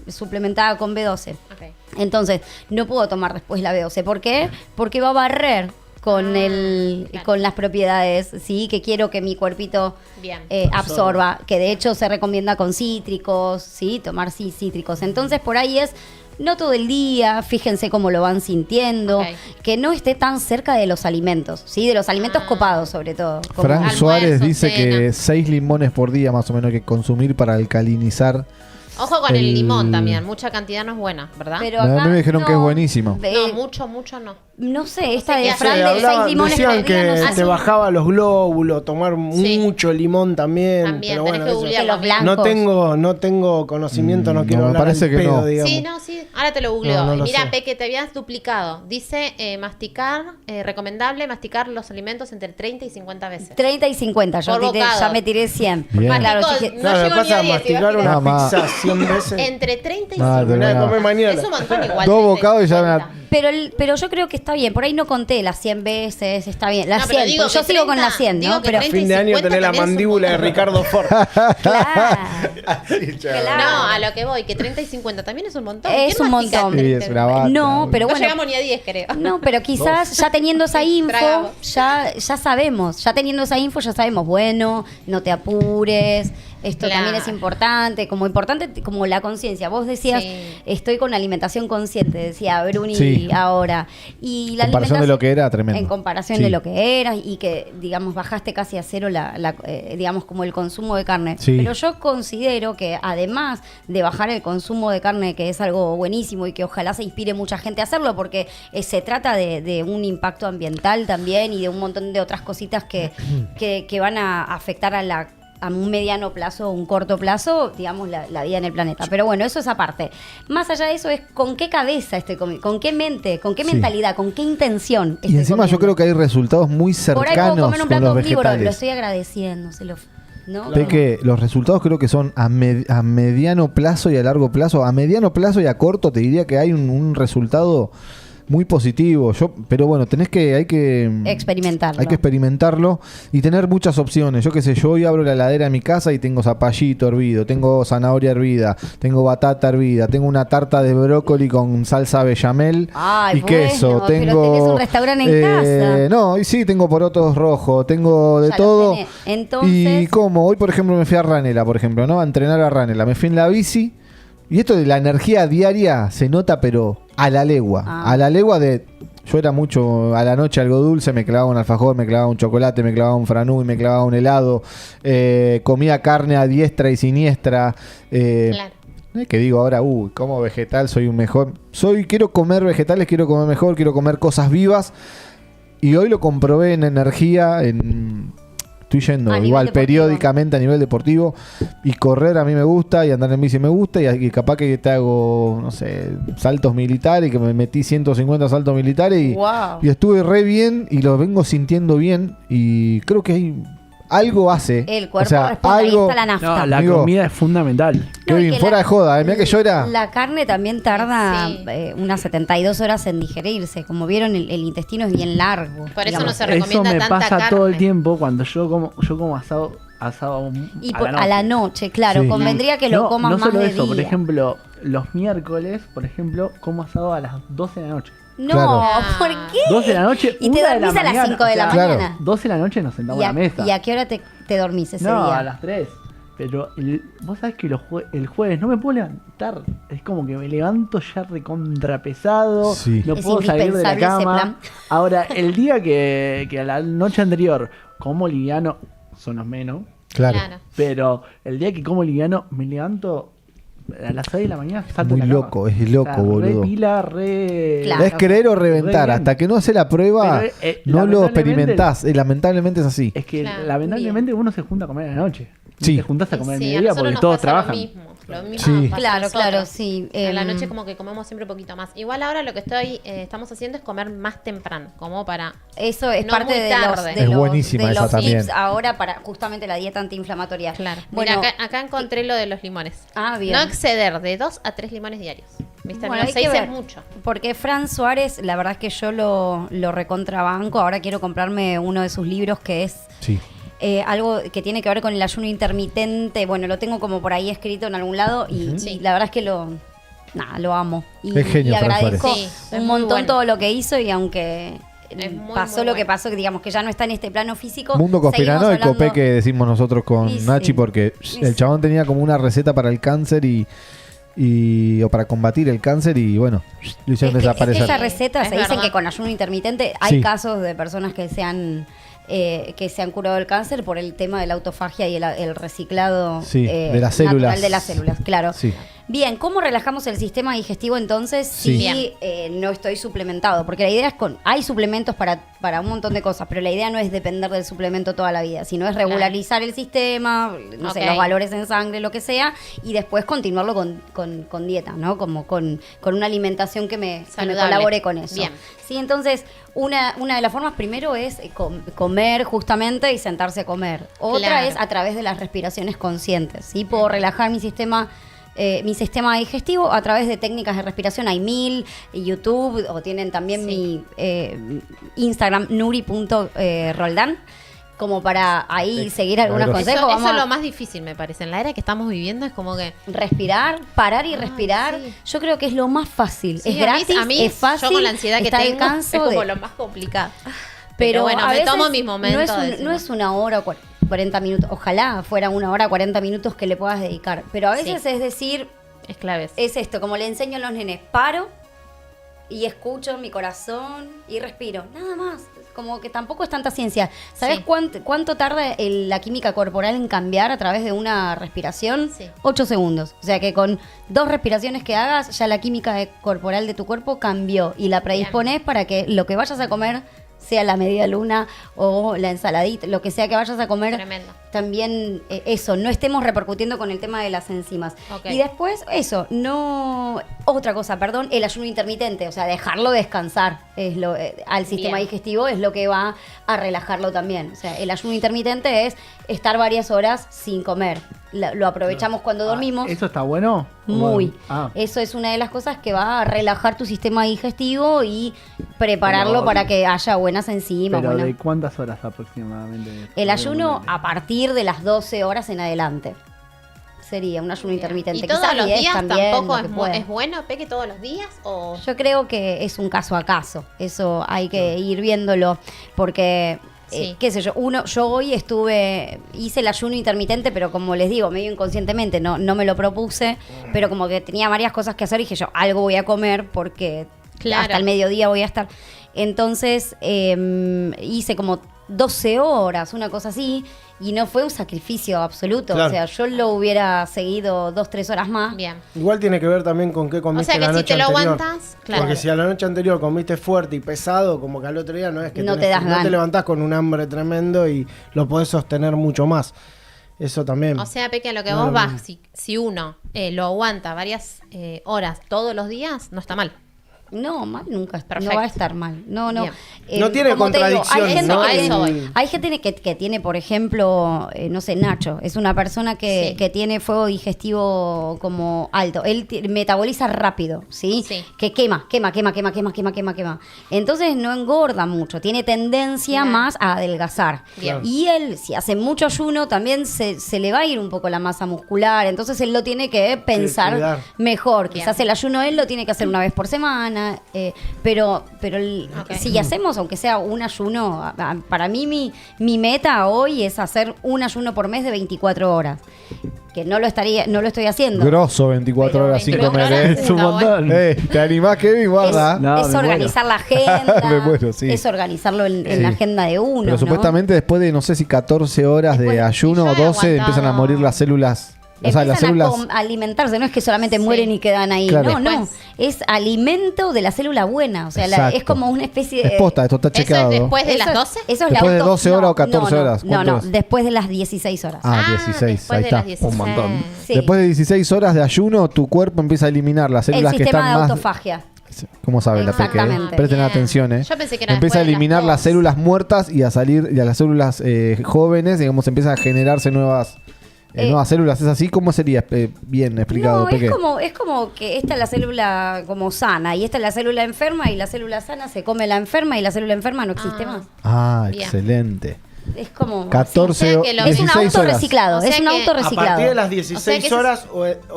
suplementada con B12. Ok. Entonces, no puedo tomar después la B12. ¿Por qué? Porque va a barrer con claro. con las propiedades, ¿sí? Que quiero que mi cuerpito Bien. absorba. Que de hecho se recomienda con cítricos, ¿sí? Tomar cítricos. Entonces, por ahí es no todo el día, fíjense cómo lo van sintiendo, Ok. que no esté tan cerca de los alimentos, ¿sí? De los alimentos copados, sobre todo. Como- Frank almuerzo, Suárez dice cena. que 6 limones por día más o menos hay que consumir para alcalinizar. Ojo con el El- limón también. Mucha cantidad no es buena, ¿verdad? Pero A mí acá me dijeron que es buenísimo. no, mucho no. No sé, esta sé de qué Fran hace. del 6 limones decían por día, que no sé. te bajaba los glóbulos, tomar Sí. mucho limón también. También, pero tenés bueno, que eso- googlearlo. Que los blancos. no tengo conocimiento, no quiero me hablar parece al que pedo, no. digamos. Sí, no, sí. Ahora te lo googleo. No, no lo Mira, sé. Peque, te habías duplicado. Dice masticar, recomendable masticar los alimentos entre 30 y 50 veces. 30 y 50, yo Por bocado. ya me tiré 100. Bien. Claro, Chicos, dije- no Claro, llegó me ni a pasa 10, masticar ¿te una Nada más. pizza 100 veces. Entre 30 y No, 50. Mirá, no. come mañana. Es un montón igual. 30 Dos y bocados y ya 50. pero yo creo que está bien. Por ahí no conté las 100 veces, está bien. Las No, pero 100, digo pues yo que sigo con 30, las 100, digo ¿no? que Pero 30 Fin de año 50 tenés la tenés un mandíbula de montón. Ricardo Ford. claro. Claro. No, a lo que voy, que 30 y 50 también es un montón. Es ¿Quién un mastica montón. entre Sí, es 30? una banda. No, pero No bueno. llegamos ni a 10, creo. No, pero quizás ya teniendo esa info, Tragamos. ya sabemos, ya teniendo esa info ya sabemos, bueno, no te apures, esto Claro. también es importante como la conciencia. Vos decías, Sí. estoy con alimentación consciente, decía Bruni Sí. ahora. Y la En comparación de lo que era, tremendo. En comparación Sí. de lo que era y que, digamos, bajaste casi a cero digamos, como el consumo de carne. Sí. Pero yo considero que además de bajar el consumo de carne, que es algo buenísimo y que ojalá se inspire mucha gente a hacerlo, porque se trata de un impacto ambiental también y de un montón de otras cositas que van a afectar a un mediano plazo o un corto plazo, digamos, la vida en el planeta. Pero bueno, eso es aparte. Más allá de eso es con qué cabeza estoy comiendo, con qué mente, con qué Sí. mentalidad, con qué intención estoy Y encima yo comiendo. creo que hay resultados muy Por ahí puedo cercanos comer un con plato los omnívoro, lo vegetales. estoy agradeciendo, ¿no? De que los resultados creo que son a mediano plazo y a largo plazo. A mediano plazo y a corto te diría que hay un resultado muy positivo. Pero bueno, hay que Experimentarlo. Hay que experimentarlo y tener muchas opciones. Yo qué sé, yo hoy abro la heladera de mi casa y tengo zapallito hervido, tengo zanahoria hervida, tengo batata hervida, tengo una tarta de brócoli con salsa bechamel Ay, y queso. bueno, pero Tengo, tenés un restaurante en casa. No, y sí, tengo porotos rojos, tengo de Ya los todo. tenés. Entonces- Y como hoy, por ejemplo, me fui a Ranela, por ejemplo, ¿no? A entrenar a Ranela. Me fui en la bici. Y esto de la energía diaria se nota, pero a la legua. Ah. A la legua de... Yo era mucho a la noche algo dulce, me clavaba un alfajor, me clavaba un chocolate, me clavaba un franú y me clavaba un helado. Comía carne a diestra y siniestra. Claro. No es que digo ahora, como vegetal soy un mejor. Quiero comer vegetales, quiero comer mejor, quiero comer cosas vivas. Y hoy lo comprobé en energía, estoy yendo A nivel igual deportivo. periódicamente a nivel deportivo. Y correr a mí me gusta, y andar en bici me gusta. Y capaz que te hago, no sé, saltos militares, que me metí 150 saltos militares. Wow. Y estuve re bien y lo vengo sintiendo bien. Y creo que hay algo hace. El cuerpo o sea, responde, ahí algo. está la nafta. No, la Amigo. comida es fundamental. No, y Kevin, que fuera de joda, mirá que yo era. La carne también tarda Sí. unas 72 horas en digerirse. Como vieron, el intestino es bien largo. Por eso digamos. no se Eso recomienda me tanta pasa carne. todo el tiempo cuando yo como asado Y a la noche, claro, Sí. convendría que lo No, comas no más solo de eso, día. por ejemplo, los miércoles, por ejemplo, como asado a las 12 de la noche. No, Claro. ¿por qué? 12 de la noche, Y te 1 de la dormís a las mañana, 5 de la o sea, mañana. 12 de la noche nos sentamos a la mesa. ¿Y a qué hora te dormís ese No, día? a las 3. Pero vos sabés que el jueves no me puedo levantar. Es como que me levanto ya recontrapesado. Sí. No Es puedo salir de la indispensable ese cama. plan. Ahora, el día que a la noche anterior como liviano, son los menos. Claro. Claro. Pero el día que como liviano me levanto a las 6 de la mañana salto Muy de la cama. loco, es loco, Re boludo. pila, re... Claro. Es querer o reventar. Re bien. Hasta que no hace la prueba, Pero, no lo lamentablemente- experimentás. Lamentablemente es así. Es que Claro, lamentablemente uno se junta a comer a la noche. Sí. Te juntás a comer al Sí, a mediodía nosotros porque nos todos pasa trabajan. Lo mismo Sí. nos pasa a Claro, nosotros. claro, sí. A la Em, noche como que comemos siempre un poquito más. Igual ahora lo que estamos haciendo es comer más temprano, como para... Eso es No parte muy de tarde. los, de Es los, buenísima de esa los también. tips ahora para justamente la dieta antiinflamatoria. Claro. Bueno, Mira, acá encontré lo de los limones. Ah, bien. No exceder de 2 a 3 limones diarios. ¿Viste? Bueno, No, hay 6 que es ver. mucho. Porque Fran Suárez, la verdad es que yo lo recontrabanco. Ahora quiero comprarme uno de sus libros que es Sí. algo que tiene que ver con el ayuno intermitente. Bueno, lo tengo como por ahí escrito en algún lado y, Sí. y la verdad es que lo amo. Y, Es genio, y Fran agradezco Suárez. Sí, es un muy montón bueno. todo lo que hizo y aunque Es muy, pasó muy lo que bueno. pasó, que digamos que ya no está en este plano físico. Mundo conspiranoico, seguimos hablando- que decimos nosotros con Y sí. Nachi, porque Y el sí. chabón tenía como una receta para el cáncer o para combatir el cáncer y bueno, lo hicieron Es que desaparecer. esa receta Es se dicen verdad. que con ayuno intermitente hay Sí. casos de personas que se han curado del cáncer por el tema de la autofagia y el reciclado Sí, de las células. natural de las células, claro. Sí. Bien, ¿cómo relajamos el sistema digestivo entonces Sí. si no estoy suplementado? Porque la idea es hay suplementos para un montón de cosas, pero la idea no es depender del suplemento toda la vida, sino es regularizar el sistema, no sé, Ok. los valores en sangre, lo que sea, y después continuarlo con dieta, ¿no? Como con una alimentación que me Saludable. colabore con eso. Bien. Sí, entonces, una de las formas primero es comer justamente y sentarse a comer. Otra Claro. es a través de las respiraciones conscientes, ¿sí? Puedo relajar mi sistema digestivo a través de técnicas de respiración. Hay 1000, YouTube, o tienen también mi Instagram, nuri.roldan, como para ahí seguir algunos Poderoso. consejos. Eso Vamos es a lo más difícil, me parece. En la era que estamos viviendo es como que... respirar, parar y respirar. sí. Yo creo que es lo más fácil. Sí, es gratis, a mí, es fácil. yo con la ansiedad que está al tengo, alcance es como de- lo más complicado. Pero bueno, a me veces tomo mis momentos. No de no es una hora o 40 minutos. Ojalá fuera 1 hora 40 minutos que le puedas dedicar. Pero a veces Sí. es decir, Es clave. es esto, como le enseño a los nenes, paro y escucho mi corazón y respiro. Nada más. Como que tampoco es tanta ciencia. ¿Sabes Sí. cuánto tarda la química corporal en cambiar a través de una respiración? Sí. 8 segundos. O sea que con 2 respiraciones que hagas, ya la química corporal de tu cuerpo cambió y la predispones para que lo que vayas a comer, sea la media luna o la ensaladita, lo que sea que vayas a comer, Tremendo. también eso, no estemos repercutiendo con el tema de las enzimas. Ok. Y después, eso, otra cosa, perdón, el ayuno intermitente, o sea, dejarlo descansar al sistema Bien. digestivo es lo que va a relajarlo también. O sea, el ayuno intermitente es estar varias horas sin comer. Lo aprovechamos cuando dormimos. ¿Eso está bueno? Muy. Ah. Eso es una de las cosas que va a relajar tu sistema digestivo y prepararlo Pero- para que haya buenas enzimas. Pero buena- ¿de cuántas horas aproximadamente? El ayuno a partir de las 12 horas en adelante. Sería un ayuno intermitente. ¿Y todos Quizás los 10 días también, tampoco lo que es, pueda. es bueno, Peque, todos los días? ¿O Yo creo que es un caso a caso. Eso hay que ir viéndolo. Porque, Sí. qué sé yo, yo hoy hice el ayuno intermitente, pero como les digo, medio inconscientemente, no me lo propuse, pero como que tenía varias cosas que hacer y dije yo, algo voy a comer porque Claro. hasta el mediodía voy a estar. Entonces hice como 12 horas, una cosa así, y no fue un sacrificio absoluto. Claro. O sea, yo lo hubiera seguido 2-3 horas más. bien? Igual tiene que ver también con qué O comiste sea que la si noche te lo anterior. aguantas, claro. Porque si a la noche anterior comiste fuerte y pesado, como que al otro día no es que No te das no ganas. te levantás con un hambre tremendo y lo podés sostener mucho más. Eso también. O sea, Peque, a lo que No, vos no. vas, si uno lo aguanta varias horas todos los días, no está mal. No, mal nunca. Perfecto. No va a estar mal. No. Bien. No tiene como te digo, contradicción, hay gente ¿no? que, A eso voy. hay gente que tiene, por ejemplo, no sé, Nacho. Es una persona que, Sí. que tiene fuego digestivo como alto. Él metaboliza rápido, ¿sí? Sí. Que quema. Entonces no engorda mucho. Tiene tendencia Claro. más a adelgazar. Bien. Y él, si hace mucho ayuno, también se le va a ir un poco la masa muscular. Entonces él lo tiene que pensar cuidar. mejor. Bien. Quizás el ayuno él lo tiene que hacer una vez por semana. Pero Ok. si hacemos, aunque sea un ayuno, para mí mi meta hoy es hacer un ayuno por mes de 24 horas. Que no lo estoy haciendo. Grosso, 24 Pero horas sin 24 comer, horas ¿eh? Es un Está montón. ¿Te animás, Kevin? Guarda. No, es me organizar la agenda. Me muero, sí. Es organizarlo en Sí. la agenda de uno. Pero ¿no? supuestamente después de, no sé si 14 horas de Después- ayuno o yo he 12, empiezan a aguantado- morir las células O sea, las empiezan células... a alimentarse, no es que solamente Sí. mueren y quedan ahí. Claro. No, Después. es alimento de la célula buena. O sea, Exacto. es como una especie de. Es posta, esto está ¿Eso chequeado. es después de Eso las es- 12? Eso es Después de la 12 horas o 14 horas, No, ¿cuánto no, es? después de las 16 horas. Ah, 16, después ahí de está. las 16. Un montón. Sí. Después de 16 horas de ayuno, tu cuerpo empieza a eliminar las El células que sistema están de más... autofagia. ¿Cómo sabe la peque? Exactamente. Presten Bien. atención, Yo pensé que era Empieza a después de las eliminar las 12. células muertas y a salir y a las células jóvenes, digamos, empiezan a generarse nuevas células. ¿Es así? ¿Cómo sería bien explicado, No, Peque? es como que esta es la célula como sana y esta es la célula enferma y la célula sana se come la enferma y la célula enferma no existe más. Ah, Bien. excelente. Es como 14 o sea que lo- es un 16 auto horas. reciclado, O sea es un que auto A reciclado. partir de las O sea 16 que horas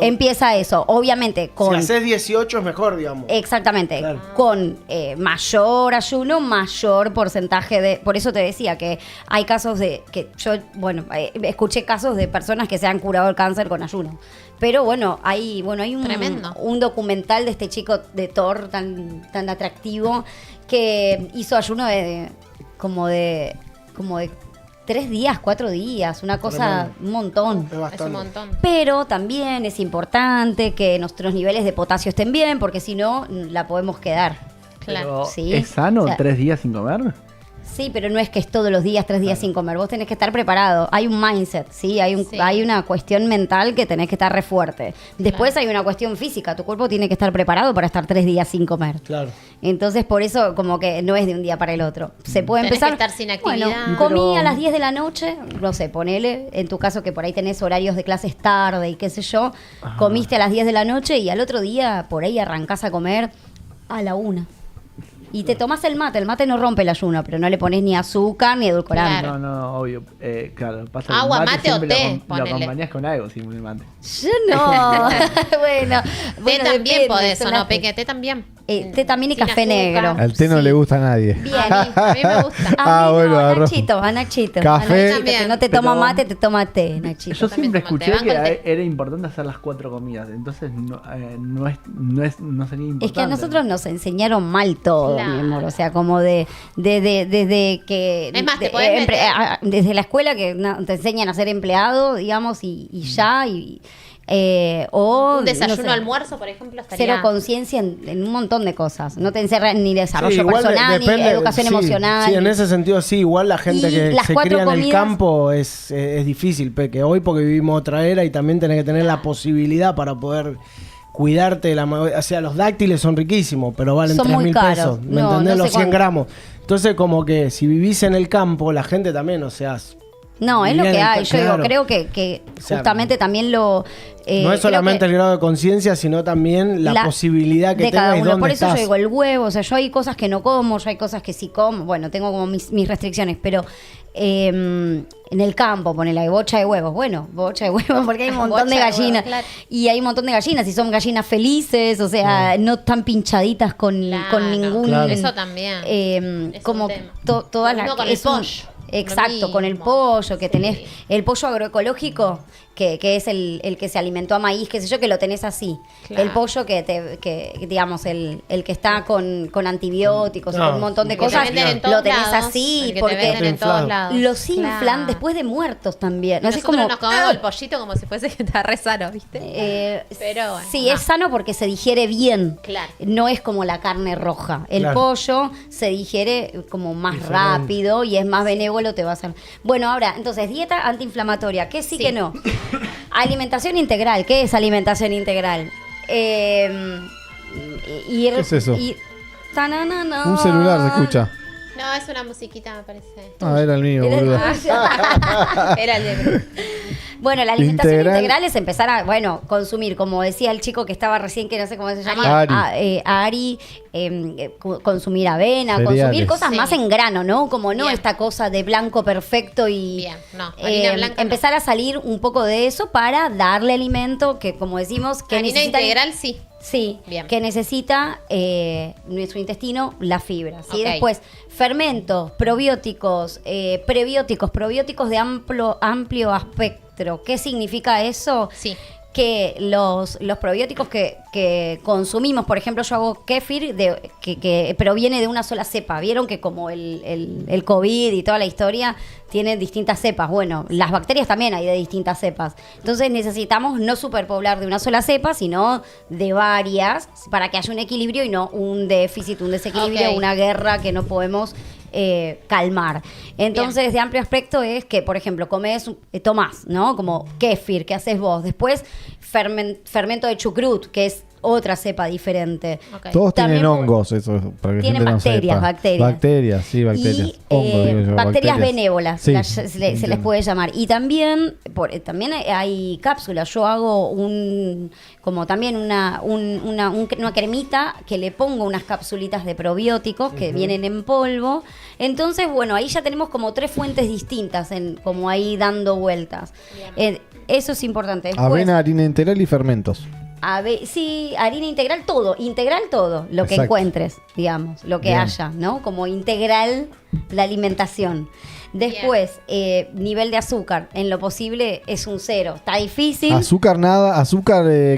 Empieza eso, obviamente con si haces 18 es mejor, digamos. exactamente, Claro. con mayor ayuno, mayor porcentaje de... Por eso te decía que hay casos de... que yo, bueno, escuché casos de personas que se han curado el cáncer con ayuno. Pero bueno, hay Tremendo. un documental de este chico de Thor tan atractivo que hizo ayuno como de 3 días, 4 días, una cosa, un montón. Es Es bastante. un montón. Pero también es importante que nuestros niveles de potasio estén bien, porque si no, la podemos quedar. Claro. Pero, Sí. ¿es sano O sea, 3 días sin comer? Sí, pero no es que es todos los días, 3 días sin comer. Vos tenés que estar preparado. Hay un mindset, ¿sí? Sí. Hay una cuestión mental que tenés que estar re fuerte. Después hay una cuestión física. Tu cuerpo tiene que estar preparado para estar 3 días sin comer. Claro. Entonces, por eso, como que no es de un día para el otro. Se puede Tenés empezar. que estar sin Bueno, actividad. comí a las 10 de la noche, no sé, ponele, en tu caso que por ahí tenés horarios de clases tarde y qué sé yo, comiste a las 10 de la noche y al otro día por ahí arrancás a comer a la 1. Y te tomás el mate no rompe el ayuno, pero no le pones ni azúcar ni edulcorante. Claro. No, obvio. Claro, pasa Agua, el mate o siempre té, lo ponele. acompañás con algo, simplemente. Yo no. bueno, Té también depende, podés, son ¿o no, las- Peque? Té también. Té también y Sin café azúcar. negro. Al té no Sí. le gusta a nadie. Bien. A mí me gusta. Ah, A mí bueno, no, a agarró. Nachito, a Nachito. Café. A Nachito, que no te toma Pero- mate, te toma té, Nachito. Yo también siempre tomo té, escuché banco el té. que era importante hacer las 4 comidas, entonces no sería importante. Es que a nosotros nos enseñaron mal todo, Claro. mi amor. O sea, como desde que. Es más, te podés meter- desde la escuela que te enseñan a ser empleado, digamos, y ya. O Un desayuno, no sé, almuerzo, por ejemplo, estaría... Cero conciencia en un montón de cosas. No te encerran ni desarrollo Sí, igual personal, ni depende, educación sí, emocional. Sí, en ese sentido sí, igual la gente Y que las se 4 cría en el comidas- campo es difícil, Peque. Hoy porque vivimos otra era y también tenés que tener la posibilidad para poder cuidarte de la... O sea, los dáctiles son riquísimos, pero valen Son 3.000 muy caros. pesos. ¿Me No, entendés? no Los sé 100 cuánto. gramos. Entonces como que si vivís en el campo, la gente también, o sea... No, es lo bien, que hay. Yo claro. digo, creo que O sea, justamente también lo. no creo es solamente que el grado de conciencia, sino también la posibilidad que de cada tengas y uno. dónde Por eso estás. yo digo el huevo. O sea, yo hay cosas que no como, yo hay cosas que sí como. Bueno, tengo como mis restricciones, pero en el campo, ponele, hay bocha de huevos. Bueno, bocha de huevos porque hay un montón Bocha de de gallinas. huevos, claro. Y hay un montón de gallinas y son gallinas felices, o sea, no tan pinchaditas con Claro, ningún. Claro. Eso también. Es como un tema. todas Lo las. mismo con el es un- pollo. Exacto, Lo con el mismo. pollo, que Sí. tenés el pollo agroecológico, que es el que se alimentó a maíz, qué sé yo, que lo tenés así. Claro. El pollo que digamos, el que está con antibióticos y No, con un montón de el que cosas, te venden en todos lo tenés lados, así, el que te porque venden en todos inflado. lados. los inflan Claro. después de muertos también. No sé, es Nosotros como, nos comemos el pollito como si fuese que está re sano, ¿viste? Pero bueno, sí, no. es sano porque se digiere bien. Claro. No es como la carne roja. El Claro. pollo se digiere como más Diferente. rápido y es más benévolo, te va a hacer. Bueno, ahora, entonces, dieta antiinflamatoria, ¿qué sí, Sí. que no? Alimentación integral, ¿qué es alimentación integral? ¿Qué es eso? Tananana. Un celular se escucha. No, es una musiquita, me parece. Ah, era el mío, Era el boludo. tuyo. Era el de... Bueno, la alimentación Integral. integral es empezar a, consumir, como decía el chico que estaba recién, que no sé cómo se llama, Ari. consumir avena, Cereales. consumir cosas Sí. más en grano, ¿no? Como no Bien. esta cosa de blanco perfecto y Bien, no, harina blanca no. empezar a salir un poco de eso para darle alimento que, como decimos, que Harina necesita... integral, sí. Sí, Bien. que necesita nuestro intestino la fibra. ¿sí? Ok. Después, fermentos, probióticos, prebióticos, probióticos de amplio espectro. ¿Qué significa eso? Sí. que los probióticos que consumimos, por ejemplo, yo hago kéfir que proviene de una sola cepa. Vieron que como el COVID y toda la historia tienen distintas cepas. Bueno, las bacterias también hay de distintas cepas. Entonces necesitamos no superpoblar de una sola cepa, sino de varias, para que haya un equilibrio y no un déficit, un desequilibrio, una guerra que no podemos calmar. Entonces, de amplio aspecto es que, por ejemplo, tomás, ¿no? Como kéfir, que haces vos. Después, fermento de chucrut, que es otra cepa diferente. Ok. Todos También tienen hongos, eso, para que la tienen gente no bacterias, sepa. bacterias. Bacterias, sí, bacterias. Y Hongos, digo yo, bacterias benévolas, Sí, se les entiendo. puede llamar. Y también, también hay cápsulas. Yo hago también una cremita que le pongo unas capsulitas de probióticos que vienen en polvo. Entonces, bueno, ahí ya tenemos como 3 fuentes distintas, como ahí dando vueltas. Eso es importante. Después, Avena, harina integral y fermentos. sí, harina integral todo, lo que Exacto. encuentres, digamos, lo que Bien. haya, ¿no? Como integral la alimentación. Después, nivel de azúcar, en lo posible es un 0. Está difícil. Azúcar nada,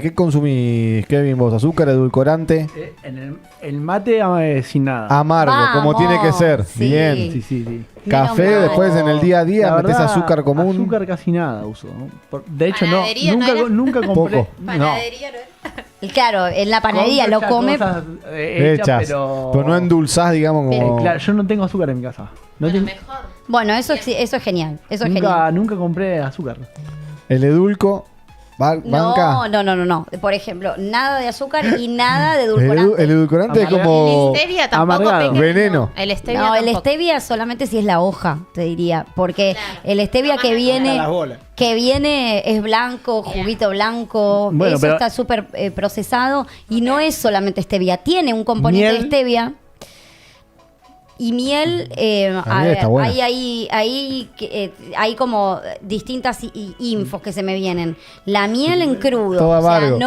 ¿qué consumís, Kevin, vos? ¿Azúcar, edulcorante? En el mate sin nada. Amargo, como Vamos, tiene que ser. sí. Bien. Sí. Café, Menos mal. después en el día a día La metés verdad, azúcar común. Azúcar casi nada uso, ¿no? De hecho, Panadería, ¿no era? nunca compré. Poco. No. Panadería, ¿no? Y claro, en la panadería Compro lo ya come. cosas, hechas, pero no endulzás, digamos, como... Claro, yo no tengo azúcar en mi casa. No Bueno, tengo- mejor. Bueno, eso es genial. Eso es genial. nunca compré azúcar. El edulco, banca. No. Por ejemplo, nada de azúcar y nada de El edulcorante. edulcorante es como... El stevia tampoco amargado. pequeño. Veneno. El stevia No, el tampoco. stevia solamente si es la hoja, te diría. Porque Claro. el stevia No, que más viene, las bolas. es blanco, juguito blanco. Bueno, eso pero- está súper procesado. Y no es solamente stevia, tiene un componente Miel. de stevia. Y miel, La miel está buena. hay como distintas infos que se me vienen. La miel en crudo, Todo o sea, amargo.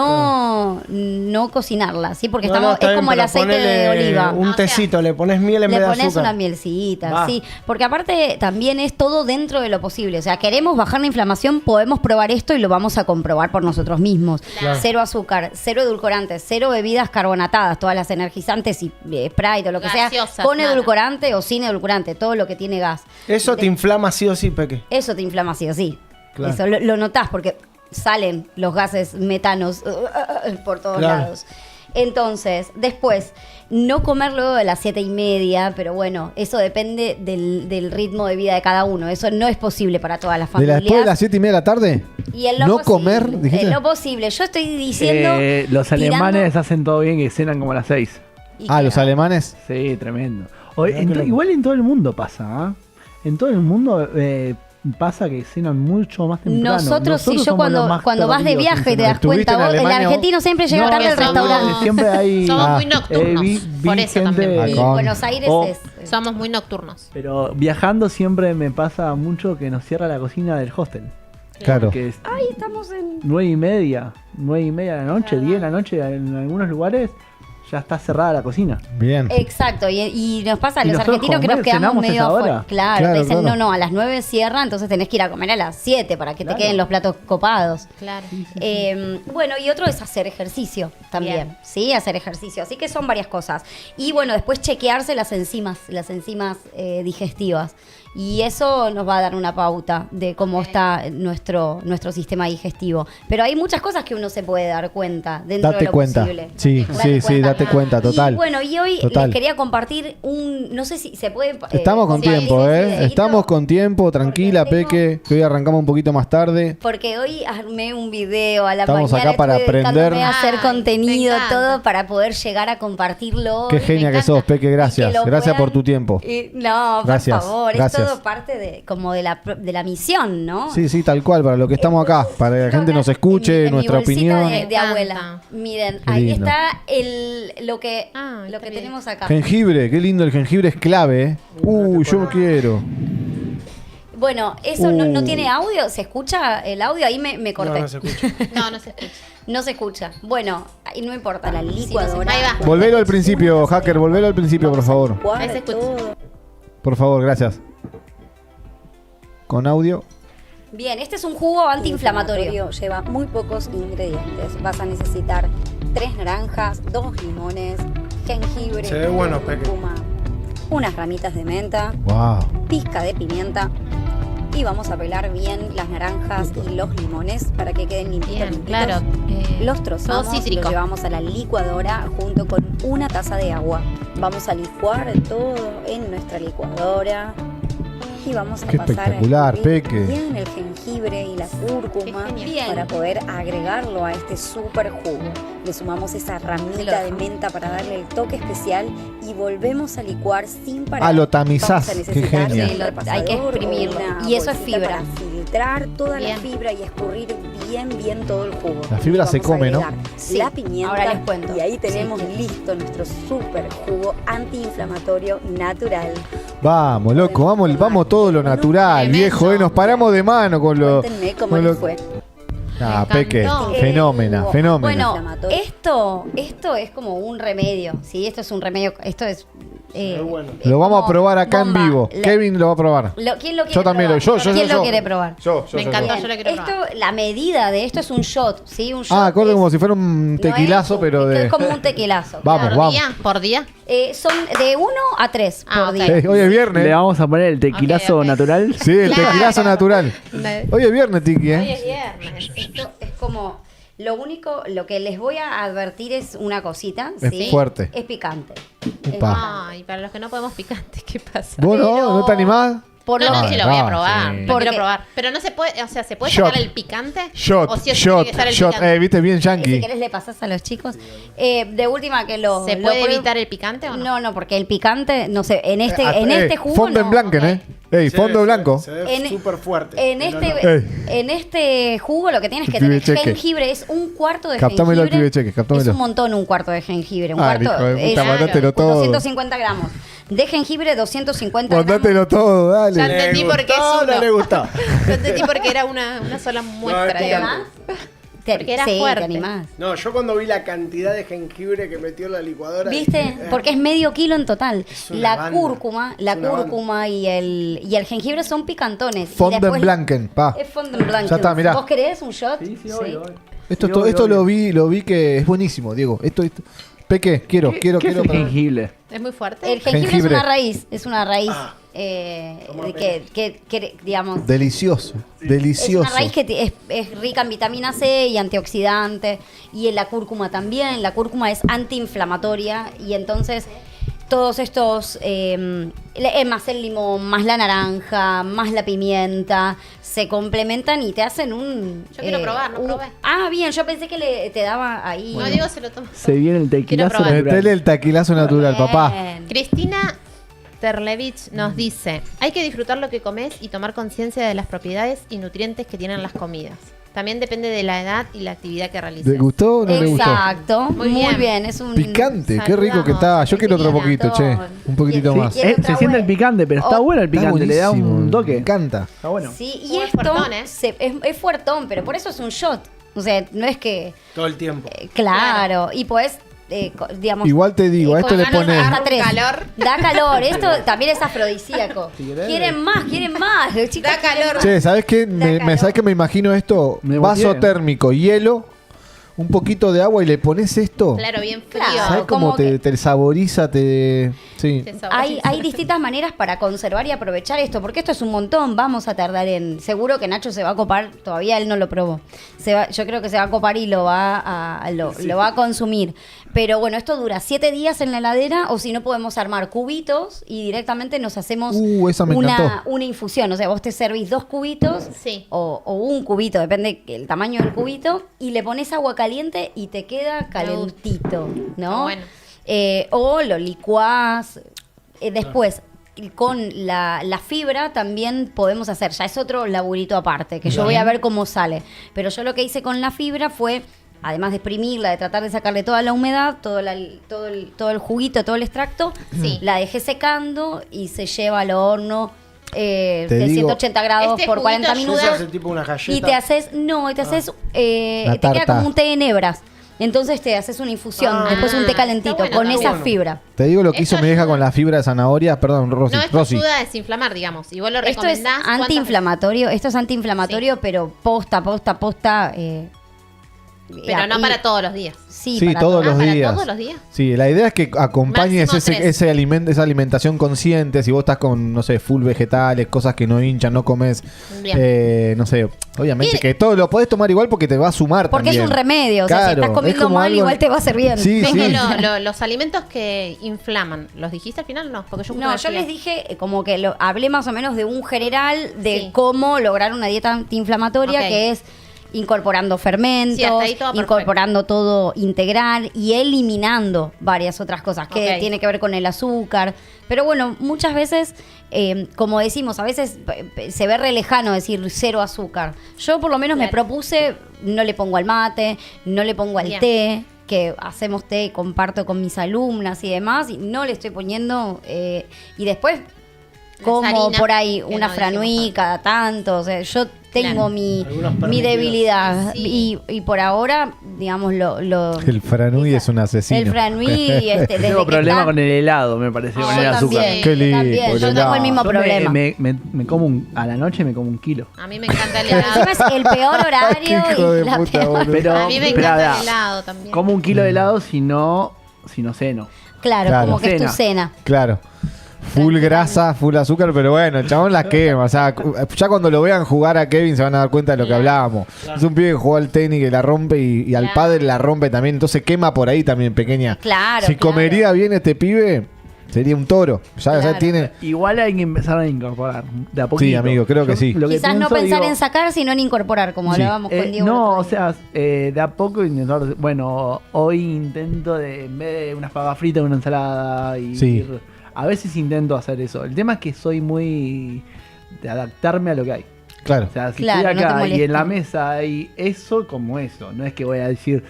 no cocinarla, ¿sí? Porque No, estamos, está es bien, como el pero aceite ponele de oliva. Un O sea, tecito, le pones miel en Le vez de pones azúcar. una mielcita, Va. sí. Porque aparte también es todo dentro de lo posible. O sea, queremos bajar la inflamación, podemos probar esto y lo vamos a comprobar por nosotros mismos. Claro. 0 azúcar, 0 edulcorantes, 0 bebidas carbonatadas, todas las energizantes y Sprite o lo que sea, Gaseosas, con nada. edulcorante o sin edulcorante, todo lo que tiene gas. Eso te inflama sí o sí, Peque. Eso te inflama sí o sí. Claro. Eso lo notás porque salen los gases metanos por todos Claro. lados. Entonces, después, no comer luego de las 7:30, pero bueno, eso depende del ritmo de vida de cada uno. Eso no es posible para todas las familias. ¿Después de las 7:30 de la tarde? Y en lo ¿No posible, comer? ¿Dijiste? En lo posible. Yo estoy diciendo... Los tirando- alemanes hacen todo bien que cenan como a las 6. y Ah, que- los alemanes. Sí, tremendo. Igual en todo el mundo pasa, ¿ah? En todo el mundo pasa que cenan mucho más temprano. Nosotros sí, yo somos los más cuando vas de tardíos en viaje y te cenar. das cuenta, ¿Estuviste en vos, el Alemania, argentino siempre llega No, tarde al somos- restaurante. Siempre hay... Somos muy Ah, nocturnos. vi por eso gente- también. Ah, Y con- Buenos Aires Oh. es... Somos muy nocturnos. Pero viajando siempre me pasa mucho que nos cierra la cocina del hostel. Claro. Que es Ay, estamos en... 9:30 de la noche, 10 de la noche en algunos lugares, ya está cerrada la cocina. Bien. Exacto, y nos pasa a ¿Y los nosotros argentinos que nos comer, quedamos cenamos medio esa hora? afuera. Claro, Claro, te dicen, claro. no, a las 9 cierra, entonces tenés que ir a comer a las 7 para que Claro. te queden los platos copados. Claro. Bueno, y otro es hacer ejercicio también, Bien. ¿sí? Hacer ejercicio. Así que son varias cosas. Y bueno, después chequearse las enzimas digestivas. Y eso nos va a dar una pauta de cómo está nuestro sistema digestivo. Pero hay muchas cosas que uno se puede dar cuenta dentro de Date lo cuenta. posible. Sí, date cuenta, total. Y bueno, y hoy Total. les quería compartir no sé si se puede... Estamos con compartir tiempo, un ¿eh? videíto. Estamos con tiempo, tranquila, Porque tengo- Peque, que hoy arrancamos un poquito más tarde. Porque hoy armé un video a la Estamos mañana. acá para estuve aprender. dedicándome a hacer Ay, contenido, me encanta. todo para poder llegar a compartirlo. Qué hoy. genia que encanta. sos, Peque, gracias. Y que lo Gracias por puedan- tu tiempo. No, Gracias, por favor, gracias. es todo parte de la misión, ¿no? Sí, sí, tal cual, para lo que estamos acá, para que la gente nos escuche, En mi nuestra bolsita opinión. de Me encanta. abuela. Miren, Qué ahí lindo. está lo que está bien. tenemos acá. Jengibre, qué lindo, el jengibre es clave, ¿eh? Yo quiero. Bueno, eso no tiene audio, ¿se escucha el audio? Ahí me No, corté. no se escucha. No, no se escucha. No se escucha. Bueno, ahí no importa, la licuadora. Ahí va. Volvelo al principio, hacker, volvelo al principio, por favor. Ahí se escucha. Por favor, gracias. Con audio. Bien, este es un jugo antiinflamatorio. Lleva muy pocos ingredientes. Vas a necesitar 3 naranjas, 2 limones, jengibre, Se ve bueno, Peque. cúrcuma, unas ramitas de menta, Wow. pizca de pimienta. Y vamos a pelar bien las naranjas y los limones para que queden limpitos. Bien, claro. Los trozamos, todo cítrico. los llevamos a la licuadora junto con una taza de agua. Vamos a licuar todo en nuestra licuadora y vamos a Qué pasar espectacular, a escurrir Peque. bien el jengibre y la cúrcuma Qué genial. para poder agregarlo a este súper jugo. Le sumamos esa ramita de menta para darle el toque especial y volvemos a licuar sin parar. Ah, lo tamizás. Vamos a Qué necesitar genial. un Sí, repasador hay que o exprimirlo. una Y eso es bolsita fibra. para filtrar toda Bien. la fibra y escurrir bien todo el jugo. La fibra Y se vamos a come, ¿no? agregar Sí, La pimienta. ahora les cuento. Y ahí tenemos listo nuestro súper jugo antiinflamatorio natural. Vamos, loco, vamos todo lo natural, Tremendo. viejo, nos paramos de mano con lo. Cuéntenme cómo con les lo- fue. Ah, Me Peque, encantó. fenómena, fenómena. Bueno, Inflamatorio. Esto es como un remedio, ¿sí? Esto es un remedio, esto es... Muy bueno. Lo vamos a como probar acá bomba. en vivo. La- Kevin lo va a probar. ¿Quién lo quiere Yo también probar? yo. ¿Quién yo. lo quiere probar? Yo. Me encantó. Bien, yo lo quiero esto, probar. la medida de esto es un shot, ¿sí? Un shot Ah, acorde es- como si fuera un no tequilazo, es- pero de. Es como un tequilazo. Vamos, claro. vamos. ¿Por día? Son de 1 a 3 Ah, por ok. día. Hoy es viernes. Le vamos a poner el tequilazo Ok, ok. natural. Sí, el Claro. tequilazo natural. Hoy es viernes, Tiki, Hoy ¿eh? es viernes. Esto es como... Lo que les voy a advertir es una cosita. Es ¿sí? fuerte. Es picante. Upa. Ay, para los que no podemos picantes, ¿qué pasa? ¿Vos no? Pero- ¿No te animás? Por No, lo no, que- sí lo voy a Ah, probar. sí. Lo Porque- quiero probar. Pero no se puede, o sea, ¿se puede Shot. sacar el picante? ¿O Shot, sí o sí tiene shot, que estar el shot. picante? Viste, bien Si yankee. querés le pasás a los chicos. De última que lo... ¿Se lo puede prueben. evitar el picante o no? No, porque el picante, no sé, en este jugo Fondo no. en blanco, ¿eh? Ey, fondo blanco. Se ve En- súper fuerte. En pero este, no. Ey. en este jugo lo que tienes que Pibe tener cheque. jengibre, es un cuarto de Captámelo, jengibre. pibe cheque, captámelo. Es un montón un cuarto de jengibre. Un Ah, cuarto hijo de puta, es mandátelo todo. 250 gramos. De jengibre, 250 gramos. Mandátelo todo, Ya dale. entendí ¿Le por qué es gustó o uno. no le gustó? Yo entendí porque era una sola muestra, es ¿Te digamos. animás? Porque era sí, fuerte. te animás. No, yo cuando vi la cantidad de jengibre que metió en la licuadora. ¿Viste? dije, Porque es medio kilo en total. una La banda. cúrcuma, Es una cúrcuma y el jengibre son picantones. Y Fondo en después- blanken, pa. Es fondo en blanco. Ya está, mirá. ¿Vos querés un shot? Sí, obvio, obvio. Esto, Sí, to- obvio, esto obvio. lo vi que es buenísimo, Diego. Esto. Peque, quiero ¿Qué es el probar. jengibre? Es muy fuerte. El jengibre, Jengibre. es una raíz Ah. que, digamos, Delicioso, es delicioso. una raíz que es rica en vitamina C y antioxidante, y en la cúrcuma también. La cúrcuma es antiinflamatoria y entonces todos estos, más el limón, más la naranja, más la pimienta, se complementan y te hacen un... Yo quiero probar, no probé. Ah, bien, yo pensé que te daba ahí... No, Diego se lo toma. Se viene el tequilazo probar. natural. Metele el taquilazo natural, papá. Bien. Cristina Terlevich nos dice: hay que disfrutar lo que comes y tomar conciencia de las propiedades y nutrientes que tienen las comidas. También depende de la edad y la actividad que realices. ¿Le gustó o no le gustó? Exacto, Muy muy bien. bien. Es un Picante, qué rico que está. Yo quiero otro poquito, che. Un poquitito Sí, más. ¿quiere otra Se siente el vuelta? picante, pero está Oh. bueno el Está picante, le da buenísimo, un toque. Me encanta. Está bueno. Sí, y Muy esto fuertón, ¿eh? es fuertón, pero por eso es un shot. O sea, no es que... Todo el tiempo. claro, y pues, digamos... Igual te digo, a esto con le ganas pones. hasta tres. calor. Da calor, esto también es afrodisíaco. Si querés. Quieren más, los chicos Da quieren calor. más. Che, ¿sabes qué? ¿Sabes qué me imagino esto? Me Vaso motivé. térmico, hielo, un poquito de agua y le pones esto. Claro, bien frío. Claro. ¿Sabes cómo como que- te saboriza? Sí. Te saboriza. Hay distintas maneras para conservar y aprovechar esto, porque esto es un montón. Vamos a tardar en... Seguro que Nacho se va a copar, todavía él no lo probó. Yo creo que se va a copar y lo va a consumir. Pero bueno, esto dura 7 días en la heladera, o si no podemos armar cubitos y directamente nos hacemos Esa me encantó. una infusión. O sea, vos te servís 2 cubitos Sí. o un cubito, depende del tamaño del cubito, y le pones agua caliente y te queda calentito, ¿no? Está bueno. O lo licuás. Después, con la fibra también podemos hacer, ya es otro laburito aparte, que yo voy a ver cómo sale. Pero yo lo que hice con la fibra fue, además de exprimirla, de tratar de sacarle toda la humedad, todo el juguito, todo el extracto, Sí. la dejé secando y se lleva al horno de digo- 180 grados Este por 40 juguito Eso minutos. hace tipo una galleta. Y te haces, La te queda tarta. como un té en hebras. Entonces te haces una infusión, Ah, después un té está calentito bueno, con está esa bueno. fibra. Te digo lo que Esto hizo mi vieja ayuda. con la fibra de zanahoria. Perdón, Rosy. No, esto Rosy. ayuda a desinflamar, digamos. Y vos lo Esto es recomendás. ¿cuántas antiinflamatorio, esto es antiinflamatorio, pero posta. Pero no para todos los días. Sí, Sí, para todos todo. los ¿para días. todos los días? Sí, la idea es que acompañes Máximo 3. esa alimentación consciente. Si vos estás con, no sé, full vegetales, cosas que no hinchan, no comes, Bien. no sé, obviamente ¿Qué? que todo lo podés tomar igual porque te va a sumar Porque también. es un remedio, o sea, si Claro, estás es comiendo como mal, algo- igual te va a hacer bien. Sí, ¿Ves sí. que los alimentos que inflaman, ¿los dijiste al final? No, porque yo No, yo les dije como que hablé más o menos de un general de Sí. cómo lograr una dieta antiinflamatoria, Ok. que es incorporando fermentos, Sí, hasta ahí todo perfecto. incorporando todo integral y eliminando varias otras cosas que Ok. tiene que ver con el azúcar. Pero bueno, muchas veces, como decimos, a veces se ve re lejano decir cero azúcar. Yo por lo menos me Claro. propuse, no le pongo al mate, no le pongo al Bien. té, que hacemos té y comparto con mis alumnas y demás, y no le estoy poniendo, y después como harina, por ahí que una no franui dijimos cada tanto, o sea, yo tengo Claro. mi Algunos permitidos. debilidad Sí. y por ahora, digamos, El franui es un asesino. el franui, desde Tengo que problema está- con el helado, me parece, con yo el azúcar. también. Qué lindo, también, yo el tengo el helado. mismo Yo problema. me como a la noche me como 1 kilo. A mí me encanta el Pero helado. encima es el peor horario Qué hijo y de la puta, peor. boludo. Pero, A mí me pero, encanta da, el helado también. como 1 kilo de helado si no ceno. Claro, Claro. como que es tu cena. Claro. Full grasa, full azúcar, pero bueno, el chabón la quema. O sea, ya cuando lo vean jugar a Kevin se van a dar cuenta de lo que hablábamos. Es un pibe que juega al tenis que la rompe y al Claro. padre la rompe también. Entonces quema por ahí también, pequeña. Claro, Si claro. comería bien este pibe, sería un toro. Ya Claro. tiene. Igual hay que empezar a incorporar de a poquito. Sí, amigo, creo que sí. lo que Quizás no pienso, pensar digo, en sacar, sino en incorporar, como Sí. hablábamos con Diego. el no, otro o día. sea, de a poco intentar. Bueno, hoy intento en vez de unas papas fritas, una ensalada. Y Sí. a veces intento hacer eso. El tema es que soy muy de adaptarme a lo que hay. Claro. O sea, si Claro, estoy no te acá y molesta. en la mesa hay eso como eso. No es que voy a decir,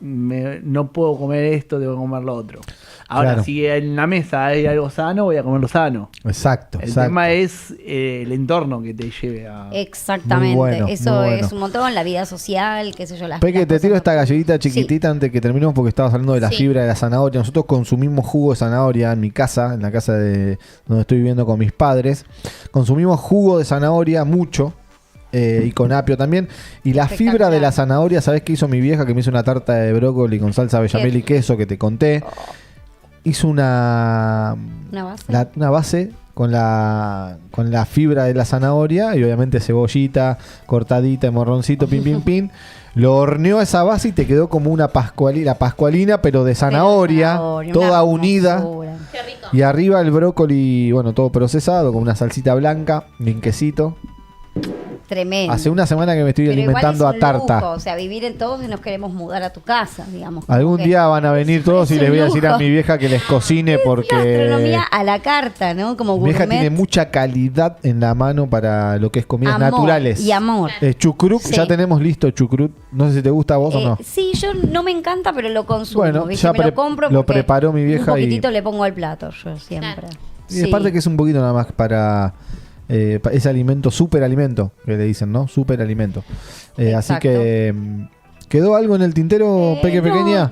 no puedo comer esto, tengo que comer lo otro. Ahora, Claro. si en la mesa hay algo sano, voy a comer lo sano. Exacto. El exacto. tema es el entorno que te lleve a... Exactamente, Muy bueno, eso muy bueno. es un montón, la vida social, qué sé yo, las Peque, las te cosas tiro no- esta galletita chiquitita antes que terminemos porque estabas hablando de la Sí. fibra de la zanahoria. Nosotros consumimos jugo de zanahoria en mi casa, en la casa de donde estoy viviendo con mis padres. Consumimos jugo de zanahoria mucho y con apio también. Y la fibra Espectacular. de la zanahoria, ¿sabés qué hizo mi vieja? Que me hizo una tarta de brócoli con salsa bechamel y queso que te conté. Hizo una base. una base con la fibra de la zanahoria y obviamente cebollita cortadita, morroncito, pin, pin, pin. Lo horneó a esa base y te quedó como una pascualina, pero de zanahoria, Zanahoria, toda una unida. hermosura. Qué rico. Y arriba el brócoli, bueno, todo procesado, con una salsita blanca, bien quesito. Tremendo. Hace una semana que me estoy Pero igual alimentando es a un tarta. lujo, o sea, vivir en todos y nos queremos mudar a tu casa, digamos. como Algún que día van a venir todos y es les un voy a decir a lujo. mi vieja que les cocine porque gastronomía a la carta, ¿no? Como mi vieja gourmet. tiene mucha calidad en la mano para lo que es comidas Amor naturales. y amor. Chucrut, Sí. ya tenemos listo chucrut. No sé si te gusta a vos o no. Sí, yo no me encanta, pero lo consumo. Bueno, ¿viste? ya Me lo compro lo porque preparó mi vieja un y- poquitito le pongo al plato, yo siempre. Claro. Y aparte que es un poquito nada más para ese alimento, superalimento, que le dicen, ¿no? Superalimento. Así Exacto. que ¿quedó algo en el tintero, Peque no, Pequeña?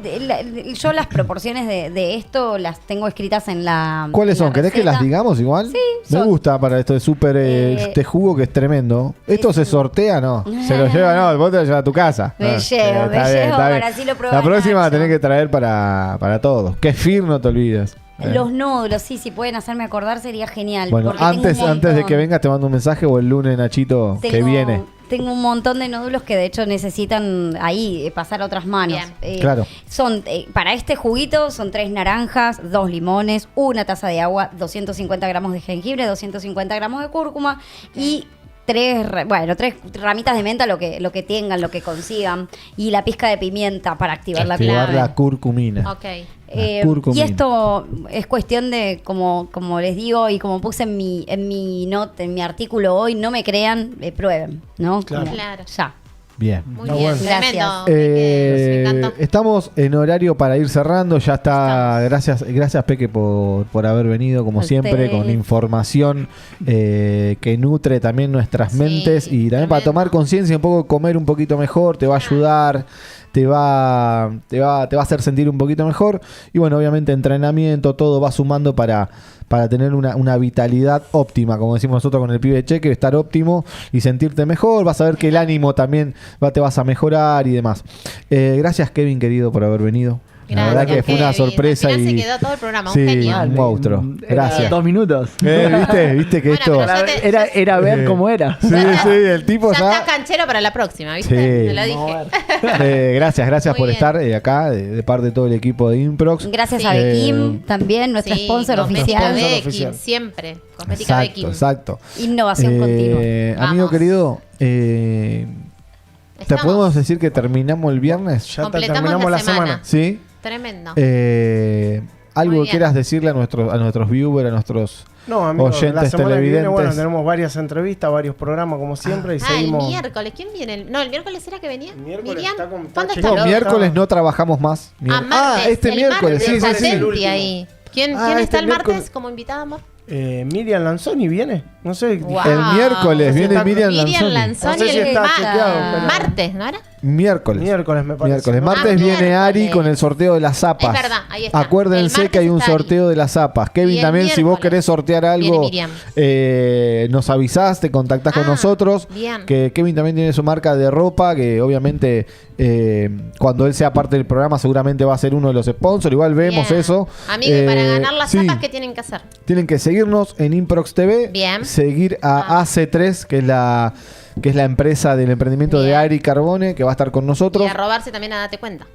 yo las proporciones de esto las tengo escritas en la. ¿Cuáles en son? la ¿Querés que receta. las digamos igual? Sí, Me son- gusta para esto de súper este jugo que es tremendo. ¿Esto Es se un- sortea? No. ¿Se lo lleva? No, vos te lo llevas a tu casa. Me Ah, llevo, está bien. para así lo prueba La próxima Nacho. tenés que traer para todos. Kefir, no te olvides. Los nódulos, sí, si pueden hacerme acordar sería genial. Bueno, porque tengo antes un de montón. que vengas te mando un mensaje o el lunes, Nachito, que viene. Tengo un montón de nódulos que de hecho necesitan ahí pasar a otras manos. Bien. Claro. Son para este juguito son 3 naranjas, 2 limones, 1 taza de agua, 250 gramos de jengibre, 250 gramos de cúrcuma y 3 ramitas de menta, lo que tengan, lo que consigan, y la pizca de pimienta para activar la Activar clave. la curcumina. Ok. Y curcumina. esto es cuestión de, como les digo y como puse en mi artículo hoy, no me crean, prueben, ¿no? Claro. Como Claro. Ya. Bien. Muy Está bien. bueno. Tremendo. Gracias. Me encantó. Estamos en horario para ir cerrando. Ya está. Gracias, Peque, por haber venido, como A siempre, ustedes. con información que nutre también nuestras Sí, mentes y también para tremendo. tomar conciencia, un poco comer un poquito mejor, te va a ayudar. te va a hacer sentir un poquito mejor. Y bueno, obviamente entrenamiento, todo va sumando para tener una vitalidad óptima, como decimos nosotros con el pibe Checker, estar óptimo y sentirte mejor. Vas a ver que el ánimo también te vas a mejorar y demás. Gracias, Kevin, querido, por haber venido. La verdad que fue una sorpresa. Al final y se quedó todo el programa, sí, un genio. un monstruo. Gracias. 2 minutos. ¿Viste que Bueno, esto... pero ya Era ver cómo era. Sí, el tipo Ya ya... está canchero para la próxima, ¿viste? Sí. Te lo dije. Gracias Muy por bien. estar acá, de parte de todo el equipo de Improx. Gracias Sí. a Bekim, también, nuestra Sí, sponsor Cosmética oficial. Sponsor Bekim, oficial. siempre. Cosmética Bekim. Exacto. Innovación continua. Amigo Vamos. querido, ¿te Estamos. podemos decir que terminamos el viernes? Ya Completamos terminamos la la semana. semana. ¿Sí? Tremendo. ¿Algo Muy que bien. quieras decirle a nuestros viewers, a nuestros No, amigos, la oyentes semana que viene, televidentes? bueno, tenemos varias entrevistas, varios programas como siempre y seguimos. El miércoles. ¿Quién viene? No, el miércoles era que venía. Miércoles Miriam. está con- ¿Cuándo está está? No, Claro, miércoles está- no trabajamos más. Martes. este El miércoles, martes, sí, sí, sí. atenti El último. ahí. ¿Quién este está el martes miércoles. como invitada, amor? Miriam Lanzoni viene, no sé. Wow. El miércoles No sé si viene está- Miriam Miriam Lanzoni. Lanzoni No sé si el está chequeado, pero- martes, ¿no era? Miércoles. Miércoles me parece. Miércoles. ¿no? Martes viene miércoles. Ari con el sorteo de las zapas. Es verdad, ahí está. Acuérdense El que hay un martes está Ari. sorteo de las zapas. Kevin, Y el también, si vos miércoles querés sortear viene algo, Miriam. nos avisás, te contactás con Ah, nosotros. bien. Que Kevin también tiene su marca de ropa, que obviamente cuando él sea parte del programa seguramente va a ser uno de los sponsors. Igual vemos Bien. eso. Amigo, y para ganar las sí. zapas, ¿qué tienen que hacer? Tienen que seguirnos en Improx TV. Bien. Seguir a AC3, que es la empresa del emprendimiento de Bien. Ari Carbone, que va a estar con nosotros. Y a robarse también a Date Cuenta.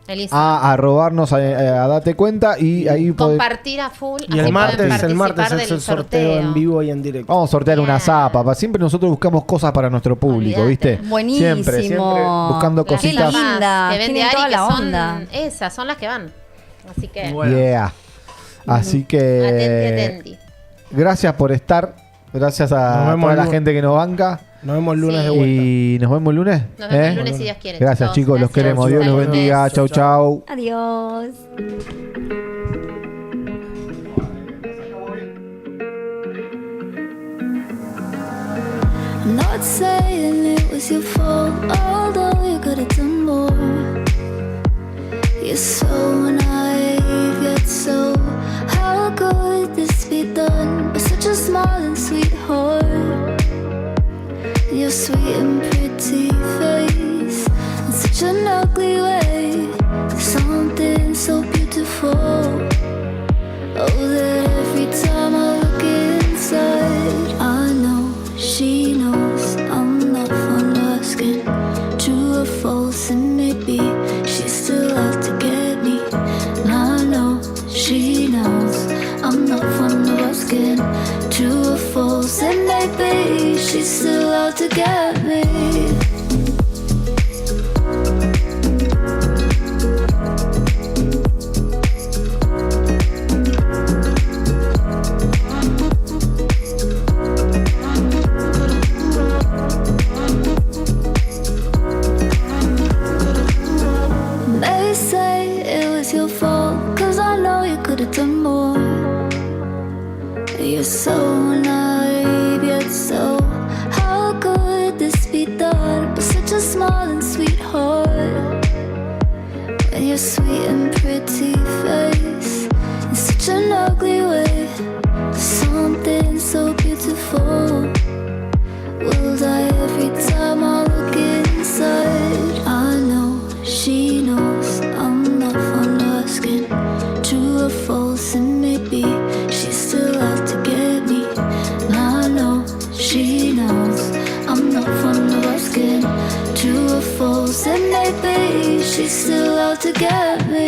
El Instagram. A robarnos, a Date Cuenta. Y ahí Compartir a full. Y así el martes pueden es participar el del sorteo en vivo y en directo. vamos a sortear una Bien. zapa. Siempre nosotros buscamos cosas para nuestro público, Olvídate. ¿viste? Buenísimo. Siempre buscando Las Qué cositas. zapas linda, que vende tienen Ari, toda que la son onda. esas, son las que van. Así que, Bueno. Yeah. Así que atenti. gracias por estar. Gracias Nos a vemos toda la el gente que nos banca. Nos vemos el lunes Sí. de vuelta. Y nos vemos el lunes. Nos vemos el ¿eh? lunes si Dios quiere. Gracias, chicos. Los Gracias. queremos. Dios los Saludos. bendiga. Chau, chau. Adiós. I'm not saying it was your fault, although you could have done more. You're so naive, yet so. How could this be done with such a small and sweet heart? Your sweet and pretty face, in such an ugly way. Something so beautiful. Oh, that every time I look inside, I know she knows I'm not fond of asking, true or false, and maybe she's still out to get me. And I know she knows I'm not fond of asking, true or false, and maybe she's still out to get me. They say it was your fault, 'cause I know you could have done more. You're so naive, yet so. How could this be done with such a small and sweet heart? When your sweet and pretty face, in such an ugly way, something so beautiful. Will die every time I look inside. I know she knows I'm not fond of asking, true or false, and maybe she's still out to get me. And I know she knows I'm not fond of asking, true or false, and maybe she's still out to get me.